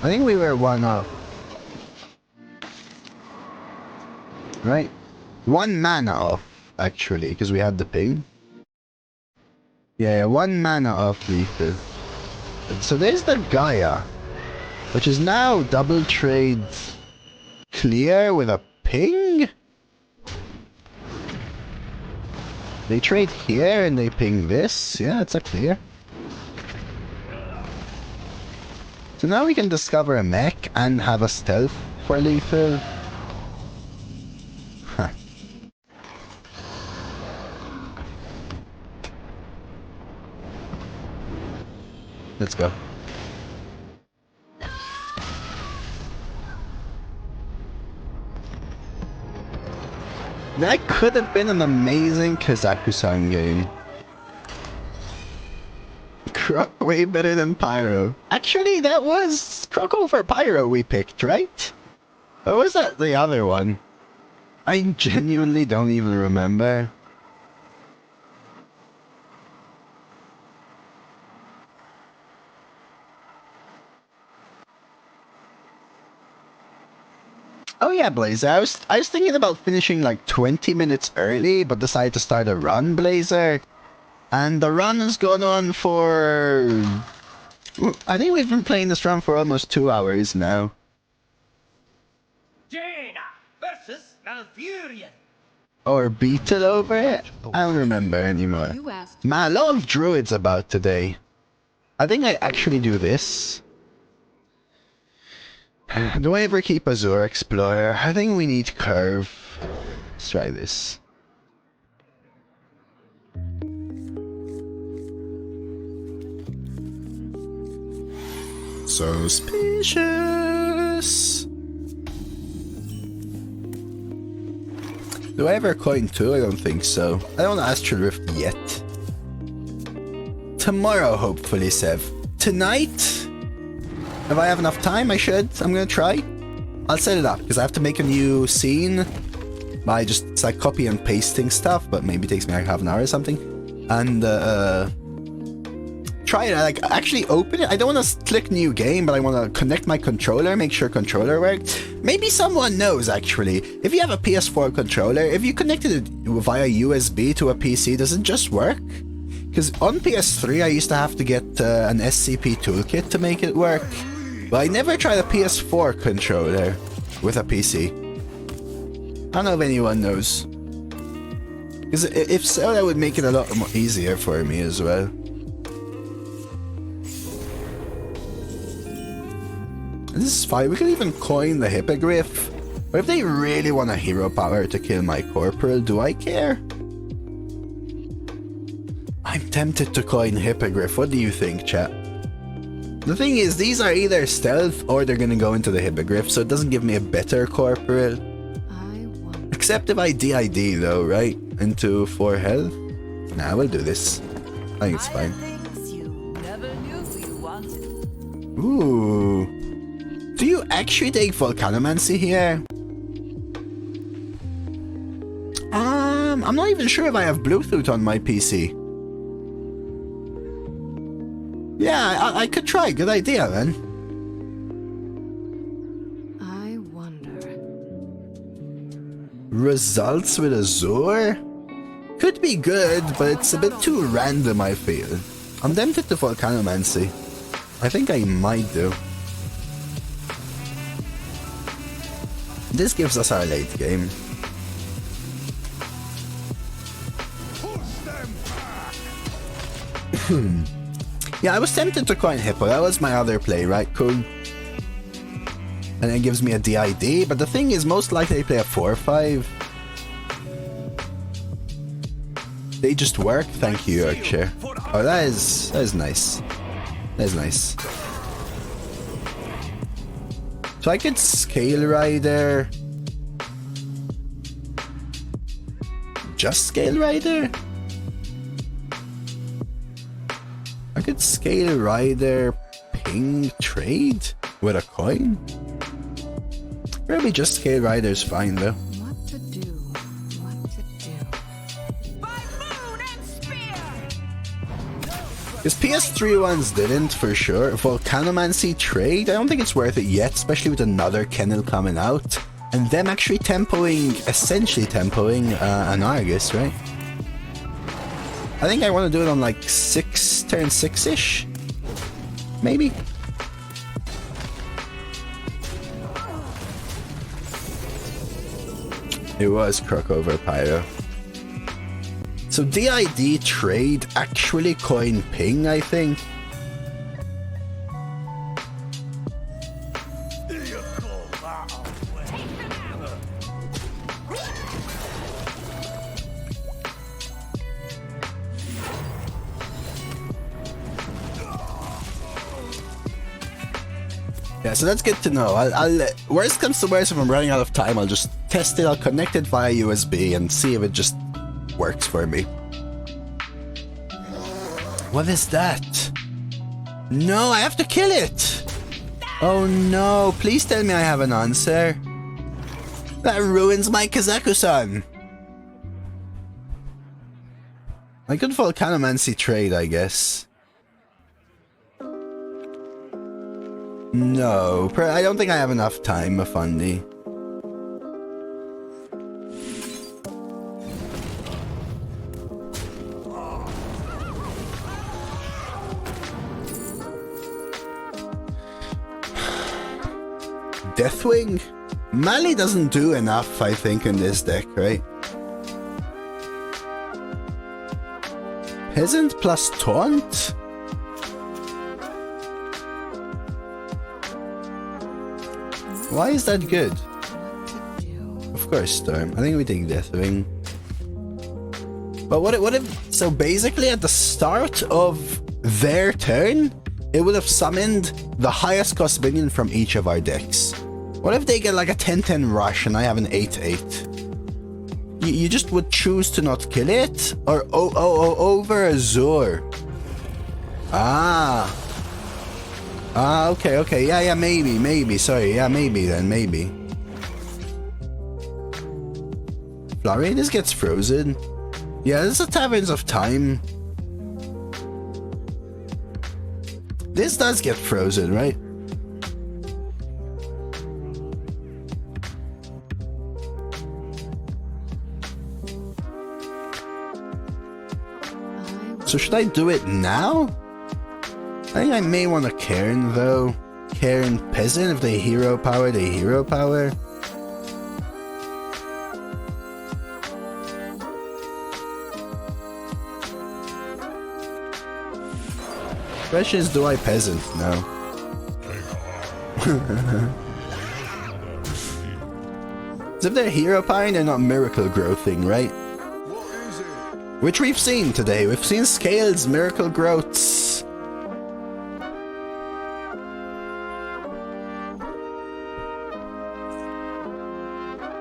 I think we were one off. Right? One mana off, actually, because we had the ping. Yeah, one mana off lethal. So there's the Gaia, which is now double trade clear with a ping? They trade here and they ping this? Yeah, it's a clear. So now we can discover a mech and have a stealth for lethal. Huh. Let's go. That could have been an amazing Kazakusan game. Croc way better than Pyro. Actually, that was Croc over Pyro we picked, right? Or was that the other one? I genuinely don't even remember. Oh yeah, Blazer. I was thinking about finishing like 20 minutes early, but decided to start a run, Blazer. And the run has gone on for... I think we've been playing this run for almost 2 hours now. Jaina versus Malfurion. Or Beetle over it? I don't remember anymore. You asked. Man, a lot of druids about today. I think I actually do this. Do I ever keep Azure Explorer? I think we need Curve. Let's try this. Suspicious. Do I ever coin 2? I don't think so. I don't Astral Rift yet. Tomorrow, hopefully, Sev. Tonight? If I have enough time, I should. I'm gonna try. I'll set it up, because I have to make a new scene by just, it's like copy and pasting stuff, but maybe it takes me like half an hour or something. And, try it, like, actually open it. I don't want to click new game, but I want to connect my controller, make sure controller works. Maybe someone knows, actually. If you have a PS4 controller, if you connected it via USB to a PC, does it just work? Because on PS3, I used to have to get an SCP toolkit to make it work. But I never tried a PS4 controller with a PC. I don't know if anyone knows. Because if so, that would make it a lot more easier for me as well. This is fine. We can even coin the Hippogriff. But if they really want a hero power to kill my Corporal, do I care? I'm tempted to coin Hippogriff. What do you think, chat? The thing is, these are either stealth or they're gonna go into the Hippogriff, so it doesn't give me a better Corporal. Except if I DID though, right? Into 4 health? Nah, we'll do this. I think it's fine. Things you never knew you wanted. Ooh. Do you actually take Volcanomancy here? I'm not even sure if I have Bluetooth on my PC. Yeah, I could try. Good idea, man. I wonder. Results with Azure? Could be good, but it's a bit too random, I feel. I'm tempted to Volcanomancy. I think I might do. This gives us our late game. Yeah, I was tempted to coin Hippo. That was my other play, right? Cool. And it gives me a DID, but the thing is, most likely I play a 4-5. They just work? Thank you, Yorkshire. Oh, that is nice. That is nice. So I could Scale Rider. Just Scale Rider? I could scale rider ping trade with a coin. Maybe just scale rider's fine though. What to do? What to do? By moon and spear! Because PS3 ones didn't for sure. Volcanomancy trade, I don't think it's worth it yet, especially with another kennel coming out. And them actually essentially tempoing an Argus, right? I think I want to do it on like turn 6-ish? Maybe? It was Crook over Pyro. So DID trade actually coin ping, I think. Yeah, so that's good to know. I'll worst comes to worst, if I'm running out of time, I'll just test it. I'll connect it via USB and see if it just works for me. What is that? No, I have to kill it! Oh no, please tell me I have an answer. That ruins my Kazakusan. I could Volcanomancy trade, I guess. No, I don't think I have enough time, Mafundi. Deathwing? Mali doesn't do enough, I think, in this deck, right? Peasant plus Taunt? Why is that good? Of course, Storm. I think we take Deathwing. But what if... So basically at the start of their turn, it would have summoned the highest cost minion from each of our decks. What if they get like a 10-10 rush and I have an 8-8? You just would choose to not kill it? Or over Azure? Ah, okay. Yeah, maybe. Sorry, yeah, maybe then, maybe. Flurry, this gets frozen. Yeah, this is a Taverns of Time. This does get frozen, right? So should I do it now? I think I may want a Cairn though. Cairn Peasant, if they hero power, they hero power. Question is, do I Peasant? No. So if they're hero powering, they're not miracle growthing, right? Which we've seen today. We've seen Scales, miracle growths.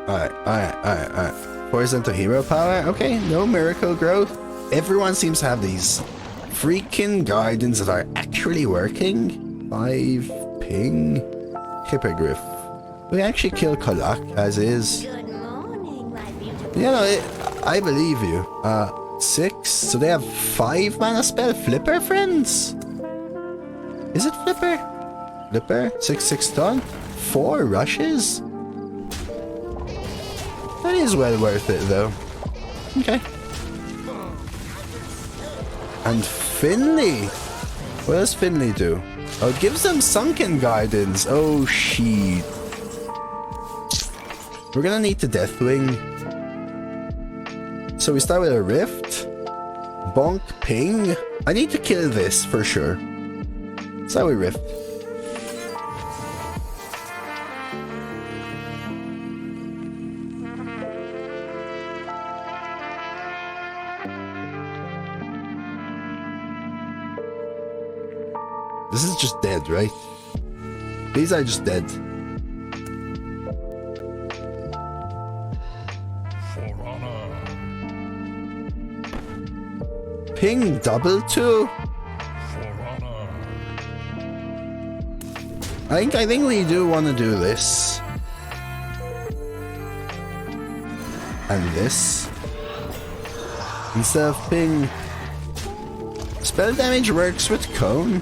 Alright. Poison to hero power. Okay, no miracle growth. Everyone seems to have these freaking guidance that are actually working. 5 ping. Hippogriff. We actually kill Kalak as is. Good morning, my beautiful. You know, I believe you. 6. So they have 5 mana spell. Flipper, friends? Is it Flipper? Flipper? 6/6 stun? 4 rushes? That is well worth it, though. Okay. And Finley. What does Finley do? Oh, it gives them Sunken guidance. Oh, shit. We're gonna need to Deathwing. So we start with a Rift. Bonk Ping. I need to kill this for sure. So we Rift. This is just dead, right? These are just dead. Ping double 2? I think we do want to do this. And this. Instead of ping. Spell damage works with cone.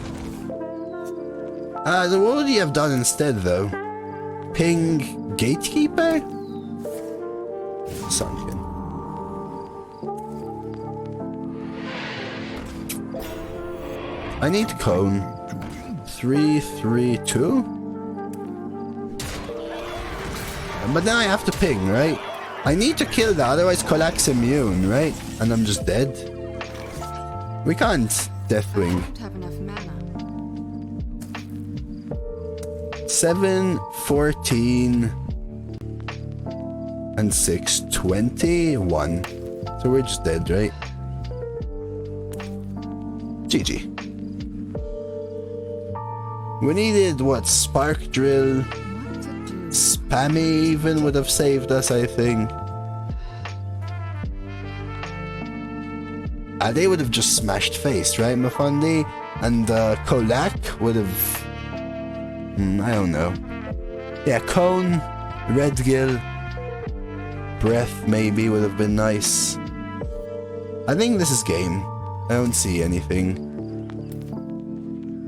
So what would you have done instead though? Ping Gatekeeper? Sunken. I need cone. 3, 3, 2? But then I have to ping, right? I need to kill that, otherwise Kolak's immune, right? And I'm just dead. We can't Deathwing. Don't have enough mana. 7, 14, and 6, 21. So we're just dead, right? GG. We needed, what, Spark Drill? What to do? Spammy even would have saved us, I think. They would have just smashed face, right, Mafandi? And Kolak would have... I don't know. Yeah, Cone, Red Gill, Breath maybe would have been nice. I think this is game. I don't see anything.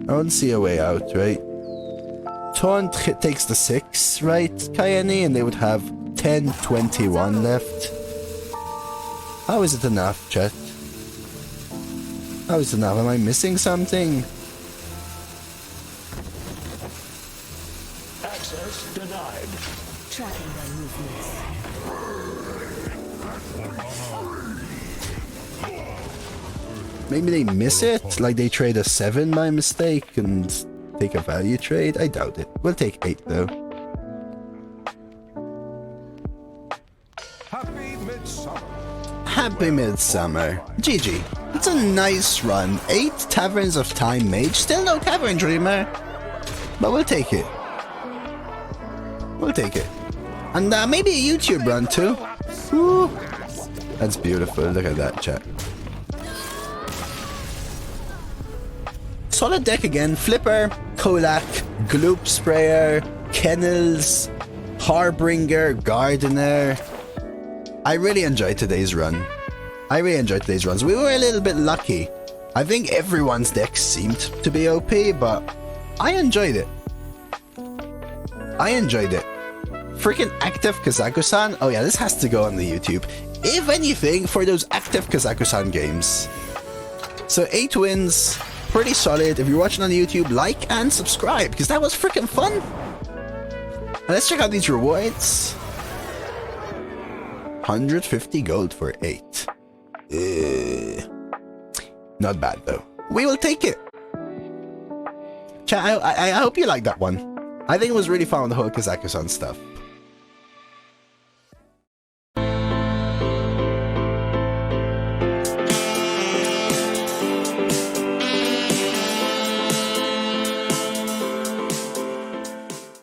I don't see a way out, right? Taunt takes the 6, right, Kayani? And they would have 10, 21 left. How is it enough, chat? How is it enough? Am I missing something? Access denied. Tracking their movements. Maybe they miss it? Like they trade a 7 by mistake and take a value trade? I doubt it. We'll take 8 though. Happy Midsummer. Happy Midsummer. GG. It's a nice run. 8 Taverns of Time Mage. Still no Cavern Dreamer. But we'll take it. We'll take it. And maybe a YouTube run too. Woo. That's beautiful. Look at that, chat. Solid deck again. Flipper, Kolak, Gloop Sprayer, Kennels, Harbinger, Gardener. I really enjoyed today's run. I really enjoyed today's runs. We were a little bit lucky. I think everyone's deck seemed to be OP, but I enjoyed it. I enjoyed it. Freaking active Kazakusan. Oh yeah, this has to go on the YouTube. If anything, for those active Kazakusan games. So 8 wins. Pretty solid. If you're watching on YouTube, like and subscribe, because that was freaking fun. And let's check out these rewards. 150 gold for 8. Not bad though. We will take it. Chat, I hope you liked that one. I think it was really fun with the whole Kazakusan stuff.